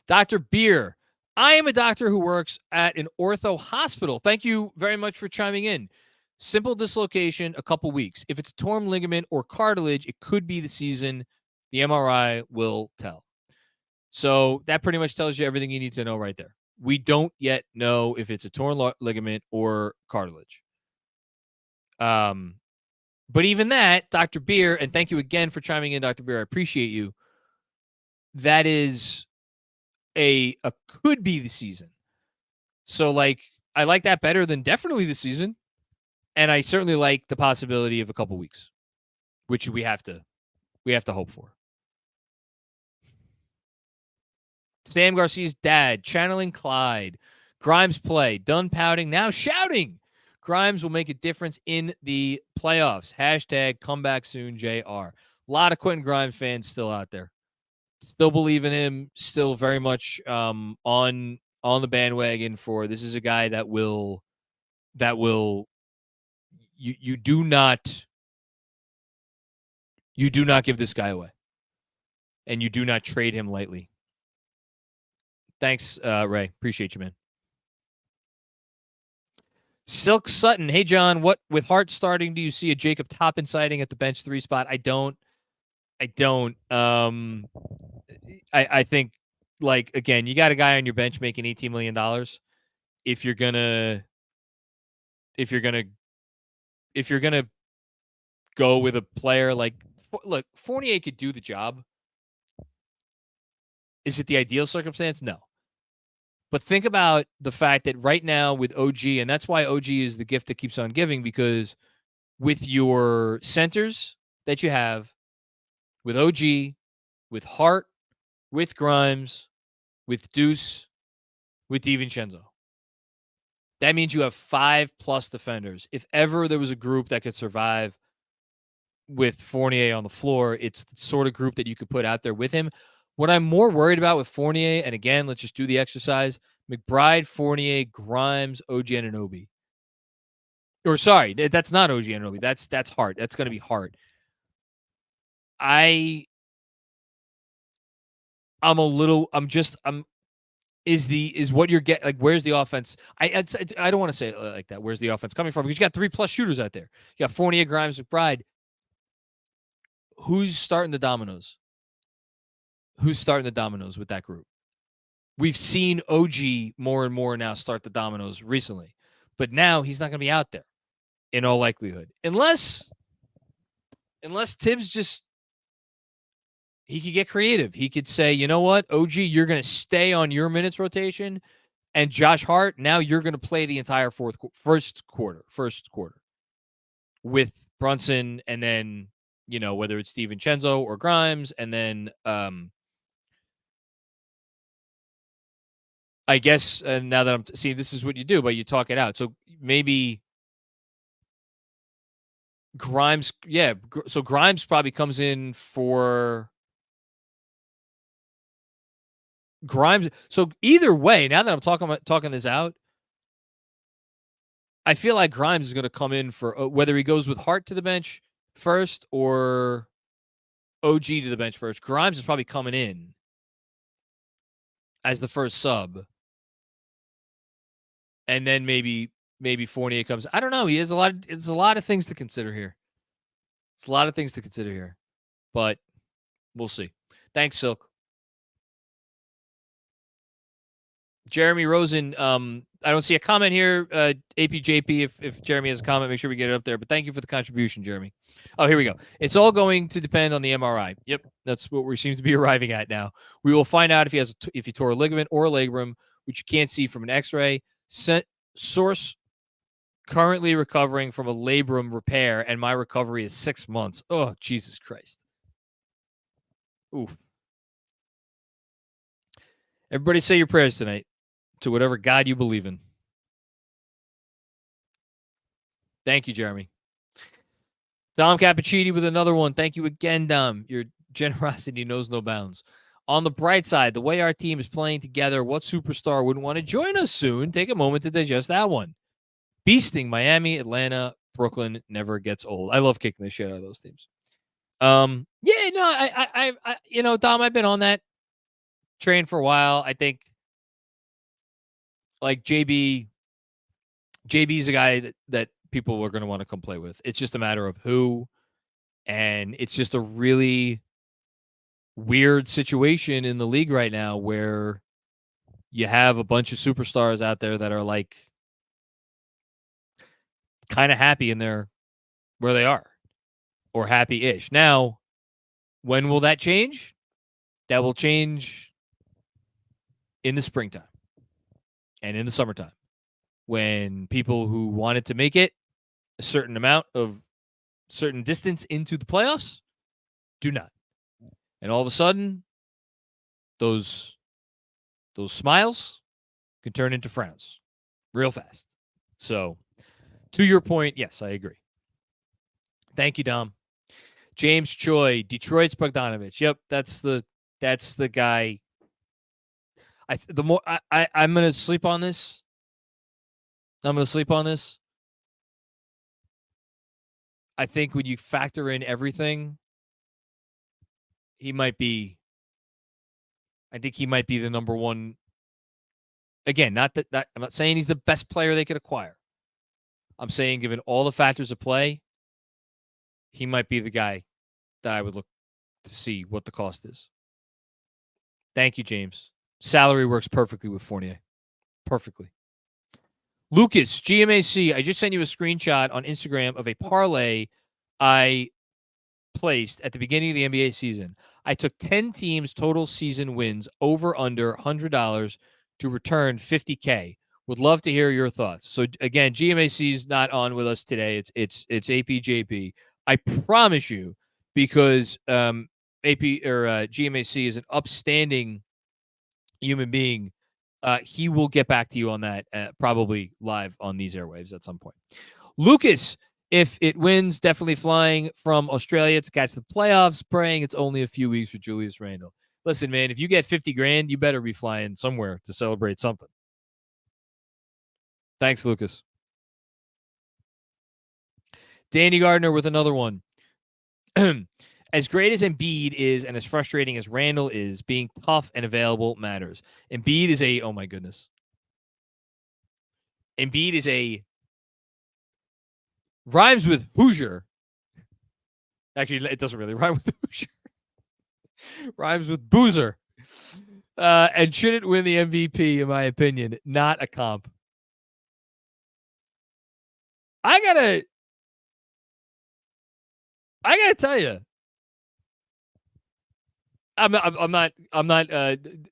Speaker 1: Dr. Beer. I am a doctor who works at an ortho hospital. Thank you very much for chiming in. Simple dislocation, a couple weeks. If it's a torn ligament or cartilage, it could be the season. The MRI will tell. So that pretty much tells you everything you need to know right there. We don't yet know if it's a torn ligament or cartilage. But even that, Dr. Beer, and thank you again for chiming in, Dr. Beer. I appreciate you. That is a could be the season. So, like, I like that better than definitely the season. And I certainly like the possibility of a couple weeks, which we have to hope for. Sam Garcia's dad, channeling Clyde. Grimes play, done pouting, now shouting. Grimes will make a difference in the playoffs. Hashtag comeback soon, JR. A lot of Quentin Grimes fans still out there. Still believe in him. Still very much on the bandwagon for this is a guy that will you do not give this guy away. And you do not trade him lightly. Thanks, Ray. Appreciate you, man. Silk Sutton. Hey, John, what with Hart starting, do you see a Jacob Toppin sighting at the bench 3 spot? I don't. I think, like, again, you got a guy on your bench making $18 million. If you're gonna go with a player like, look, Fournier could do the job. Is it the ideal circumstance? No. But think about the fact that right now with OG, and that's why OG is the gift that keeps on giving, because with your centers that you have, with OG, with Hart, with Grimes, with Deuce, with DiVincenzo, that means you have 5+ defenders. If ever there was a group that could survive with Fournier on the floor, it's the sort of group that you could put out there with him. What I'm more worried about with Fournier, and again, let's just do the exercise, McBride, Fournier, Grimes, OG Anunoby. Or sorry, that's not OG Anunoby. That's Hart. That's going to be Hart. Is what you're getting, like, where's the offense? I don't want to say it like that. Where's the offense coming from? Because you got 3+ shooters out there. You got Fournier, Grimes, McBride. Who's starting the dominoes? Who's starting the dominoes with that group? We've seen OG more and more now start the dominoes recently, but now he's not going to be out there in all likelihood, unless Tibbs just, he could get creative. He could say, you know what, OG, you're going to stay on your minutes rotation, and Josh Hart, now you're going to play the entire first quarter with Brunson, and then, you know, whether it's DiVincenzo or Grimes, and then I guess now that I'm seeing, this is what you do, but you talk it out. So maybe Grimes, yeah. So Grimes probably comes in for Grimes. So either way, now that I'm talking this out, I feel like Grimes is going to come in for whether he goes with Hart to the bench first or OG to the bench first. Grimes is probably coming in as the first sub. and then maybe Fournier comes. I don't know. He has a lot. It's a lot of things to consider here. It's a lot of things to consider here, but we'll see. Thanks, Silk. Jeremy Rosen. I don't see a comment here. APJP. If Jeremy has a comment, make sure we get it up there. But thank you for the contribution, Jeremy. Oh, here we go. It's all going to depend on the MRI. Yep, that's what we seem to be arriving at now. We will find out if he tore a ligament or a labrum, which you can't see from an X-ray. Source currently recovering from a labrum repair, and my recovery is 6 months. Oh, Jesus Christ. Oof. Everybody say your prayers tonight to whatever God you believe in. Thank you, Jeremy. Dom Cappuccini with another one. Thank you again, Dom. Your generosity knows no bounds. On the bright side, the way our team is playing together, what superstar wouldn't want to join us soon? Take a moment to digest that one. Beasting Miami, Atlanta, Brooklyn never gets old. I love kicking the shit out of those teams. Yeah, no, I Dom, I've been on that train for a while. I think like JB's a guy that people are going to want to come play with. It's just a matter of who, and it's just a really weird situation in the league right now where you have a bunch of superstars out there that are like kind of happy in where they are, or happy-ish. Now, when will that change? That will change in the springtime and in the summertime, when people who wanted to make it a certain distance into the playoffs do not. And all of a sudden, those smiles can turn into frowns real fast. So, to your point, yes, I agree. Thank you, Dom. James Choi, Detroit's Bogdanovich. Yep, that's the guy. I'm gonna sleep on this. I think when you factor in everything, I think he might be the number one. Again, not that I'm not saying he's the best player they could acquire. I'm saying, given all the factors of play, he might be the guy that I would look to see what the cost is. Thank you, James. Salary works perfectly with Fournier. Perfectly. Lucas, GMAC, I just sent you a screenshot on Instagram of a parlay I placed at the beginning of the NBA season. I took 10 teams total season wins over under $100 to return $50K. Would love to hear your thoughts. So again, GMAC is not on with us today. It's APJP. I promise you, because GMAC is an upstanding human being. He will get back to you on that, probably live on these airwaves at some point. Lucas, if it wins, definitely flying from Australia to catch the playoffs, praying it's only a few weeks for Julius Randle. Listen, man, if you get 50 grand, you better be flying somewhere to celebrate something. Thanks, Lucas. Danny Gardner with another one. As great as Embiid is and as frustrating as Randle is, being tough and available matters. Embiid is oh my goodness. Embiid is rhymes with Hoosier. Actually, it doesn't really rhyme with Hoosier. Rhymes with Boozer. And shouldn't win the MVP, in my opinion. Not a comp. I gotta tell you, I'm not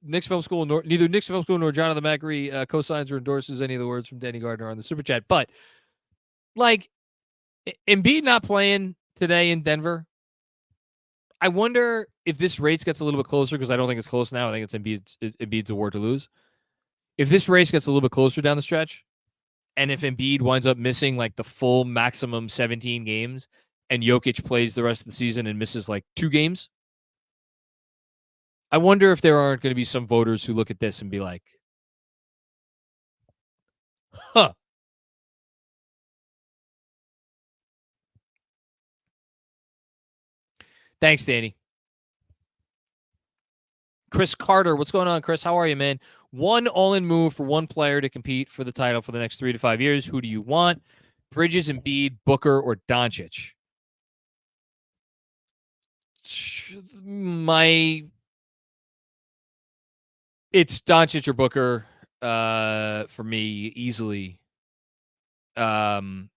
Speaker 1: Knicks Film School, neither Knicks Film School nor Jonathan Macri co-signs or endorses any of the words from Danny Gardner on the Super Chat. But like Embiid not playing today in Denver, I wonder if this race gets a little bit closer, because I don't think it's close now. I think it's Embiid's award to lose. If this race gets a little bit closer down the stretch, and if Embiid winds up missing like the full maximum 17 games, and Jokic plays the rest of the season and misses like 2 games, I wonder if there aren't going to be some voters who look at this and be like, huh. Thanks, Danny. Chris Carter. What's going on, Chris? How are you, man? One all-in move for one player to compete for the title for the next 3 to 5 years. Who do you want? Bridges, Embiid, Booker, or Doncic? It's Doncic or Booker for me easily. I'm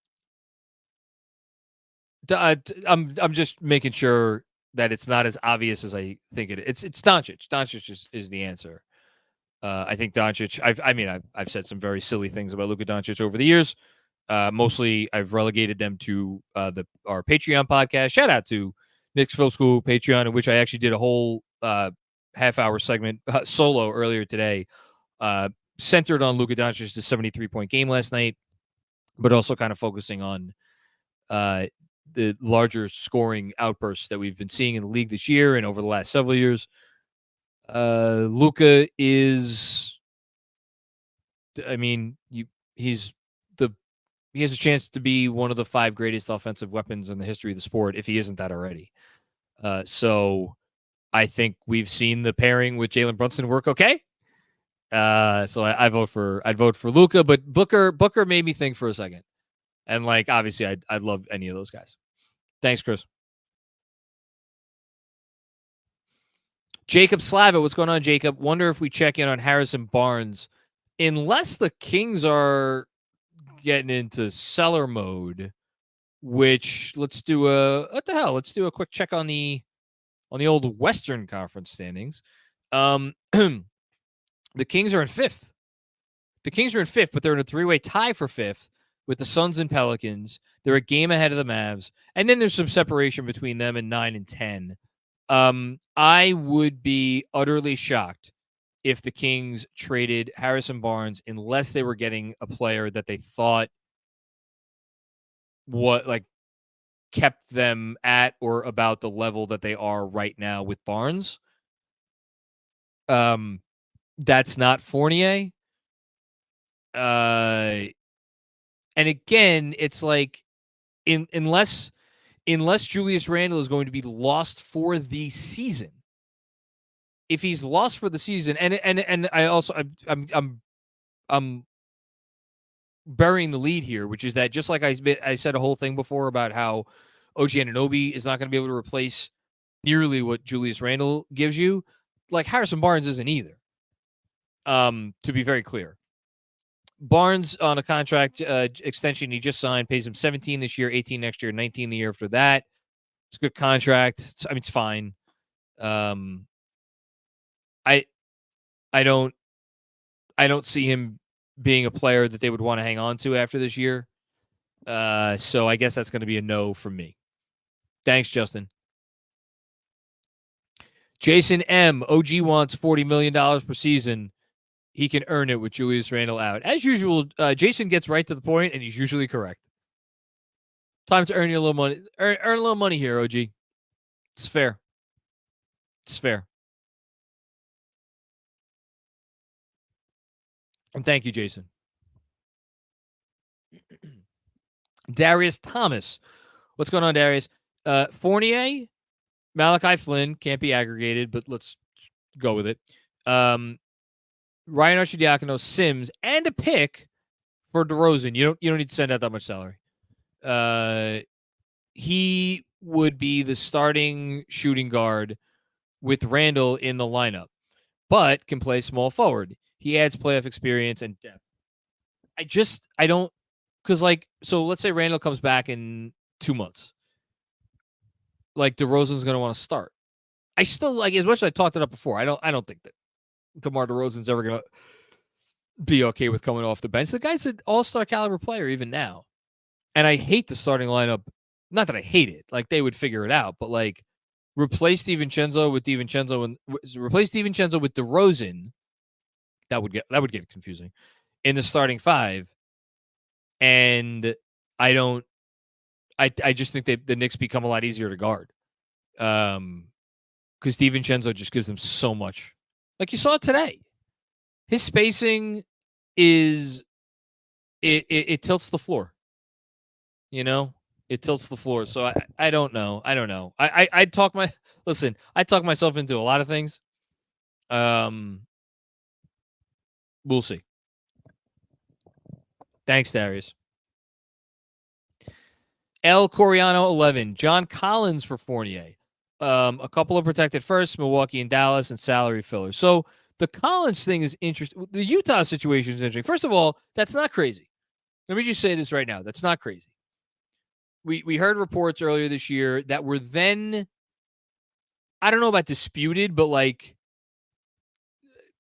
Speaker 1: just making sure that it's not as obvious as I think it is. It's Doncic. Doncic is the answer. I think Doncic. I've said some very silly things about Luka Doncic over the years. Mostly, I've relegated them to our Patreon podcast. Shout out to Knicks Film School Patreon, in which I actually did a whole half-hour segment solo earlier today, centered on Luka Doncic's 73-point game last night, but also kind of focusing on the larger scoring outbursts that we've been seeing in the league this year and over the last several years. Luka is, he has a chance to be one of the 5 greatest offensive weapons in the history of the sport, if he isn't that already. So I think we've seen the pairing with Jalen Brunson work okay. So I'd vote for Luka, but Booker made me think for a second. And obviously I'd love any of those guys. Thanks, Chris. Jacob Slava, what's going on, Jacob? Wonder if we check in on Harrison Barnes. Unless the Kings are getting into seller mode, which let's do a quick check on the old Western Conference standings. The Kings are in 5th. The Kings are in 5th, but they're in a 3-way tie for 5th with the Suns and Pelicans. They're a game ahead of the Mavs, and then there's some separation between them and 9 and 10. I would be utterly shocked if the Kings traded Harrison Barnes unless they were getting a player that they thought kept them at or about the level that they are right now with Barnes. That's not Fournier. And again, it's unless Julius Randle is going to be lost for the season. If he's lost for the season, and I also I'm burying the lead here, which is that just like I said a whole thing before about how OG Anunoby is not going to be able to replace nearly what Julius Randle gives you, Harrison Barnes isn't either. To be very clear, Barnes on a contract extension he just signed pays him $17 this year, $18 next year, $19 the year after that. It's a good contract. It's fine. I don't see him being a player that they would want to hang on to after this year. So I guess that's going to be a no from me. Thanks, Justin. Jason M. OG wants $40 million per season. He can earn it with Julius Randle out. As usual, Jason gets right to the point, and he's usually correct. Time to earn you a little money. Earn a little money here, OG. It's fair. It's fair. And thank you, Jason. Darius Thomas. What's going on, Darius? Fournier, Malachi Flynn, can't be aggregated, but let's go with it. Ryan Arcidiacono, Sims, and a pick for DeRozan. You don't need to send out that much salary. He would be the starting shooting guard with Randle in the lineup, but can play small forward. He adds playoff experience and depth. I don't, because so let's say Randle comes back in 2 months. DeRozan's going to want to start. I still as much as I talked it up before. I don't think that DeMar DeRozan's ever going to be okay with coming off the bench. The guy's an all-star caliber player even now. And I hate the starting lineup. Not that I hate it. They would figure it out, but replace DiVincenzo with DeRozan. That would get confusing in the starting 5. And I just think the Knicks become a lot easier to guard. Because DiVincenzo just gives them so much. You saw it today. His spacing is it tilts the floor. It tilts the floor. So I don't know. I talk myself into a lot of things. We'll see. Thanks, Darius. El Coriano 11. John Collins for Fournier. A couple of protected firsts, Milwaukee and Dallas, and salary fillers. So the Collins thing is interesting. The Utah situation is interesting. First of all, that's not crazy. Let me just say this right now. That's not crazy. We heard reports earlier this year that were then, I don't know about disputed, but like,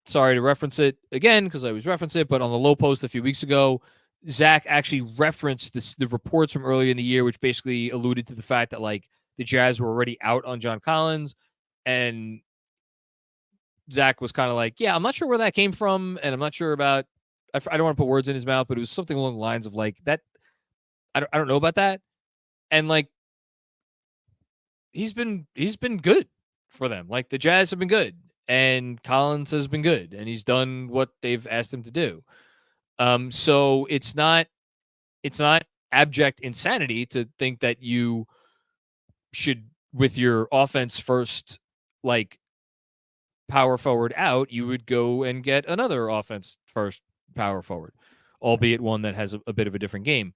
Speaker 1: sorry to reference it again because I always reference it, but on the Low Post a few weeks ago, Zach actually referenced the reports from earlier in the year, which basically alluded to the fact that like the Jazz were already out on John Collins, and Zach was kind of like, yeah, I'm not sure where that came from, and I'm not sure about, I don't want to put words in his mouth, but it was something along the lines of like that. I don't know about that. And like, he's been good for them. Like the Jazz have been good, and Collins has been good, and he's done what they've asked him to do. So it's not abject insanity to think that you should, with your offense first, like power forward out, you would go and get another offense first power forward, albeit one that has a bit of a different game.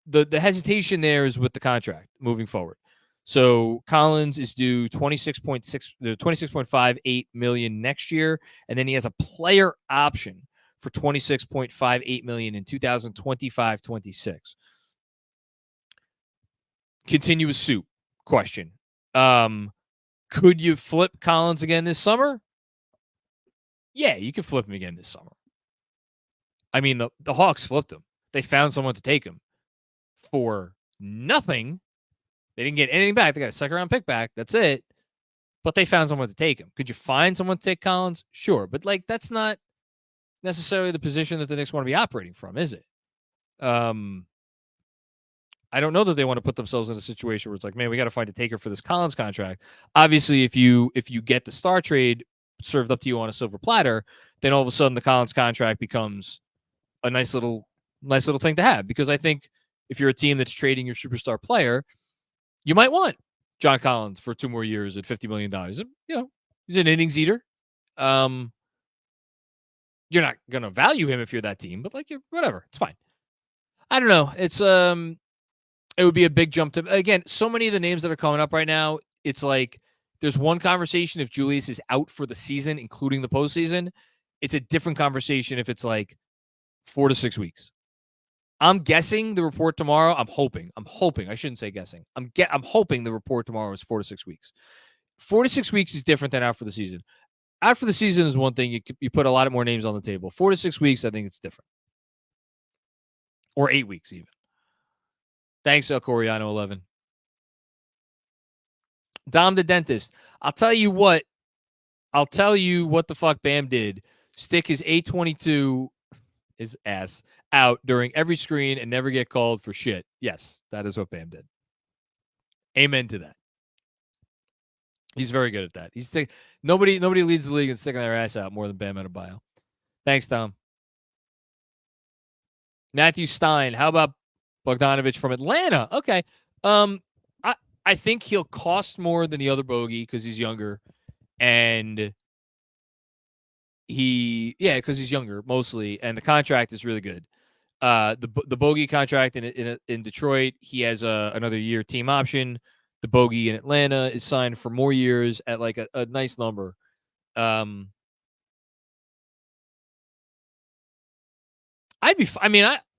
Speaker 1: The hesitation there is with the contract moving forward. So Collins is due 26.58 million next year, and then he has a player option for 26.58 million in 2025-26. Continuous soup question. Could you flip Collins again this summer? Yeah, you could flip him again this summer. I mean, the Hawks flipped him. They found someone to take him for nothing. They didn't get anything back. They got a second-round pick back. That's it. But they found someone to take him. Could you find someone to take Collins? Sure. But, like, that's not necessarily the position that the Knicks want to be operating from, is it? I don't know that they want to put themselves in a situation where it's like, man, we got to find a taker for this Collins contract. Obviously, if you get the star trade served up to you on a silver platter, then all of a sudden the Collins contract becomes a nice little thing to have. Because I think if you're a team that's trading your superstar player, you might want John Collins for 2 more years at $50 million. You know, he's an innings eater. You're not going to value him if you're that team, but like, whatever, it's fine. I don't know. It's it would be a big jump to, again, so many of the names that are coming up right now. It's like there's one conversation if Julius is out for the season, including the postseason. It's a different conversation if it's like 4 to 6 weeks. I'm guessing the report tomorrow. I'm hoping. I shouldn't say guessing. I'm hoping the report tomorrow is 4 to 6 weeks. 4 to 6 weeks is different than out for the season. Out for the season is one thing. You put a lot more names on the table. 4 to 6 weeks, I think it's different. Or 8 weeks even. Thanks, El Coriano 11. Dom the Dentist. I'll tell you what the fuck Bam did. Stick his 822, his ass, out during every screen and never get called for shit. Yes, that is what Bam did. Amen to that. He's very good at that. Nobody leads the league in sticking their ass out more than Bam Adebayo. Thanks, Tom. Matthew Stein. How about Bogdanovich from Atlanta? Okay. I think he'll cost more than the other bogey because he's younger, and because he's younger mostly, and the contract is really good. The bogey contract in Detroit, he has another year team option. The bogey in Atlanta is signed for more years at like a nice number. I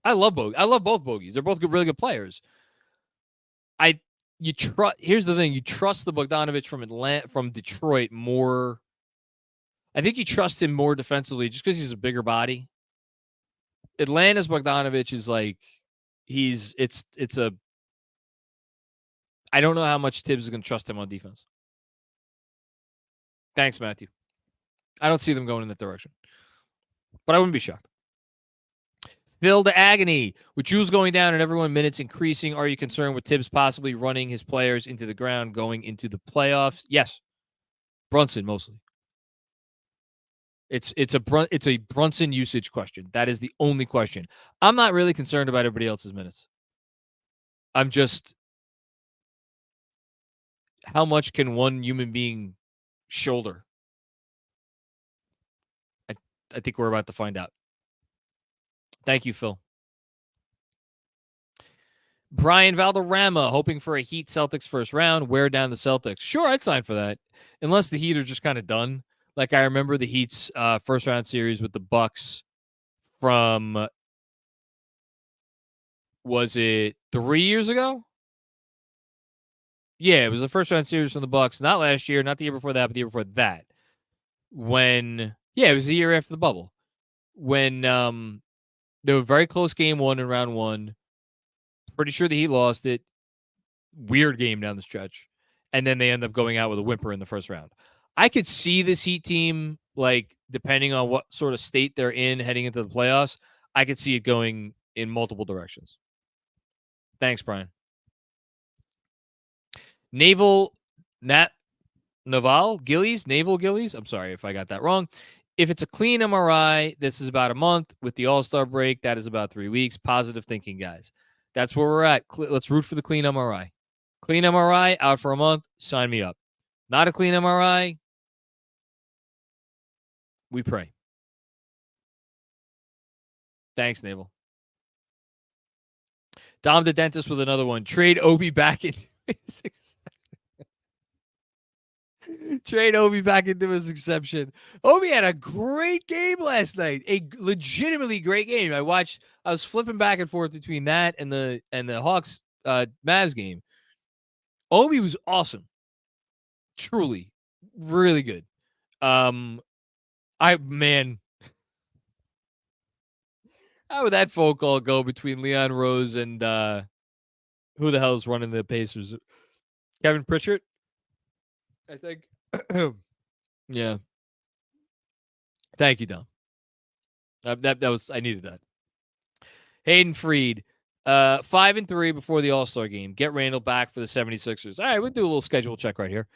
Speaker 1: love bogey. I love both bogeys. They're both really good players. Here's the thing: you trust the Bogdanovich from Detroit more. I think you trust him more defensively just because he's a bigger body. Atlanta's Bogdanovich is like I don't know how much Tibbs is going to trust him on defense. Thanks, Matthew. I don't see them going in that direction, but I wouldn't be shocked. Phil to Agony. With Jules going down and everyone minutes increasing, are you concerned with Tibbs possibly running his players into the ground going into the playoffs? Yes. Brunson mostly. It's a Brunson usage question. That is the only question. I'm not really concerned about everybody else's minutes. I'm just, how much can one human being shoulder? I think we're about to find out. Thank you, Phil. Brian Valderrama hoping for a Heat Celtics first round. Wear down the Celtics. Sure, I'd sign for that. Unless the Heat are just kind of done. Like I remember the Heat's first round series with the Bucks from, was it 3 years ago? Yeah, it was the first round series from the Bucks. Not last year, not the year before that, but the year before that. When, yeah, it was the year after the bubble. When they were very close game one in round one. Pretty sure the Heat lost it. Weird game down the stretch. And then they end up going out with a whimper in the first round. I could see this Heat team, like, depending on what sort of state they're in heading into the playoffs, I could see it going in multiple directions. Thanks, Brian. Naval Gillies. I'm sorry if I got that wrong. If it's a clean MRI, this is about a month. With the All-Star break, that is about 3 weeks. Positive thinking, guys. That's where we're at. Let's root for the clean MRI. Clean MRI, out for a month, sign me up. Not a clean MRI, we pray. Thanks, Naval. Dom the Dentist with another one. Trade Obi back into his Trade Obi back into his exception. Obi had a great game last night. A legitimately great game. I was flipping back and forth between that and the Hawks Mavs game. Obi was awesome. Truly. Really good. How would that phone call go between Leon Rose and who the hell is running the Pacers? Kevin Pritchard, I think. Yeah. Thank you, Dom. That was, I needed that. Hayden Freed, 5-3 before the All-Star game. Get Randall back for the 76ers. All right, we'll do a little schedule check right here.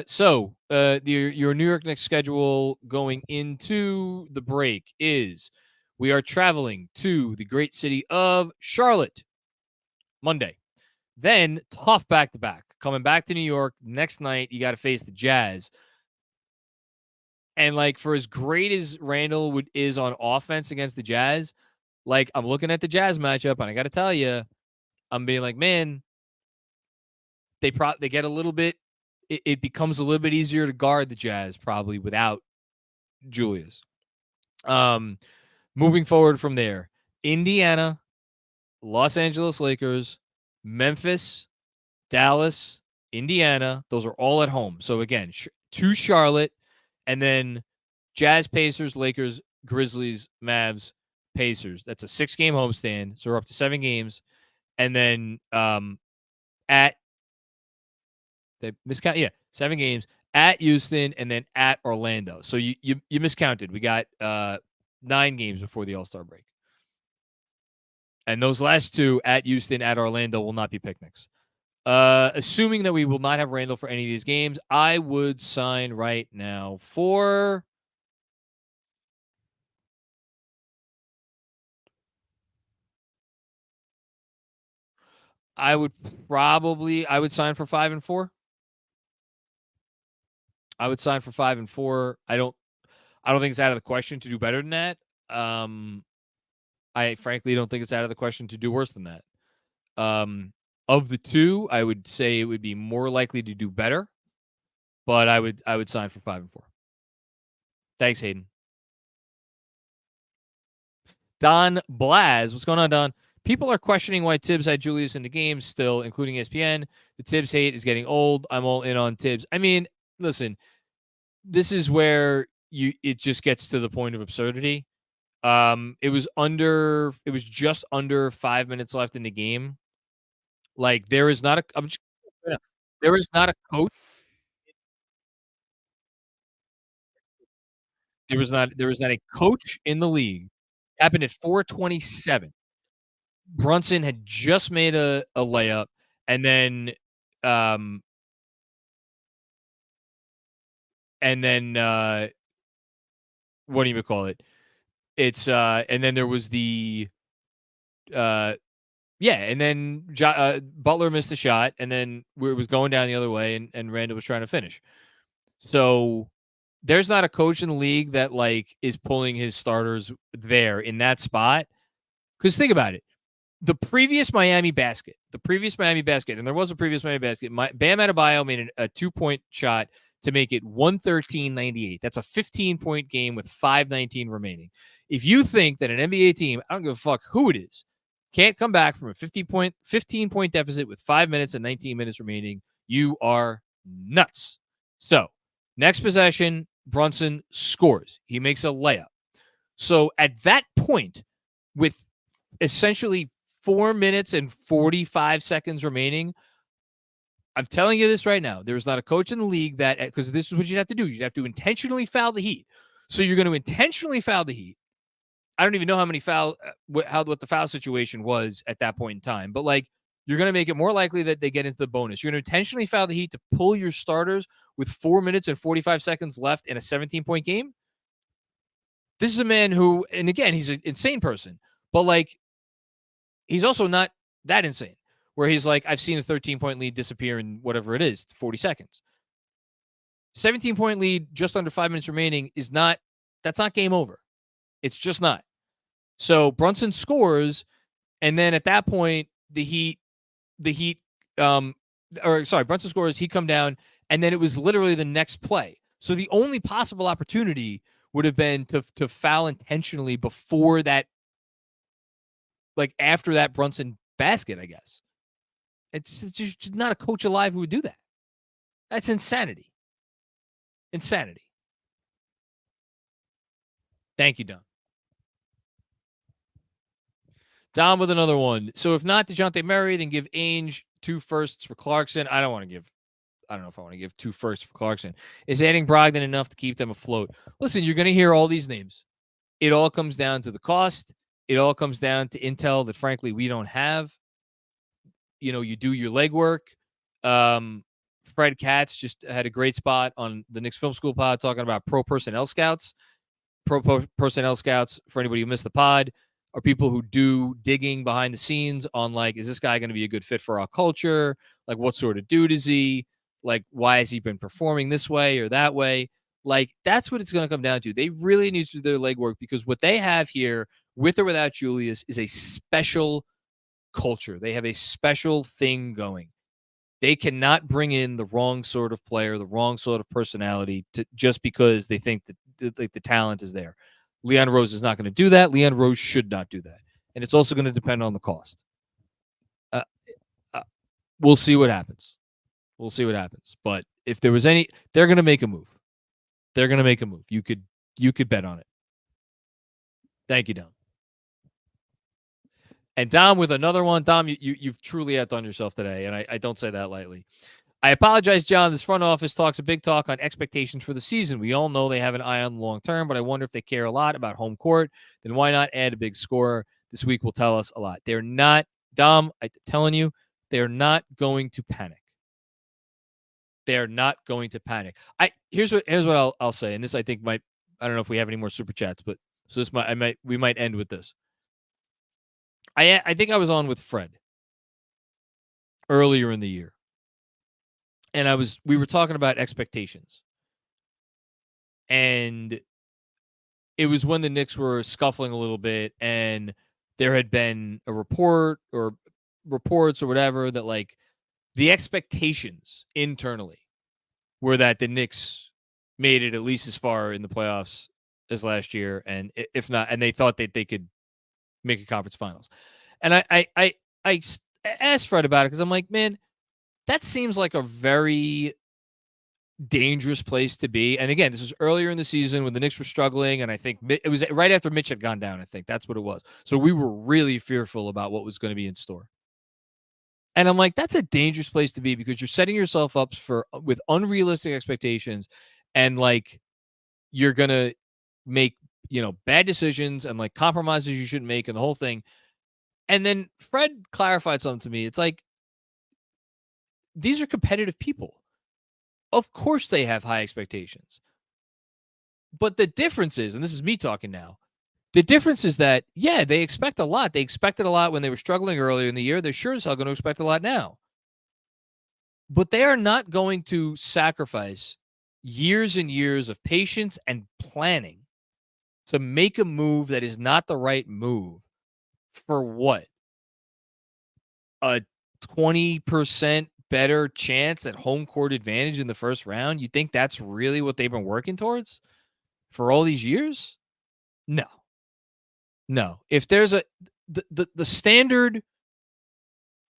Speaker 1: So your New York Knicks schedule going into the break is we are traveling to the great city of Charlotte Monday. Then tough back-to-back. Coming back to New York next night, you got to face the Jazz. And, like, for as great as Randall is on offense against the Jazz, like, I'm looking at the Jazz matchup, and I got to tell you, I'm being like, man, they get a little bit, it becomes a little bit easier to guard the Jazz probably without Julius. Moving forward from there, Indiana, Los Angeles Lakers, Memphis, Dallas, Indiana, those are all at home. So, again, to Charlotte, and then Jazz, Pacers, Lakers, Grizzlies, Mavs, Pacers. That's a 6-game homestand. So we're up to 7 games. And then at they miscount. Yeah, 7 games at Houston and then at Orlando. So you miscounted. We got 9 games before the All-Star break. And those last 2 at Houston, at Orlando will not be picnics. Assuming that we will not have Randall for any of these games, I would sign right now for I would sign for 5-4. I would sign for 5-4. I don't think it's out of the question to do better than that. I frankly don't think it's out of the question to do worse than that. Of the 2, I would say it would be more likely to do better, but I would sign for 5-4. Thanks, Hayden. Don Blaz, what's going on, Don? People are questioning why Tibbs had Julius in the game still, including ESPN. The Tibbs hate is getting old. I'm all in on Tibbs. I mean, listen, this is where it just gets to the point of absurdity. It was just under 5 minutes left in the game. Like, there is not a coach. There is not a coach in the league. Happened at 4:27. Brunson had just made a layup, and then what do you call it? It's and then there was the and then Butler missed a shot, and then it was going down the other way, and Randall was trying to finish. So there's not a coach in the league that, like, is pulling his starters there in that spot Because think about it. The previous Miami basket, and there was a previous Miami basket, Bam Adebayo made a 2-point shot to make it 113-98. That's a 15-point game with 5:19 remaining. If you think that an NBA team, I don't give a fuck who it is, can't come back from a 15-point deficit with 5 minutes and 19 minutes remaining, you are nuts. So, next possession, Brunson scores. He makes a layup. So, at that point, with essentially 4 minutes and 45 seconds remaining, I'm telling you this right now. There's not a coach in the league that, because this is what you'd have to do. You'd have to intentionally foul the Heat. So you're going to intentionally foul the Heat. I don't even know how many what the foul situation was at that point in time, but like you're going to make it more likely that they get into the bonus. You're going to intentionally foul the Heat to pull your starters with 4 minutes and 45 seconds left in a 17-point game. This is a man who, and again, he's an insane person, but like he's also not that insane where he's like, I've seen a 13-point lead disappear in whatever it is, 40 seconds. 17-point lead, just under 5 minutes remaining that's not game over. It's just not. So Brunson scores, and then at that point, Brunson scores, he come down, and then it was literally the next play. So the only possible opportunity would have been to foul intentionally before that, like after that Brunson basket, I guess. It's just not a coach alive who would do that. That's insanity. Insanity. Thank you, Don. Don with another one. So if not DeJounte Murray, then give Ainge 2 firsts for Clarkson. I don't know if I want to give 2 firsts for Clarkson. Is adding Brogdon enough to keep them afloat? Listen, you're going to hear all these names. It all comes down to the cost. It all comes down to intel that, frankly, we don't have. You know, you do your legwork. Fred Katz just had a great spot on the Knicks Film School pod talking about pro personnel scouts. Pro personnel scouts, for anybody who missed the pod, are people who do digging behind the scenes on, like, is this guy going to be a good fit for our culture? Like, what sort of dude is he? Like, why has he been performing this way or that way? Like, that's what it's going to come down to. They really need to do their legwork because what they have here, with or without Julius, is a special culture. They have a special thing going. They cannot bring in the wrong sort of player, the wrong sort of personality just because they think that the talent is there. Leon Rose is not going to do that. Leon Rose should not do that. And it's also going to depend on the cost. We'll see what happens. But if there was any, they're going to make a move. You could bet on it. Thank you, Dom. And Dom with another one. Dom, you've truly outdone yourself today, and I don't say that lightly. I apologize, John. This front office talks a big talk on expectations for the season. We all know they have an eye on the long term, but I wonder if they care a lot about home court. Then why not add a big scorer? This week will tell us a lot. They're not, Dom, I'm telling you, they're not going to panic. They're not going to panic. Here's what I'll say, and this I think might, I don't know if we have any more super chats, but so this we might end with this. I think I was on with Fred earlier in the year. And we were talking about expectations. And it was when the Knicks were scuffling a little bit and there had been a report or reports or whatever that like the expectations internally were that the Knicks made it at least as far in the playoffs as last year. And if not, and they thought that they could make a conference finals. And I asked Fred about it because I'm like, man, that seems like a very dangerous place to be. And again, this was earlier in the season when the Knicks were struggling, and I think it was right after Mitch had gone down. I think that's what it was. So we were really fearful about what was going to be in store. And I'm like, that's a dangerous place to be because you're setting yourself up with unrealistic expectations, and like you're gonna make bad decisions and like compromises you shouldn't make, and the whole thing. And then Fred clarified something to me. It's like, these are competitive people. Of course they have high expectations. But the difference is, and this is me talking now, the difference is that, yeah, they expect a lot. They expected a lot when they were struggling earlier in the year. They're sure as hell going to expect a lot now. But they are not going to sacrifice years and years of patience and planning to make a move that is not the right move for what? A 20% better chance at home court advantage in the first round? You think that's really what they've been working towards for all these years? No. No. If there's the standard,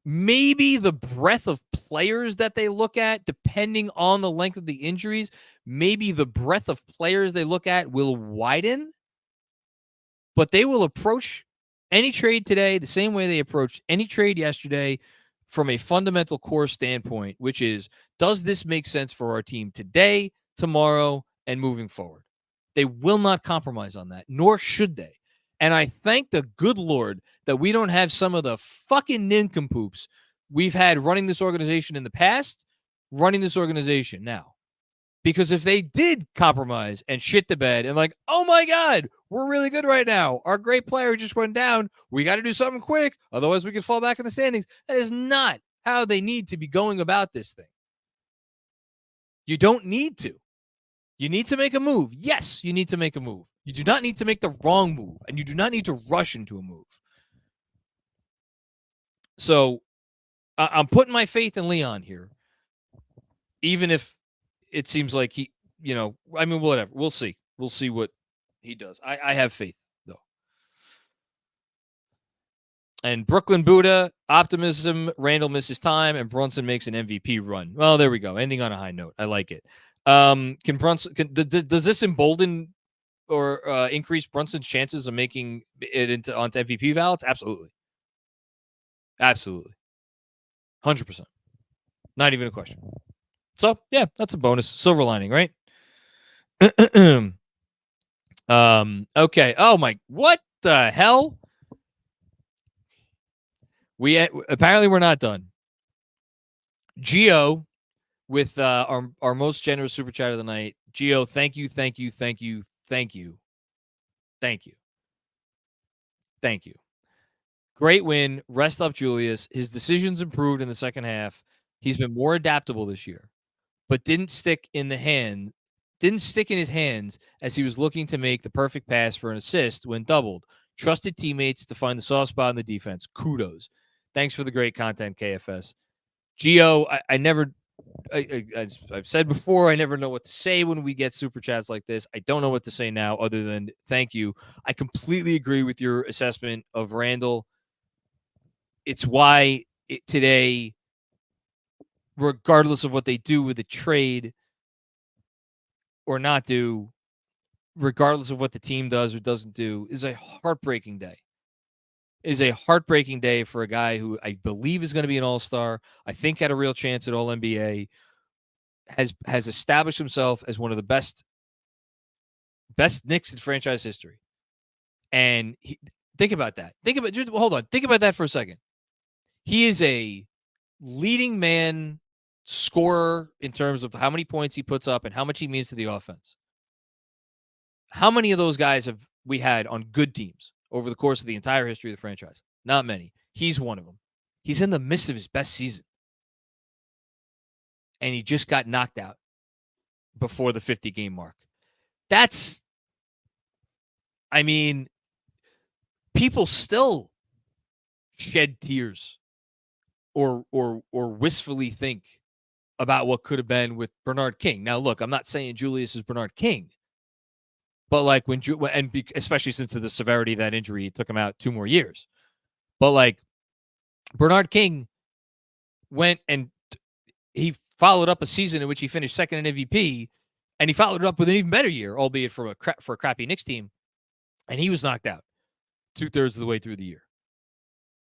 Speaker 1: maybe the breadth of players that they look at, depending on the length of the injuries, maybe the breadth of players they look at will widen, but they will approach any trade today the same way they approached any trade yesterday from a fundamental core standpoint, which is, does this make sense for our team today, tomorrow, and moving forward? They will not compromise on that, nor should they. And I thank the good Lord that we don't have some of the fucking nincompoops we've had running this organization in the past, running this organization now. Because if they did compromise and shit the bed and like, oh my God, we're really good right now. Our great player just went down. We got to do something quick. Otherwise, we could fall back in the standings. That is not how they need to be going about this thing. You don't need to. You need to make a move. Yes, you need to make a move. You do not need to make the wrong move, and you do not need to rush into a move. So I'm putting my faith in Leon here, even if it seems like he, I mean, whatever. We'll see. We'll see what he does. I have faith, though. And Brooklyn Buddha, optimism, Randall misses time, and Brunson makes an MVP run. Well, there we go. Ending on a high note. I like it. Can Brunson, does this embolden or increase Brunson's chances of making it onto MVP ballots? Absolutely. Absolutely. 100%. Not even a question. So, yeah, that's a bonus. Silver lining, right? Okay. Oh, my. What the hell? Apparently we're not done. Gio with our most generous super chat of the night. Gio, thank you. Great win. Rest up Julius. His decisions improved in the second half. He's been more adaptable this year, but didn't stick in his hands as he was looking to make the perfect pass for an assist when doubled. Trusted teammates to find the soft spot in the defense. Kudos. Thanks for the great content, KFS. Gio, I've said before, I never know what to say when we get super chats like this. I don't know what to say now other than thank you. I completely agree with your assessment of Randall. It's why today, regardless of what they do with the trade or not do, regardless of what the team does or doesn't do, is a heartbreaking day. Is a heartbreaking day for a guy who I believe is going to be an all-star. I think had a real chance at All-NBA. Has established himself as one of the best Knicks in franchise history. And think about that. Hold on. Think about that for a second. He is a leading man scorer in terms of how many points he puts up and how much he means to the offense. How many of those guys have we had on good teams over the course of the entire history of the franchise? Not many. He's one of them. He's in the midst of his best season. And he just got knocked out before the 50-game mark. People still shed tears or wistfully think about what could have been with Bernard King. Now, look, I'm not saying Julius is Bernard King, but like especially since the severity of that injury, it took him out 2 more years. But like Bernard King went and he followed up a season in which he finished second in MVP, and he followed it up with an even better year, albeit for a crappy Knicks team, and he was knocked out 2/3 of the way through the year.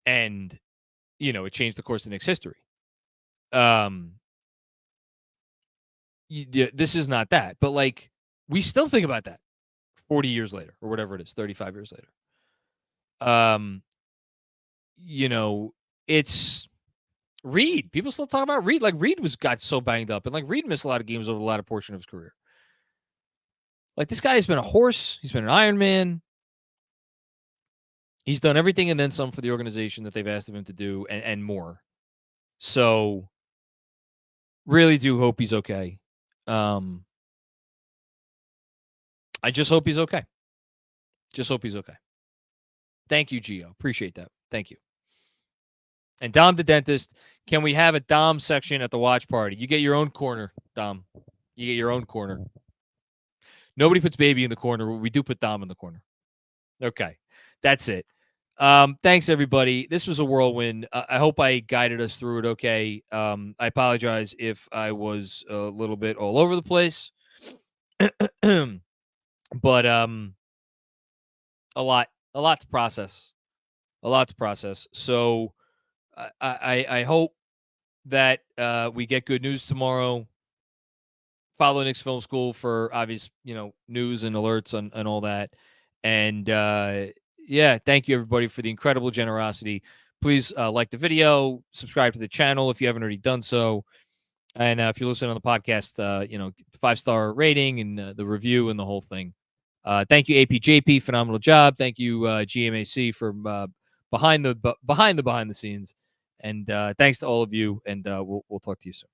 Speaker 1: And, it changed the course of Knicks history. This is not that, but like we still think about that 40 years later or whatever it is, 35 years later. It's Reed. People still talk about Reed. Like Reed got so banged up, and like Reed missed a lot of games over the latter portion of his career. Like this guy has been a horse. He's been an Iron Man. He's done everything and then some for the organization that they've asked of him to do and more. So really do hope he's okay. I just hope he's okay. Thank you, Gio. Appreciate that. Thank you. And Dom the dentist, can we have a Dom section at the watch party? You get your own corner, Dom. You get your own corner. Nobody puts baby in the corner, but we do put Dom in the corner. Okay. That's it. Thanks, everybody. This was a whirlwind. I hope I guided us through it okay. I apologize if I was a little bit all over the place. But a lot to process. A lot to process. So I hope that we get good news tomorrow. Follow Knicks Film School for obvious, news and alerts and all that. And yeah, thank you everybody for the incredible generosity. Please like the video, subscribe to the channel if you haven't already done so. And if you're listening on the podcast, 5-star rating and the review and the whole thing. Thank you, APJP, phenomenal job. Thank you, GMAC, for behind the scenes. And thanks to all of you. And we'll talk to you soon.